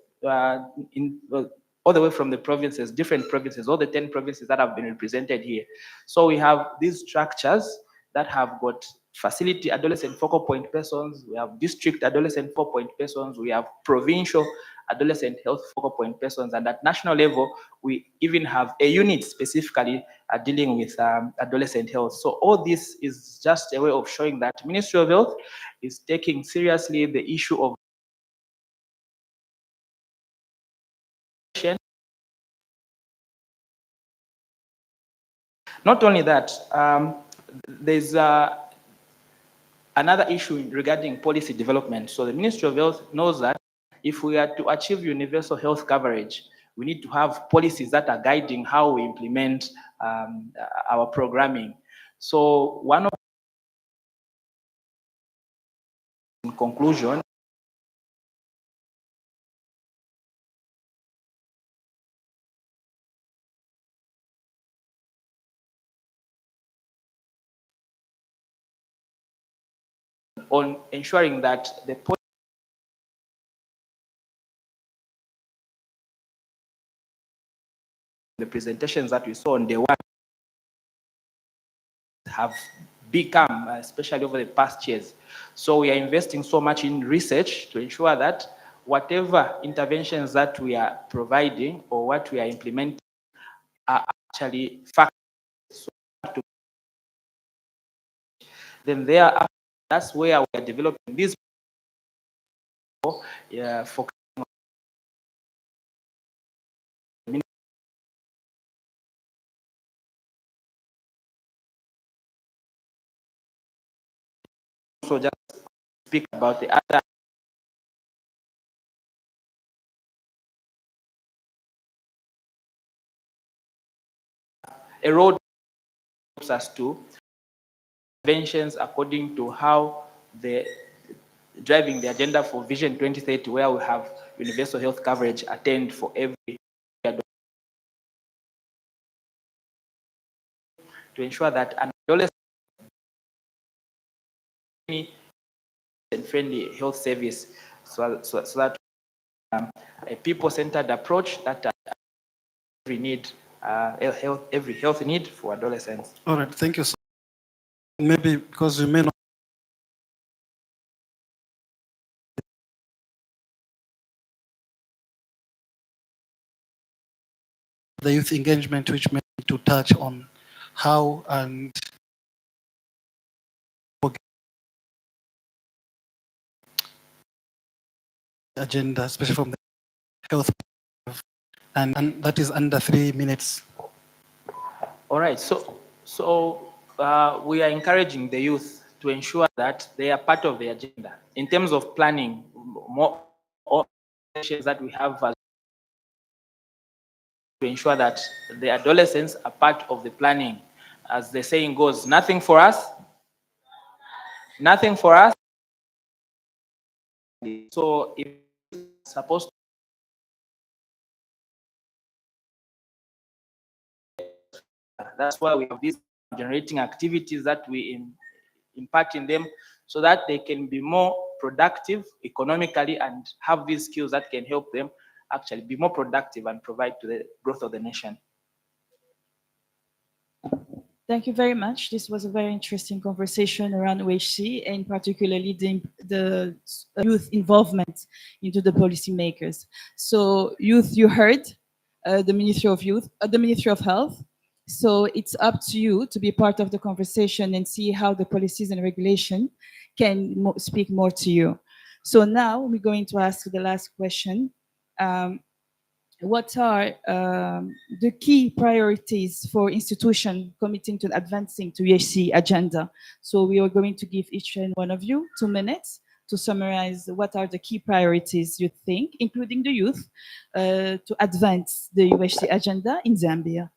all the way from the provinces, different provinces, all the 10 provinces that have been represented here. So we have these structures that have got facility adolescent focal point persons, we have district adolescent focal point persons, we have provincial adolescent health focal point persons, and at national level, we even have a unit specifically dealing with adolescent health. So all this is just a way of showing that Ministry of Health is taking seriously the issue of not only that, there's another issue regarding policy development. So the Ministry of Health knows that if we are to achieve universal health coverage, we need to have policies that are guiding how we implement our programming. So one of, in conclusion, on ensuring that the presentations that we saw on day one have become, especially over the past years. So we are investing so much in research to ensure that whatever interventions that we are providing or what we are implementing are actually factors. So then that's where we are developing this for so just speak about the other a road helps us to interventions according to how the driving the agenda for Vision 2030, where we have universal health coverage attained for every adult, to ensure that an adolescent and friendly health service, so that a people-centered approach that every need, every health need for adolescents. All right, thank you. Maybe because we may not. The youth engagement, which may need to touch on how and agenda, especially from the health, and that is under 3 minutes. All right, so we are encouraging the youth to ensure that they are part of the agenda in terms of planning. More sessions that we have to ensure that the adolescents are part of the planning. As the saying goes, nothing for us, nothing for us. So if it's supposed to, that's why we have these generating activities that we impart in them, so that they can be more productive economically and have these skills that can help them actually be more productive and provide to the growth of the nation. Thank you very much. This was a very interesting conversation around OHC and particularly the youth involvement into the policymakers. So youth, you heard the Ministry of Youth, the Ministry of Health. So it's up to you to be part of the conversation and see how the policies and regulation can speak more to you. So now we're going to ask the last question. What are the key priorities for institution committing to advancing to EHC agenda? So we are going to give each and one of you 2 minutes to summarize what are the key priorities you think, including the youth, to advance the UHC agenda in Zambia.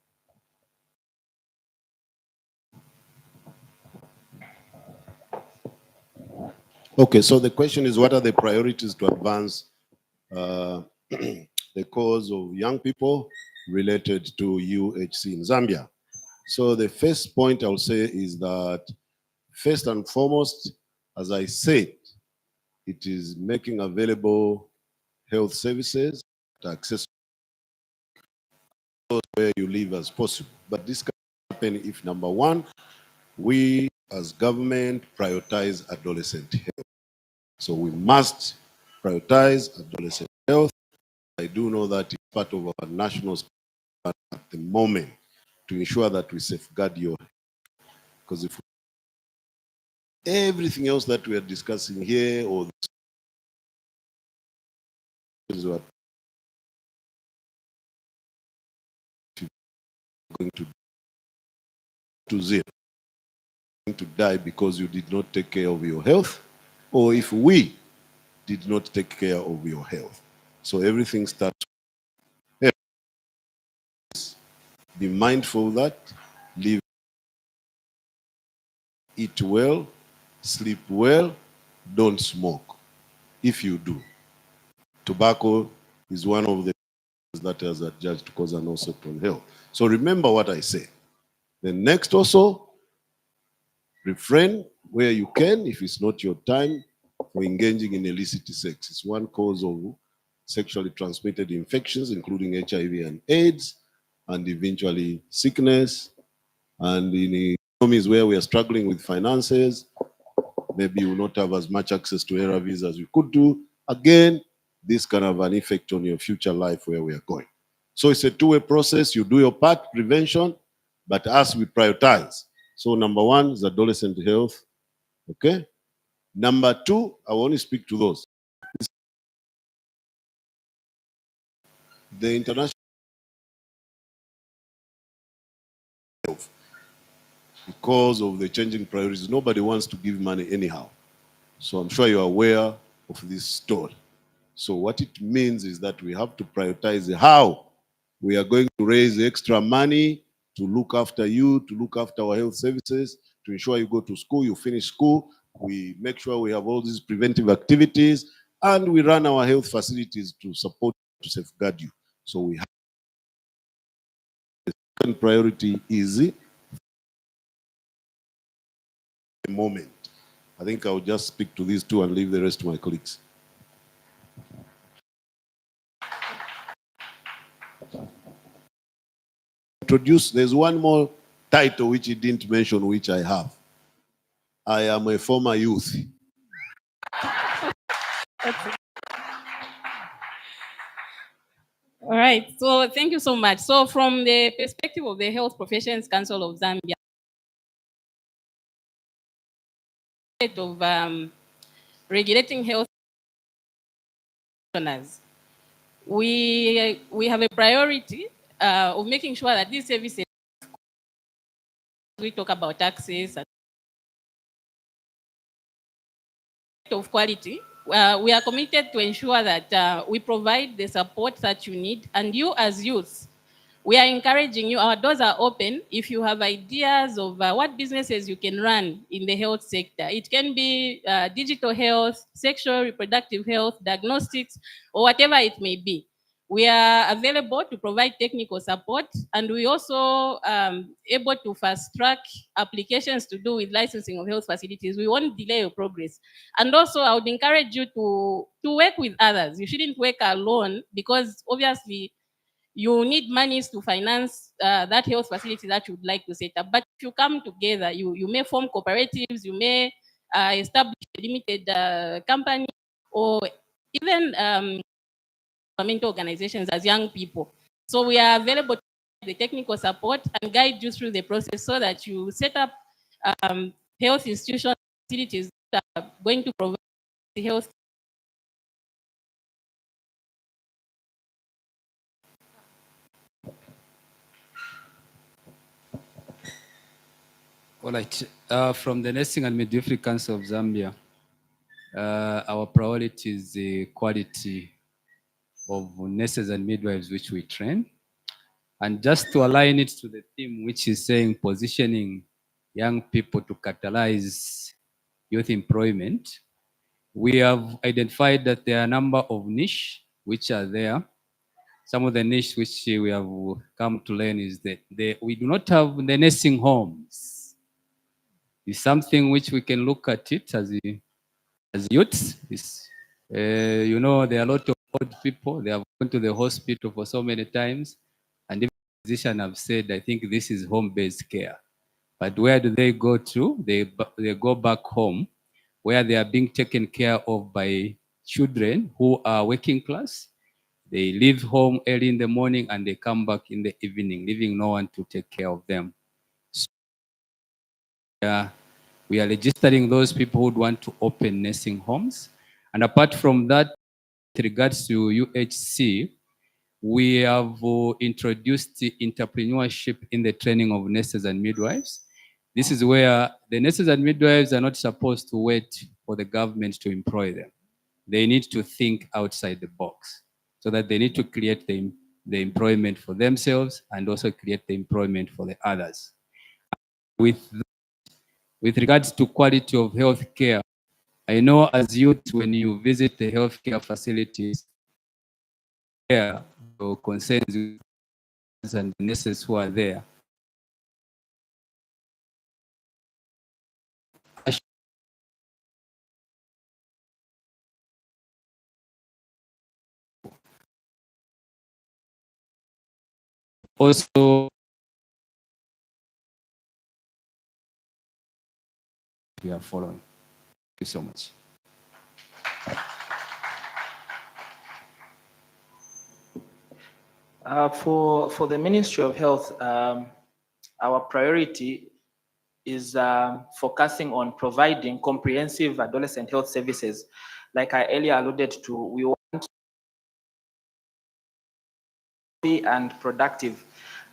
Okay, so the question is, what are the priorities to advance the cause of young people related to UHC in Zambia? So the first point I'll say is that, first and foremost, as I said, it is making available health services to access where you live as possible. But this can happen if, number one, we as government prioritize adolescent health. So we must prioritize adolescent health. I do know that it's part of our national strategy at the moment to ensure that we safeguard your health. Because if everything else that we are discussing here or going to zero, going to die because you did not take care of your health, or if we did not take care of your health. So everything starts with health. Be mindful of that, live, eat well, sleep well, don't smoke. If you do, tobacco is one of the things that has adjudged to cause an onset on health. So remember what I said. The next also, refrain where you can, if it's not your time, for engaging in illicit sex. It's one cause of sexually transmitted infections, including HIV and AIDS, and eventually sickness. And in economies where we are struggling with finances, maybe you will not have as much access to ARVs as you could do. Again, this can have an effect on your future life where we are going. So it's a two-way process. You do your part, prevention, but as we prioritize. So number one is adolescent health, okay? Number two, I want to speak to those. The international health, because of the changing priorities, nobody wants to give money anyhow. So I'm sure you're aware of this story. So what it means is that we have to prioritize how we are going to raise extra money to look after you, to look after our health services, to ensure you go to school, you finish school. We make sure we have all these preventive activities, and we run our health facilities to support, to safeguard you. So we have the second priority is the moment. I think I'll just speak to these two and leave the rest to my colleagues. There's one more title which he didn't mention, which I have. I am a former youth. All right, so thank you so much. So from the perspective of the Health Professions Council of Zambia, of regulating health professionals, we have a priority of making sure that these services, we talk about access and of quality, we are committed to ensure that we provide the support that you need. And you as youth, we are encouraging you, our doors are open. If you have ideas of what businesses you can run in the health sector, it can be digital health, sexual reproductive health, diagnostics, or whatever it may be. We are available to provide technical support, and we also able to fast track applications to do with licensing of health facilities. We won't delay your progress. And also, I would encourage you to work with others. You shouldn't work alone, because obviously you need monies to finance that health facility that you would like to set up. But if you come together, you may form cooperatives, you may establish a limited company, or even governmental organizations as young people. So we are available to provide the technical support and guide you through the process so that you set up health institutions, facilities that are going to provide the health. All right. From the Nursing and Midwifery Council of Zambia, our priority is the quality of nurses and midwives which we train. And just to align it to the theme, which is saying positioning young people to catalyze youth employment, we have identified that there are a number of niche which are there. Some of the niche which we have come to learn is that we do not have the nursing homes. It's something which we can look at it as youths. You know, there are a lot of old people. They have gone to the hospital for so many times, and even physicians have said, I think this is home-based care. But where do they go to? They go back home, where they are being taken care of by children who are working class. They leave home early in the morning and they come back in the evening, leaving no one to take care of them. So, we are registering those people who would want to open nursing homes. And apart from that, with regards to UHC, we have introduced the entrepreneurship in the training of nurses and midwives. This is where the nurses and midwives are not supposed to wait for the government to employ them. They need to think outside the box, so that they need to create the employment for themselves and also create the employment for the others. With regards to quality of health care, I know as youth, when you visit the healthcare facilities, your concerns and the nurses who are there. Also, we are following. Thank you so much. For the Ministry of Health, our priority is focusing on providing comprehensive adolescent health services. Like I earlier alluded to, we want to be and productive,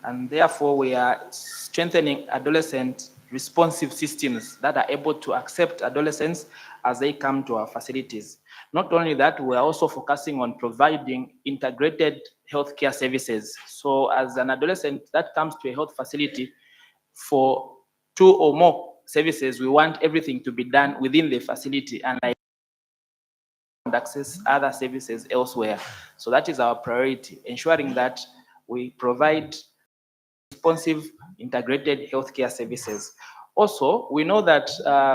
and therefore we are strengthening adolescent responsive systems that are able to accept adolescents as they come to our facilities. Not only that, we are also focusing on providing integrated healthcare services. So as an adolescent that comes to a health facility for 2 or more services, we want everything to be done within the facility and access other services elsewhere. So that is our priority, ensuring that we provide responsive integrated healthcare services. Also, we know that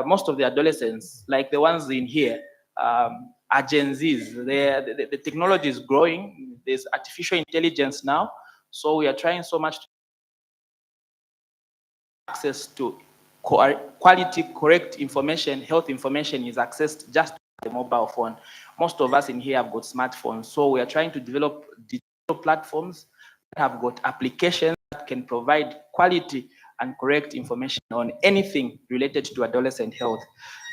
most of the adolescents, like the ones in here, are Gen Zs. The technology is growing. There's artificial intelligence now. So we are trying so much to access to quality, correct information, health information is accessed just the mobile phone. Most of us in here have got smartphones. So we are trying to develop digital platforms that have got applications that can provide quality and correct information on anything related to adolescent health.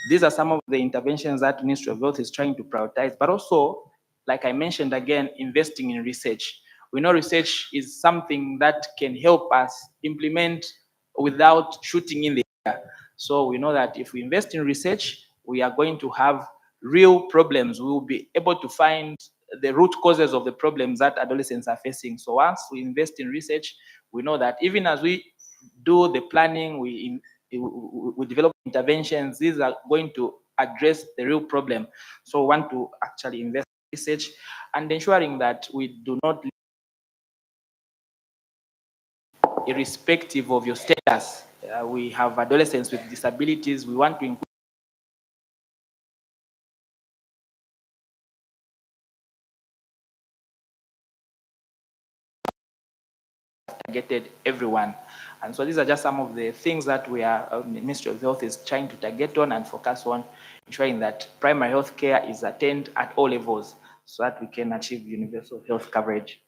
These are some of the interventions that Ministry of Health is trying to prioritize, but also, like I mentioned again, investing in research. We know research is something that can help us implement without shooting in the air. So we know that if we invest in research, we are going to have real problems. We will be able to find the root causes of the problems that adolescents are facing. So once we invest in research, we know that even as we do the planning, we develop interventions, these are going to address the real problem. So we want to actually invest research, and ensuring that we do not, irrespective of your status. We have adolescents with disabilities. We want to include targeted everyone. And so these are just some of the things that we are, the Ministry of Health is trying to target on and focus on, ensuring that primary health care is attained at all levels so that we can achieve universal health coverage.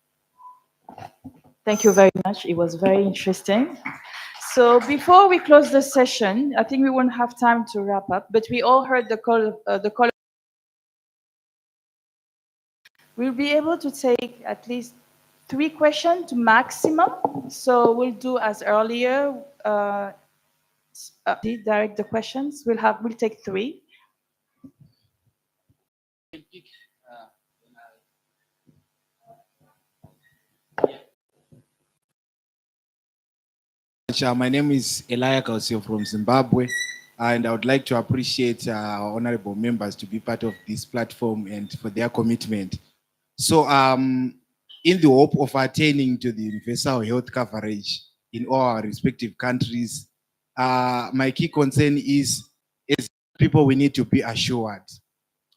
Thank you very much. It was very interesting. So before we close the session, I think we won't have time to wrap up, but we all heard the call. We'll be able to take at least 3 questions to maximum. So we'll do as earlier. Direct the questions. We'll take 3. My name is Elia Kausio from Zimbabwe, and I would like to appreciate our honorable members to be part of this platform and for their commitment. So in the hope of attaining to the universal health coverage in all our respective countries, my key concern is people, we need to be assured.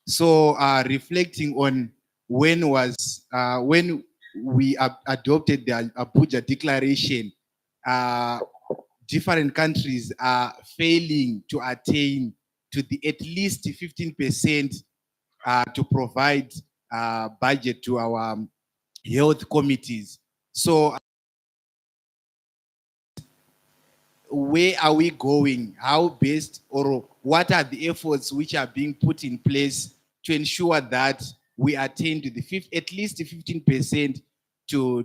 So reflecting on when we adopted the Abuja Declaration, different countries are failing to attain to the at least 15% to provide budget to our health committees. So where are we going? How best, or what are the efforts which are being put in place to ensure that we attain to the at least 15% to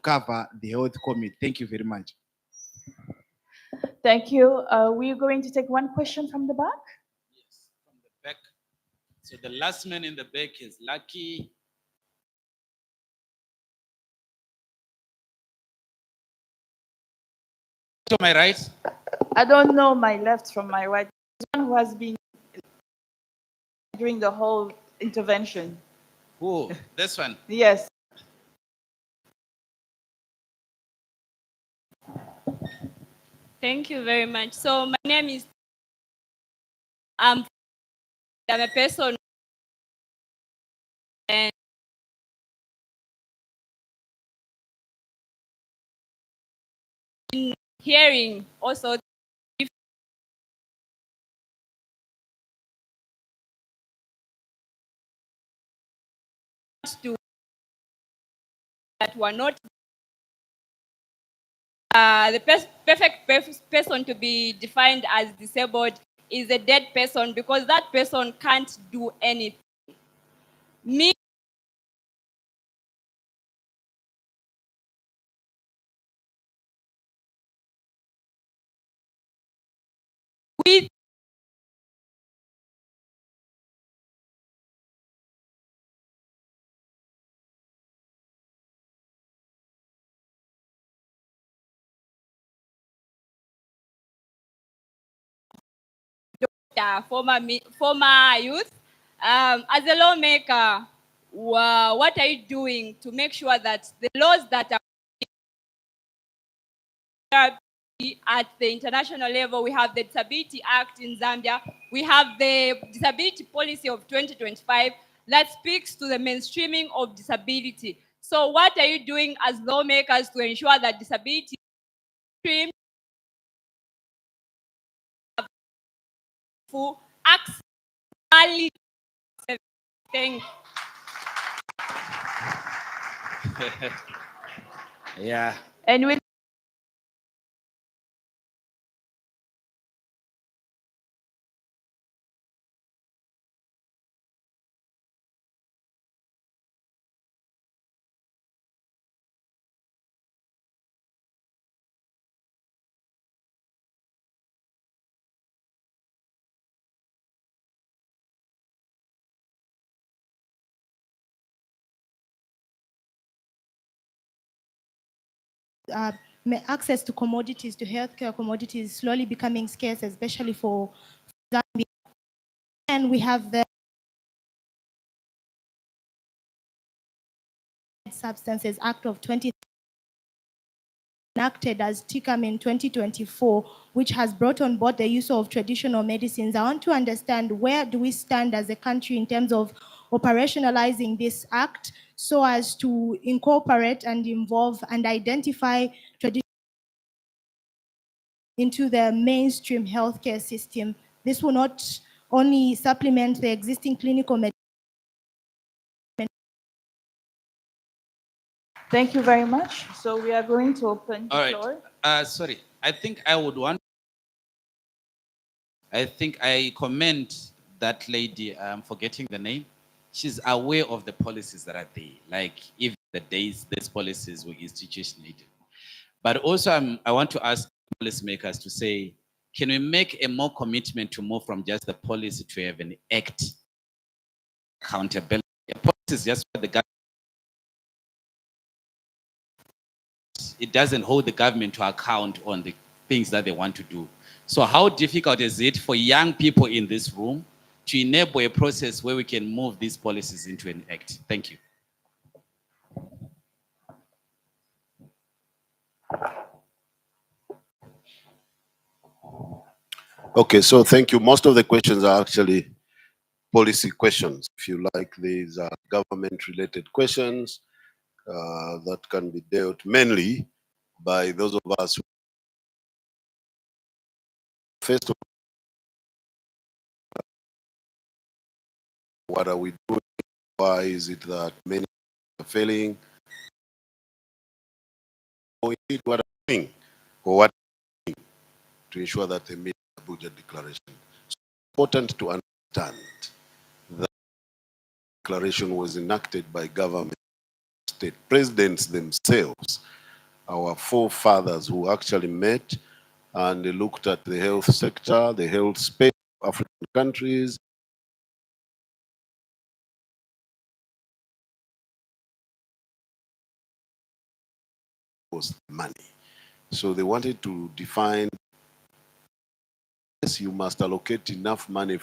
cover the health committee? Thank you very much. Thank you. We're going to take one question from the back. Back. So the last man in the back is Lucky. To my right. I don't know my left from my right. One who has been during the whole intervention. Who? This one? Yes. Thank you very much. So my name is, I'm a person and in hearing also to that were not the perfect person to be defined as disabled is a dead person, because that person can't do anything. Me, with former youth, as a lawmaker, what are you doing to make sure that the laws that are at the international level? We have the Disability Act in Zambia. We have the Disability Policy of 2025 that speaks to the mainstreaming of disability. So what are you doing as lawmakers to ensure that disability stream full access? Thank you. Yeah. And with access to commodities, to healthcare commodities, slowly becoming scarce, especially for Zambia. And we have the Substances Act of 20 enacted as TICAM in 2024, which has brought on board the use of traditional medicines. I want to understand, where do we stand as a country in terms of operationalizing this act so as to incorporate and involve and identify traditional into the mainstream healthcare system. This will not only supplement the existing clinical medicine. Thank you very much. So we are going to open the All right. floor. Sorry, I think I would want. I think I commend that lady. I'm forgetting the name. She's aware of the policies that are there. Like if the days these policies were institutionalized. But also, I want to ask policymakers to say, can we make a more commitment to move from just the policy to have an act accountability? A policy is just what the government. It doesn't hold the government to account on the things that they want to do. So how difficult is it for young people in this room to enable a process where we can move these policies into an act? Thank you. Okay, so thank you. Most of the questions are actually policy questions. If you like, these are government-related questions that can be dealt mainly by those of us who, first of all, what are we doing? Why is it that many are failing? Or indeed, what are we doing? Or what are we doing to ensure that they meet the budget declaration? It's important to understand that the declaration was enacted by government, state presidents themselves, our forefathers who actually met and they looked at the health sector, the health space of African countries. Was money. So they wanted to define, yes, you must allocate enough money,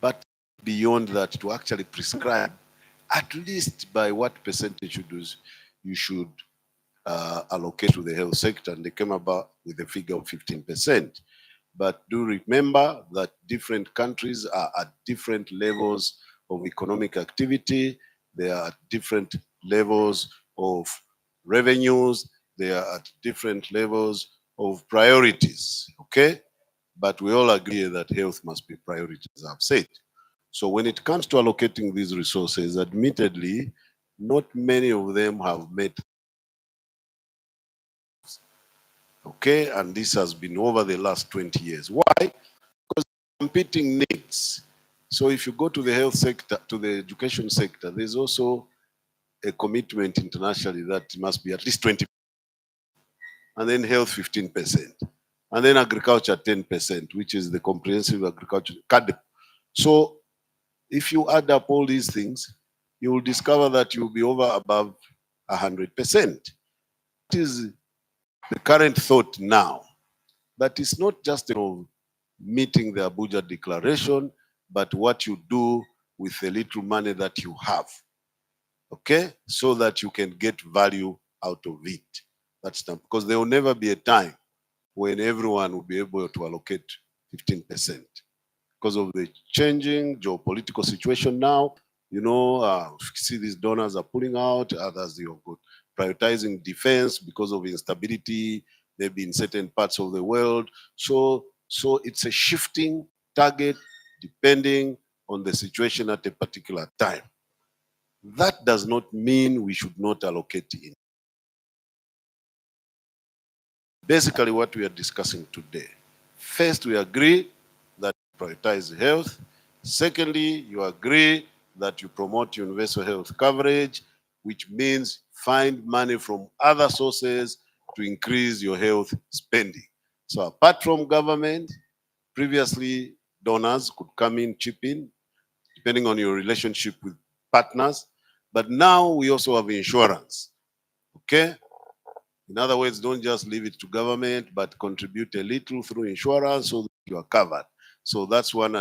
but beyond that, to actually prescribe at least by what percentage you should allocate to the health sector. And they came about with a figure of 15%. But do remember that different countries are at different levels of economic activity. They are at different levels of revenues. They are at different levels of priorities, okay? But we all agree that health must be priority, as I've said. So when it comes to allocating these resources, admittedly, not many of them have met. Okay, and this has been over the last 20 years. Why? Because competing needs. So if you go to the health sector, to the education sector, there's also a commitment internationally that must be at least 20%, and then health 15%, and then agriculture 10%, which is the comprehensive agriculture CAD. So if you add up all these things, you will discover that you'll be over above 100%. It is the current thought now that it's not just of meeting the Abuja declaration, but what you do with the little money that you have, okay? So that you can get value out of it. That's not, because there will never be a time when everyone will be able to allocate 15%. Because of the changing geopolitical situation now, you know, see these donors are pulling out, others they are prioritizing defense because of instability, maybe in certain parts of the world. So it's a shifting target depending on the situation at a particular time. That does not mean we should not allocate in. Basically what we are discussing today. First, we agree that you prioritize health. Secondly, you agree that you promote universal health coverage, which means find money from other sources to increase your health spending. So apart from government, previously donors could come in, chip in, depending on your relationship with partners. But now we also have insurance, okay? In other words, don't just leave it to government, but contribute a little through insurance so that you are covered. So that's one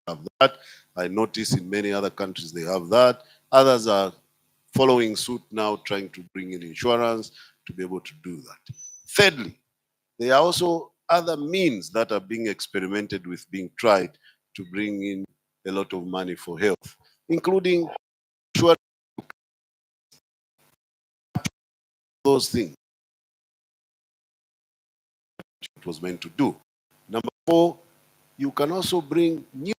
of that. I notice in many other countries they have that. Others are following suit now, trying to bring in insurance to be able to do that. Thirdly, there are also other means that are being experimented with, being tried to bring in a lot of money for health, including those things it was meant to do. Number four, you can also bring new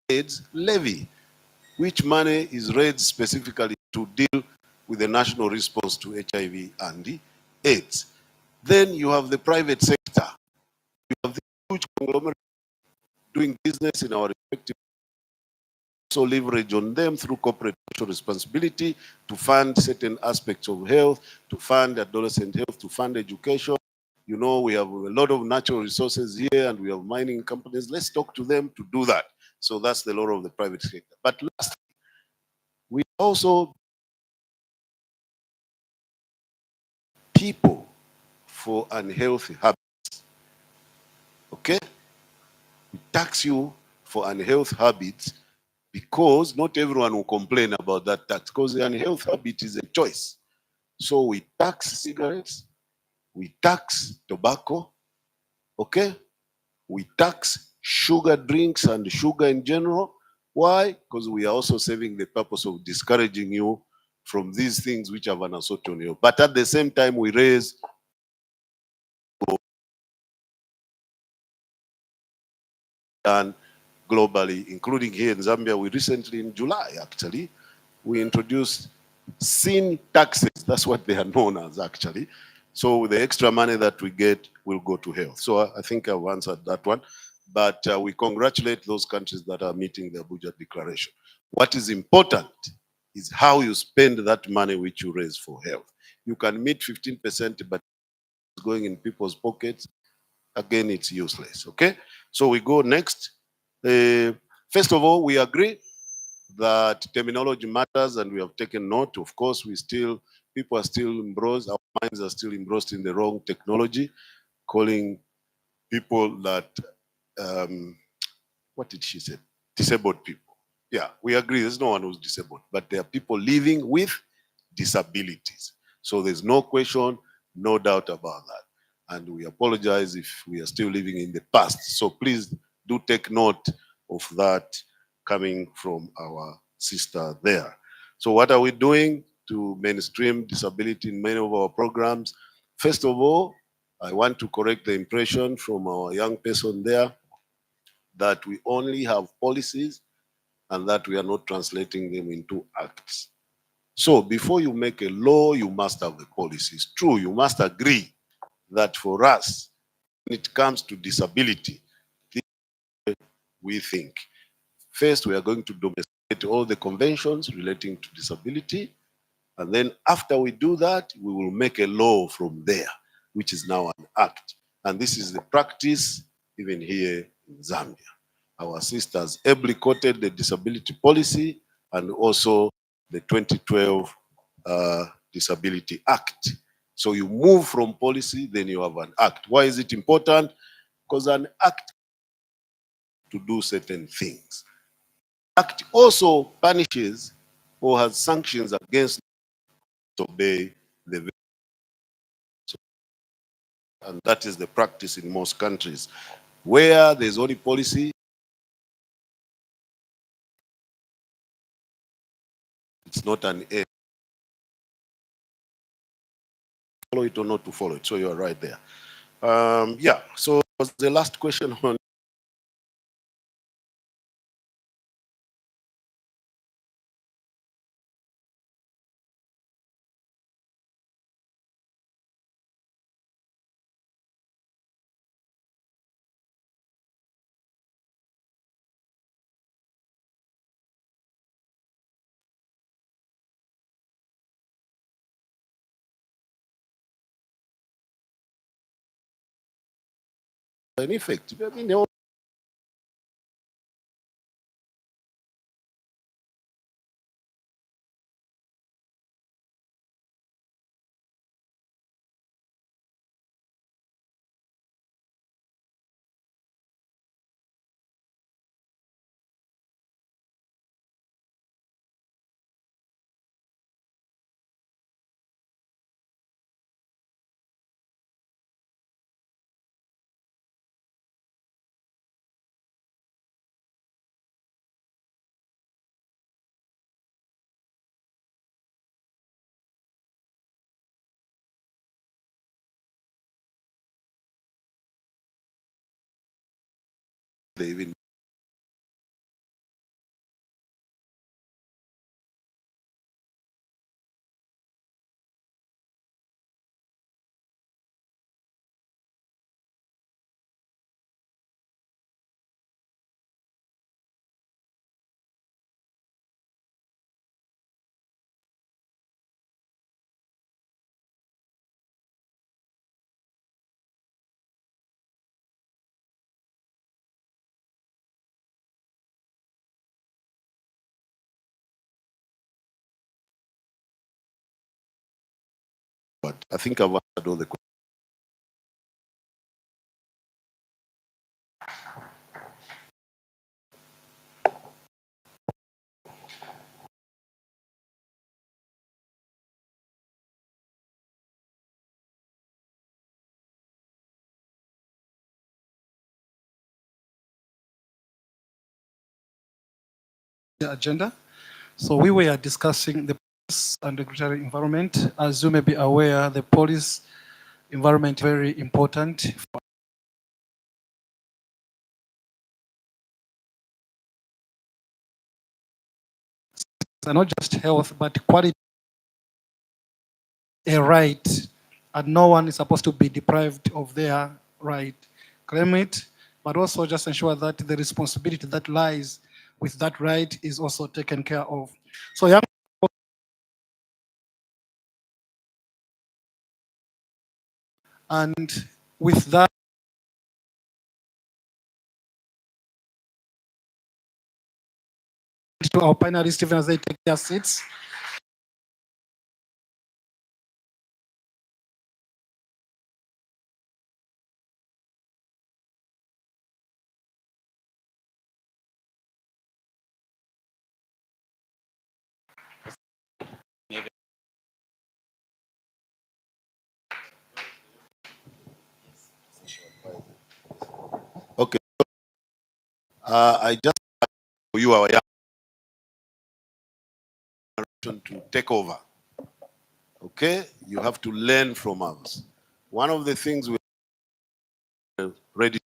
AIDS levy, which money is raised specifically to deal with the national response to HIV and AIDS. Then you have the private sector. You have the huge conglomerate doing business in our respective, so leverage on them through corporate social responsibility to fund certain aspects of health, to fund adolescent health, to fund education. You know, we have a lot of natural resources here and we have mining companies. Let's talk to them to do that. So that's the role of the private sector. But lastly, we also people for unhealthy habits. Okay? We tax you for unhealthy habits because not everyone will complain about that tax because the unhealthy habit is a choice. So we tax cigarettes, we tax tobacco, okay? We tax sugar drinks and sugar in general. Why? Because we are also serving the purpose of discouraging you from these things which have an assault on you. But at the same time, we raise and globally, including here in Zambia, we recently, in July actually, we introduced sin taxes. That's what they are known as actually. So the extra money that we get will go to health. So I think I've answered that one. But we congratulate those countries that are meeting the Abuja Declaration. What is important is how you spend that money which you raise for health. You can meet 15%, but it's going in people's pockets. Again, it's useless, okay? So we go next. First of all, we agree that terminology matters and we have taken note. Of course, people are still engrossed, our minds are still engrossed in the wrong technology, calling people that, what did she say? Disabled people. Yeah, we agree there's no one who's disabled, but there are people living with disabilities. So there's no question, no doubt about that. And we apologize if we are still living in the past. So please do take note of that coming from our sister there. So what are we doing to mainstream disability in many of our programs? First of all, I want to correct the impression from our young person there that we only have policies and that we are not translating them into acts. So before you make a law, you must have the policies. True, you must agree that for us, when it comes to disability, we think, first we are going to domesticate all the conventions relating to disability, and then after we do that, we will make a law from there, which is now an act. And this is the practice even here in Zambia. Our sisters ably quoted the disability policy and also the 2012 Disability Act. So you move from policy, then you have an act. Why is it important? Because an act to do certain things. Act also punishes or has sanctions against obey the, and that is the practice in most countries. Where there's only policy, it's not an aim. Follow it or not to follow it. So you're right there. Yeah, so was the last question on an effect? I mean, they even but I think I've answered all the questions. The agenda. So we were discussing the police and regulatory environment. As you may be aware, the police environment is very important for not just health, but quality, a right, and no one is supposed to be deprived of their right. Claim it, but also just ensure that the responsibility that lies with that right is also taken care of. So young people, and with that, to our panelists, even as they take their seats. Okay. I just for you our young generation to take over. Okay, you have to learn from us. One of the things we are ready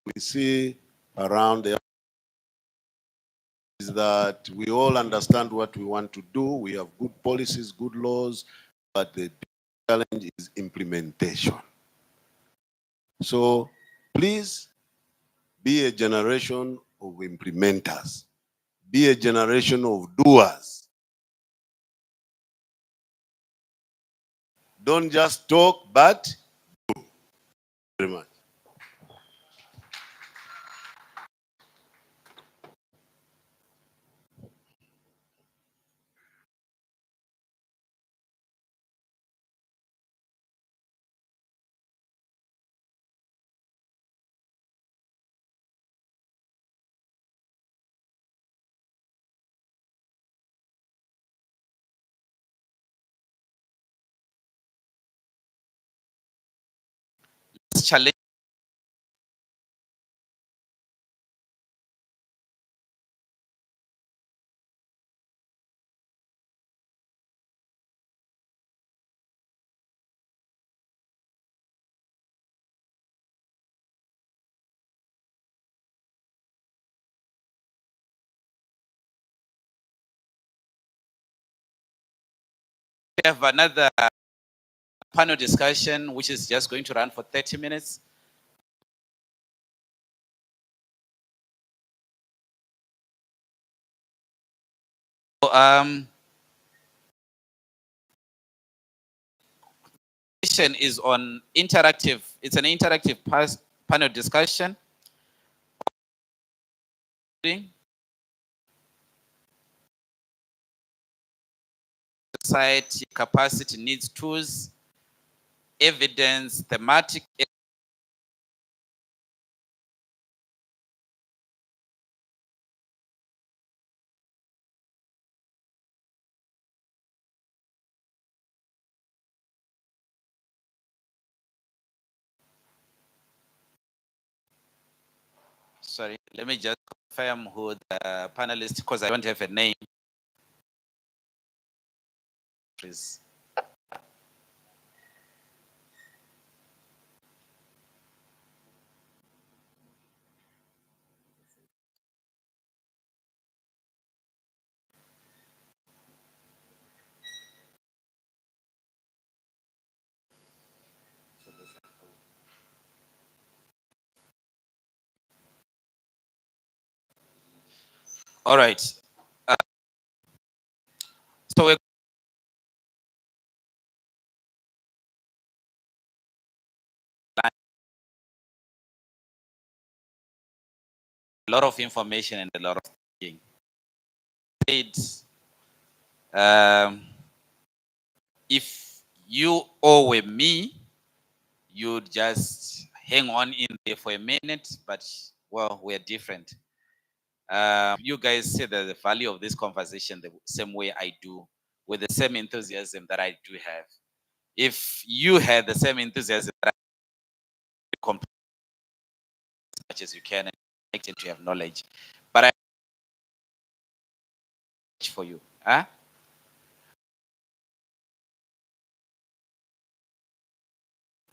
we see around the is that we all understand what we want to do. We have good policies, good laws, but the challenge is implementation. So please be a generation of implementers. Be a generation of doers. Don't just talk, but do. Very much. Challenge. We have another panel discussion, which is just going to run for 30 minutes. Is on interactive. It's an interactive panel discussion. Society capacity needs tools, evidence, thematic. Sorry, let me just confirm who the panelists, because I don't have a name. Please. All right. So we're a lot of information and a lot of thinking. If you owe me, you'd just hang on in there for a minute, but well, we're different. You guys see the value of this conversation the same way I do, with the same enthusiasm that I do have. If you had the same enthusiasm that I complete as much as you can and connected to have knowledge, but I for you, huh?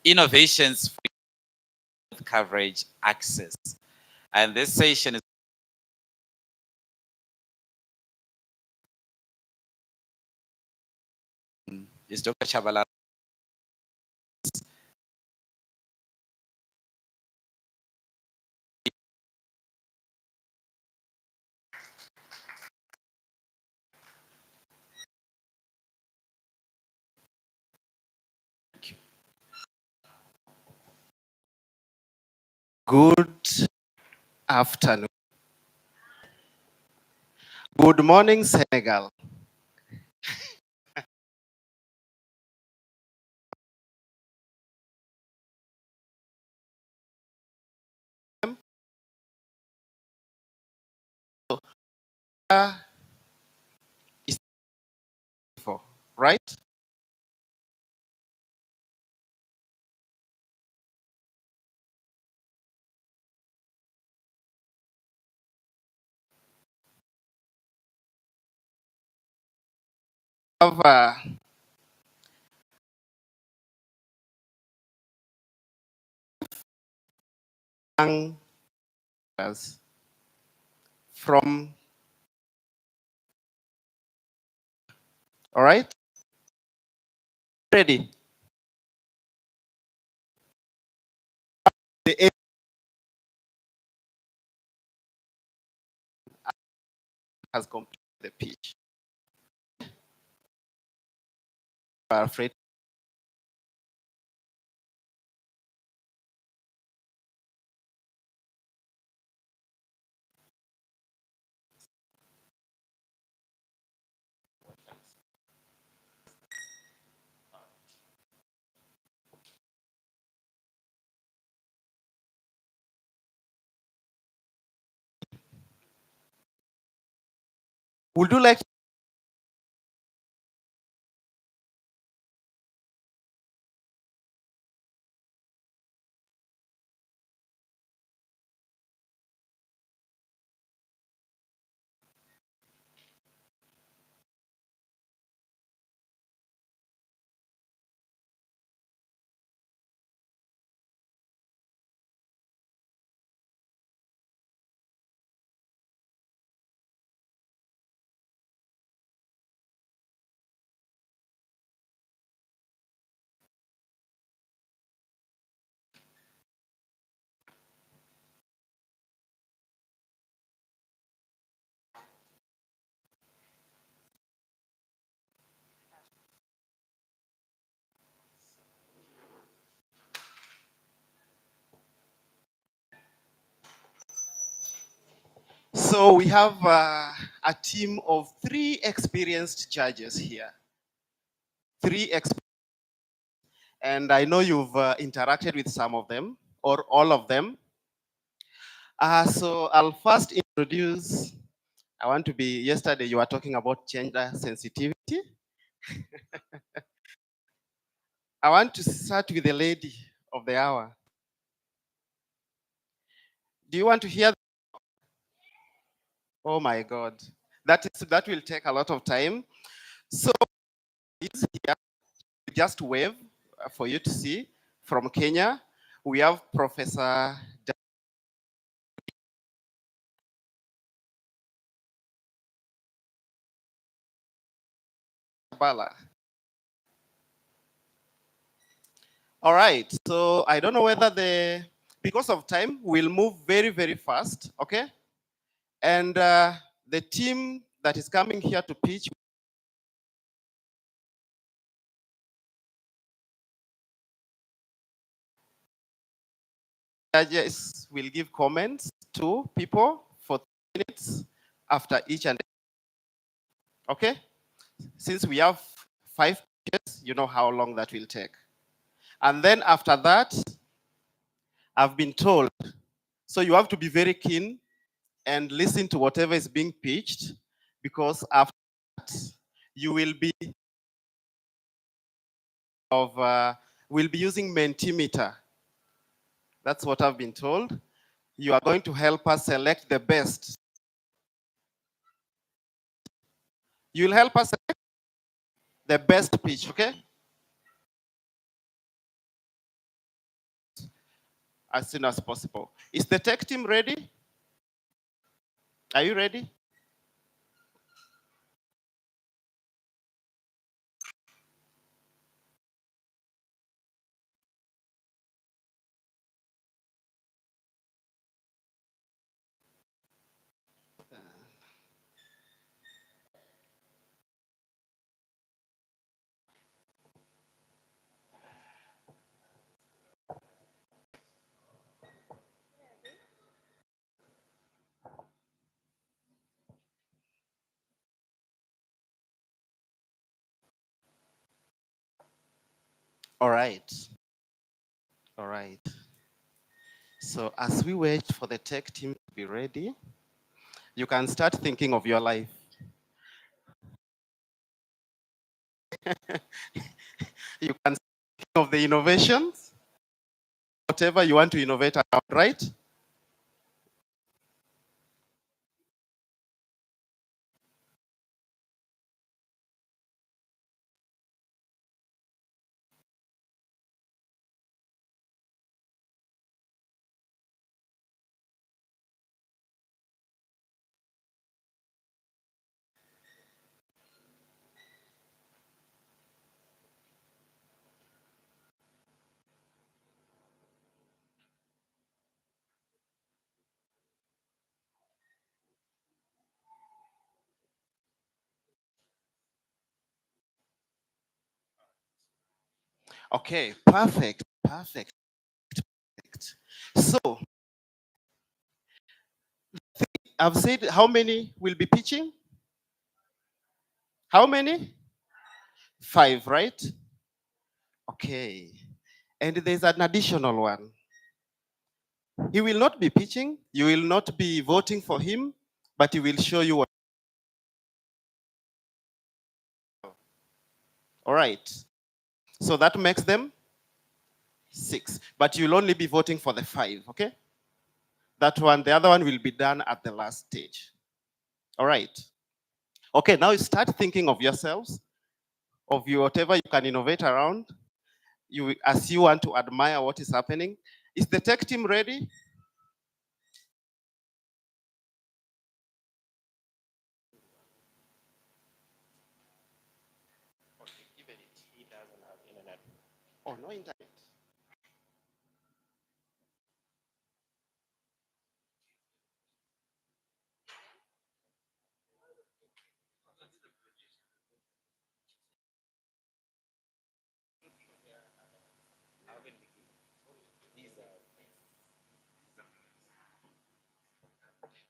Innovations for coverage access, and this session is Dr. Chabalala. Good afternoon. Good morning, Senegal. Is for right? Have young from all right. Ready. The has completed the pitch. Are afraid. Would you like So we have a team of 3 experienced judges here. 3 and I know you've interacted with some of them or all of them. So I'll first introduce, I want to be, yesterday you were talking about gender sensitivity. I want to start with the lady of the hour. Do you want to hear? Oh my God, that will take a lot of time. So is here, just wave for you to see from Kenya. We have Professor Bala. All right, so I don't know whether because of time, we'll move very, very fast, okay? And The team that is coming here to pitch judges will give comments to people for 3 minutes after each and okay? Since we have 5 pitches, you know how long that will take. And then after that, I've been told, so you have to be very keen and listen to whatever is being pitched, because after that, you will be we'll be using Mentimeter. That's what I've been told. You are going to help us select the best. You will help us select the best pitch, okay? As soon as possible. Is the tech team ready? Are you ready? All right. All right. So as we wait for the tech team to be ready, you can start thinking of your life. You can think of the innovations, whatever you want to innovate around, right? Okay, perfect, perfect, perfect. So, I've said how many will be pitching? How many? 5, right? Okay. And there's an additional one. He will not be pitching, you will not be voting for him, but he will show you what. All right. So that makes them 6, but you'll only be voting for the 5, okay? That one, the other one will be done at the last stage. All right. Okay, now you start thinking of yourselves, of you, whatever you can innovate around, you as you want to admire what is happening. Is the tech team ready? Even he doesn't have internet. Oh, no internet.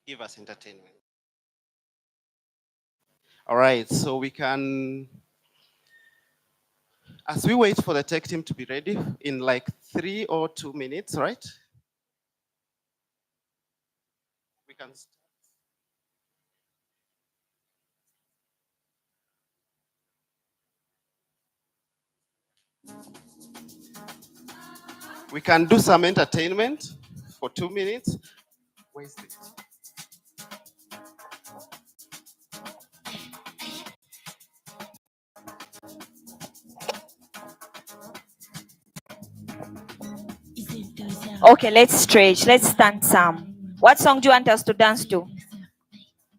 Give us entertainment. All right, so we can, as we wait for the tech team to be ready in like 3 or 2 minutes, right? We can start. We can do some entertainment for 2 minutes. Where's it? Okay, let's stretch. Let's stand some. What song do you want us to dance to?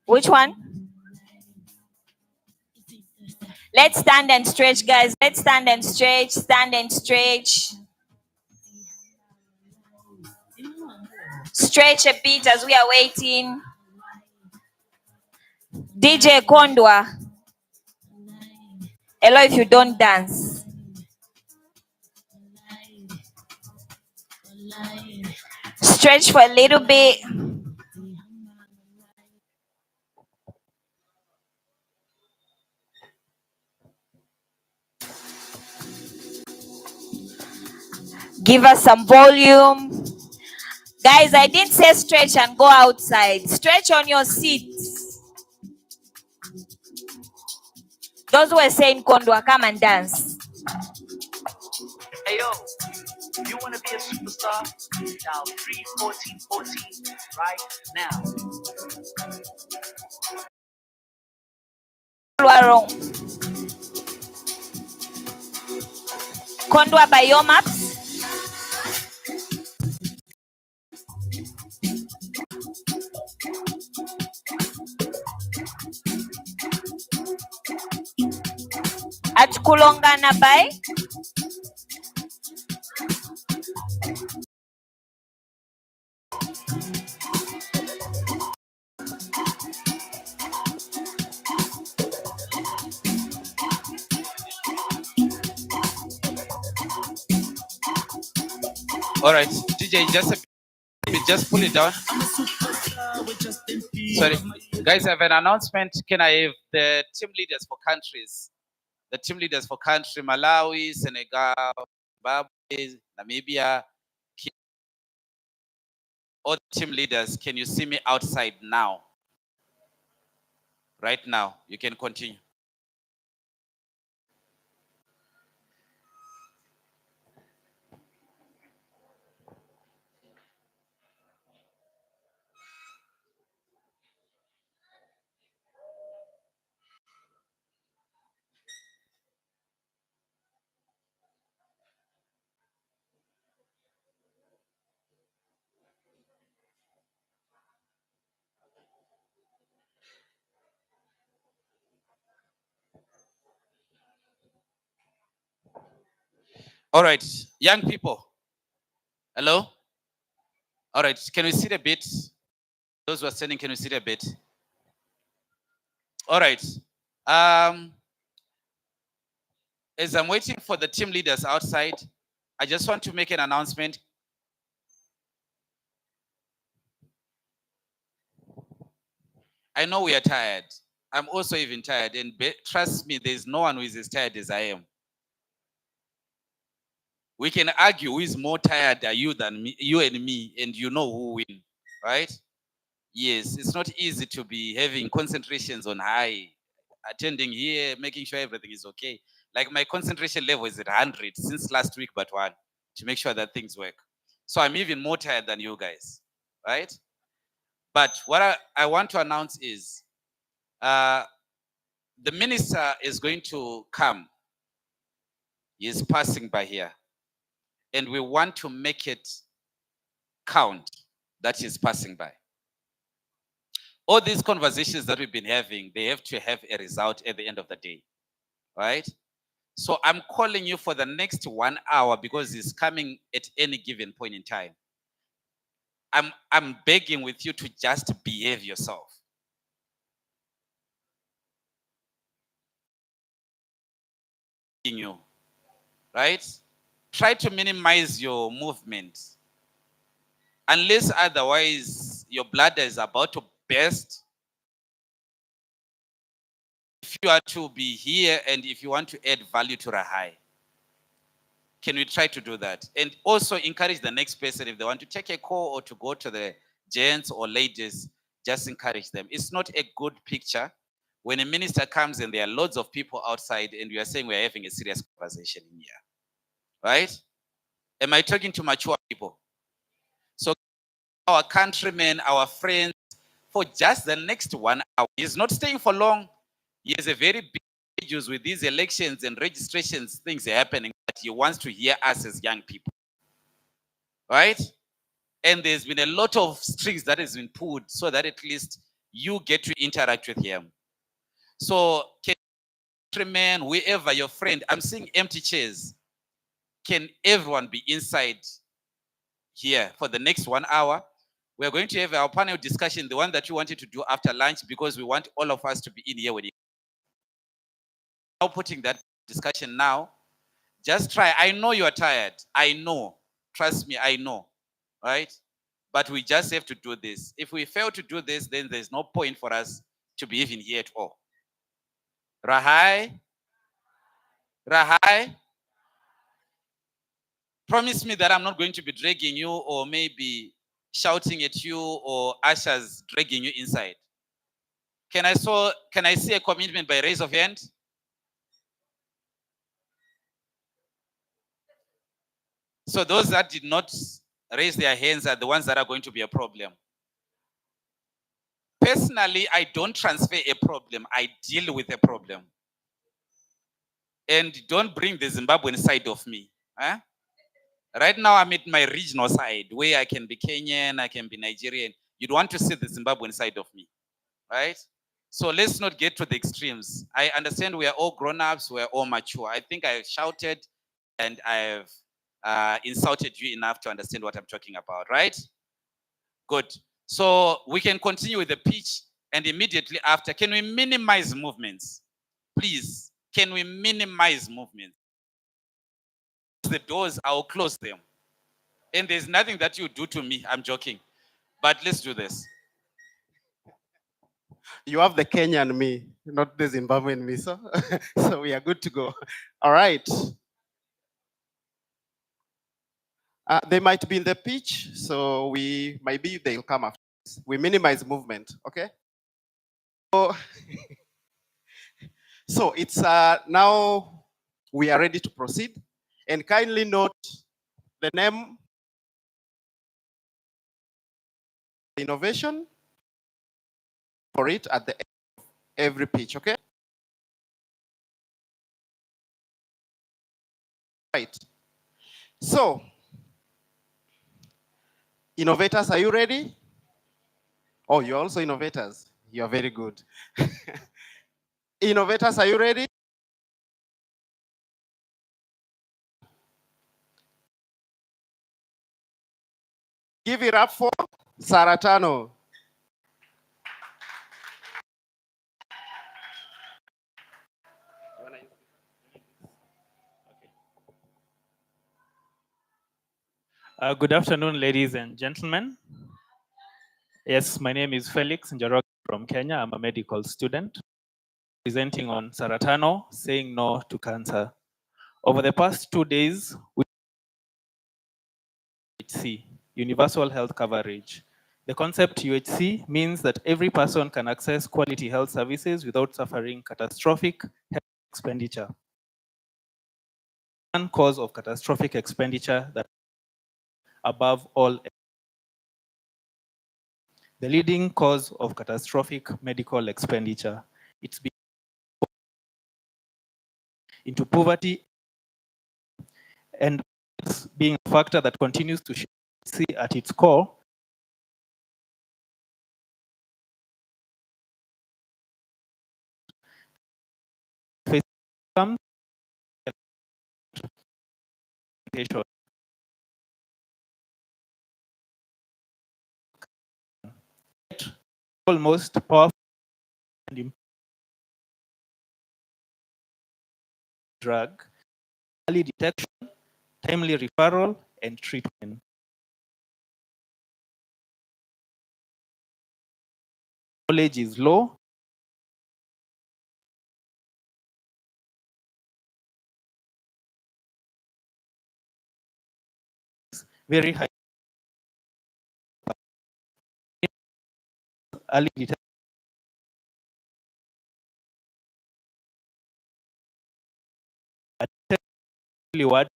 Which one? Let's stand and stretch, guys. Let's stand and stretch. Stand and stretch. Stretch a bit as we are waiting. DJ Kondwa. Hello, if you don't dance. Stretch for a little bit. Give us some volume. Guys, I didn't say stretch and go outside. Stretch on your seats. Those who were saying Kondwa, come and dance. Hey yo, you wanna be a superstar? Dial 31414 right now. Kondwa by your maps. At Kulongana by All right, DJ, just pull it down. Sorry, guys, I have an announcement. Can I have the team leaders for countries? The team leaders for country: Malawi, Senegal, Zimbabwe, Namibia. All team leaders, can you see me outside now? Right now, you can continue. All right, young people. Hello? All right, can we see the bit? Those who are standing, can we see the bit? All right. As I'm waiting for the team leaders outside, I just want to make an announcement. I know we are tired. I'm also even tired, and trust me, there's no one who is as tired as I am. We can argue who is more tired are you than me, you and me, and you know who win, right? Yes, it's not easy to be having concentrations on high, attending here, making sure everything is okay. Like my concentration level is at 100 since last week, but one, to make sure that things work. So I'm even more tired than you guys, right? But what I want to announce is the minister is going to come. He is passing by here. And we want to make it count that he's passing by. All these conversations that we've been having, they have to have a result at the end of the day, right? So I'm calling you for the next 1 hour because he's coming at any given point in time. I'm begging with you to just behave yourself. You, right? Try to minimize your movement. Unless otherwise your bladder is about to burst. If you are to be here and if you want to add value to Rahi, can we try to do that? And also encourage the next person if they want to take a call or to go to the gents or ladies, just encourage them. It's not a good picture when a minister comes and there are loads of people outside and we are saying we're having a serious conversation in here, right? Am I talking to mature people? So our countrymen, our friends, for just the next 1 hour, he's not staying for long. He has a very big issues with these elections and registrations, things are happening, but he wants to hear us as young people, right? And there's been a lot of strings that has been pulled so that at least you get to interact with him. So can countrymen, whoever your friend, I'm seeing empty chairs. Can everyone be inside here for the next 1 hour? We are going to have our panel discussion, the one that you wanted to do after lunch, because we want all of us to be in here with you. Now putting that discussion now, just try. I know you are tired. I know. Trust me, I know. Right? But we just have to do this. If we fail to do this, then there's no point for us to be even here at all. Rahi? Rahi? Promise me that I'm not going to be dragging you or maybe shouting at you or ushers dragging you inside. Can I see a commitment by raise of hand? So those that did not raise their hands are the ones that are going to be a problem. Personally, I don't transfer a problem. I deal with a problem. And don't bring the Zimbabwean side of me. Huh? Right now, I'm at my regional side where I can be Kenyan, I can be Nigerian. You'd want to see the Zimbabwean side of me, right? So let's not get to the extremes. I understand we are all grown-ups, we are all mature. I think I shouted and I've insulted you enough to understand what I'm talking about, right? Good. So we can continue with the pitch, and immediately after, can we minimize movements? Please, can we minimize movements? The doors, I'll close them. And there's nothing that you do to me. I'm joking. But let's do this. You have the Kenyan me, not the Zimbabwean me, so, so we are good to go. All right. They might be in the pitch, so maybe they'll come after this. We minimize movement, okay? So, so it's now we are ready to proceed. And kindly note the name, innovation, for it at the end of every pitch, okay? Right. So, innovators, are you ready? Oh, you're also innovators. You're very good. Innovators, are you ready? Give it up for Saratano. Good afternoon, ladies and gentlemen. Yes, my name is Felix Njoroge from Kenya. I'm a medical student presenting on Saratano, saying no to cancer. Over the past 2 days, we UHC, universal health coverage. The concept UHC means that every person can access quality health services without suffering catastrophic health expenditure. One cause of catastrophic expenditure that above all, the leading cause of catastrophic medical expenditure. It's into poverty and being a factor that continues to see at its core almost powerful and drug, early detection, timely referral, and treatment. Knowledge is low. Very high. Early detection. What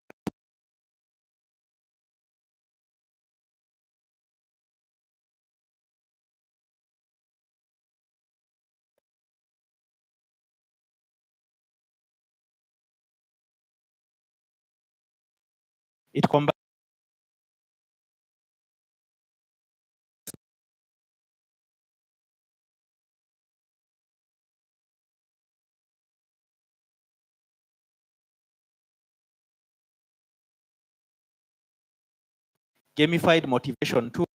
it combines gamified motivation tools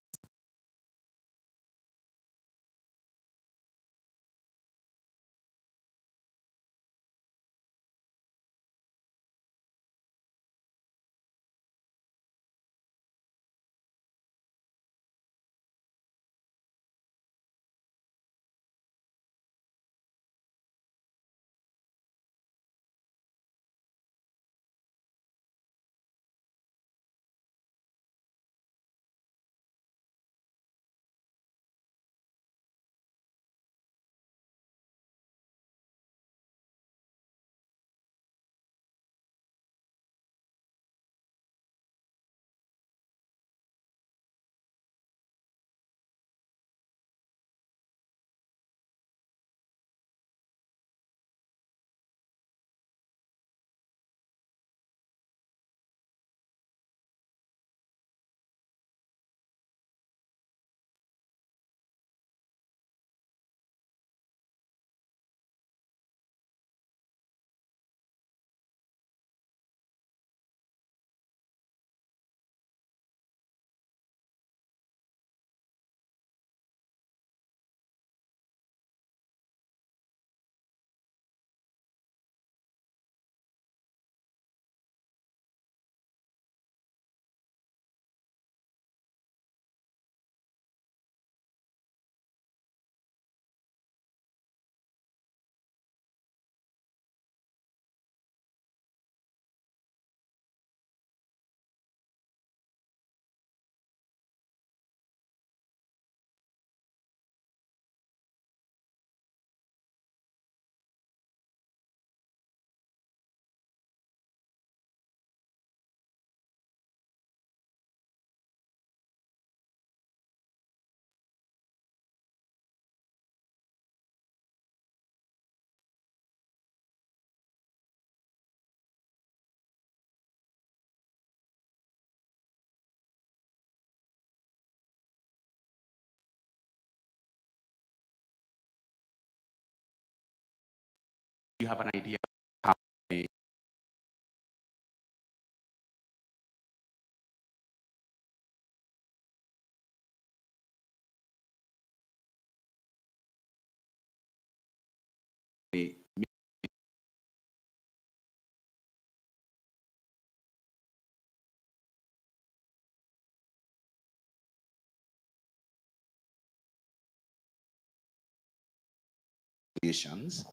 have an idea how the conditions.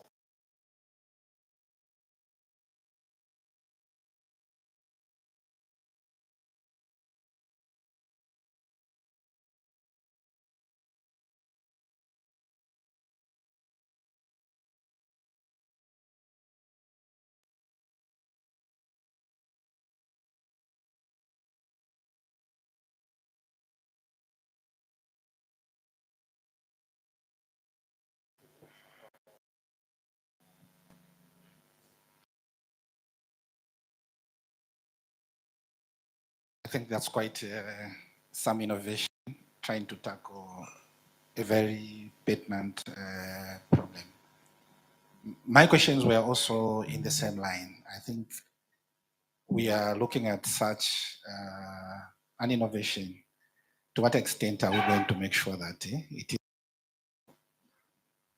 I think that's quite some innovation trying to tackle a very pertinent problem. My questions were also in the same line. I think we are looking at such an innovation. To what extent are we going to make sure that it is?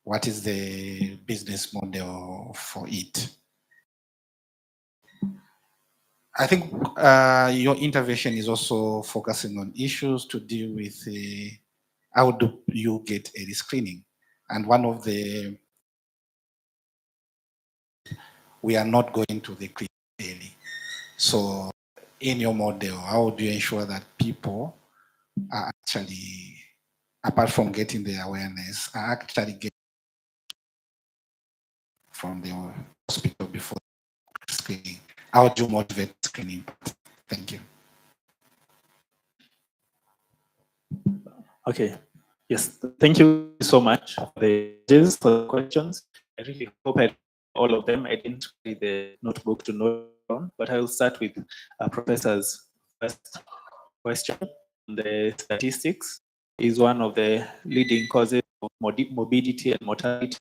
What is the business model for it? I think your intervention is also focusing on issues to deal with how do you get a screening? And one of the, we are not going to the clinic daily. So in your model, how do you ensure that people are actually, apart from getting the awareness, are actually getting from the hospital before screening? How do you motivate screening? Thank you. Okay. Yes. Thank you so much for the questions. I really hope I all of them. I didn't read the notebook to note down, but I will start with Professor's first question. The statistics is one of the leading causes of morbidity and mortality,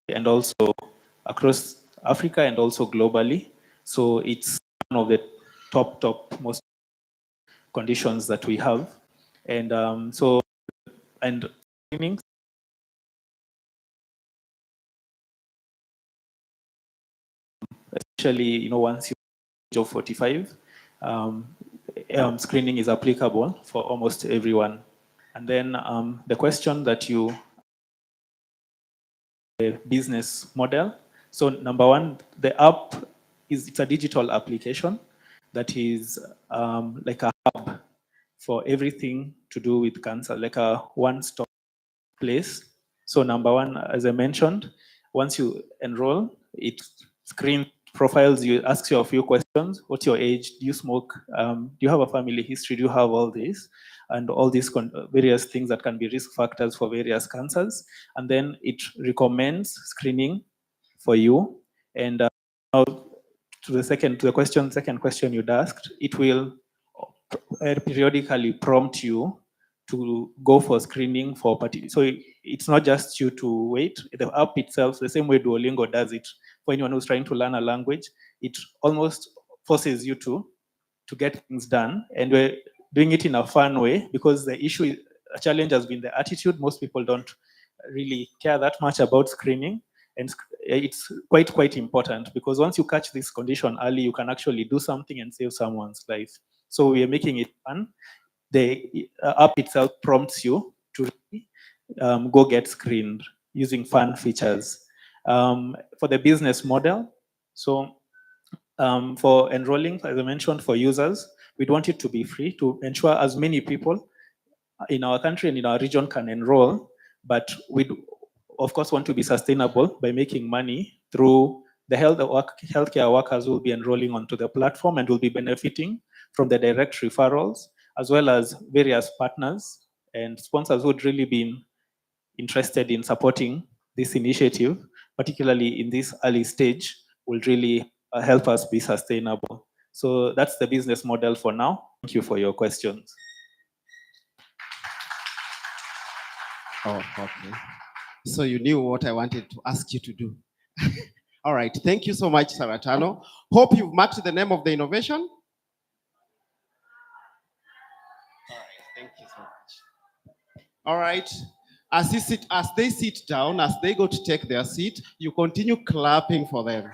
and also across Africa and also globally. So it's one of the top most conditions that we have. And and screening, especially once you're age of 45, screening is applicable for almost everyone. And then the question that you, the business model. So number one, the app it's a digital application that is like a hub for everything to do with cancer, like a one-stop place. So number one, as I mentioned, once you enroll, it screens profiles you, asks you a few questions. What's your age? Do you smoke? Do you have a family history? Do you have all this? And all these various things that can be risk factors for various cancers. And then it recommends screening for you. And now to the second question you'd asked, it will periodically prompt you to go for screening for so it's not just you to wait. The app itself, the same way Duolingo does it for anyone who's trying to learn a language, it almost forces you to get things done, and we're doing it in a fun way because the issue, a challenge has been the attitude. Most people don't really care that much about screening, and it's quite important because once you catch this condition early, you can actually do something and save someone's life. So we are making it fun. The app itself prompts you to go get screened using fun features. For the business model, so for enrolling, as I mentioned, for users, we'd want it to be free to ensure as many people in our country and in our region can enroll, but we of course want to be sustainable by making money through the healthcare workers who will be enrolling onto the platform and will be benefiting from the direct referrals, as well as various partners and sponsors who would really be interested in supporting this initiative, particularly in this early stage, will really help us be sustainable. So that's the business model for now. Thank you for your questions. Oh, okay. So you knew what I wanted to ask you to do. All right, thank you so much, Saratano. Hope you've marked the name of the innovation. All right, thank you so much. All right, as they sit down, as they go to take their seat, you continue clapping for them.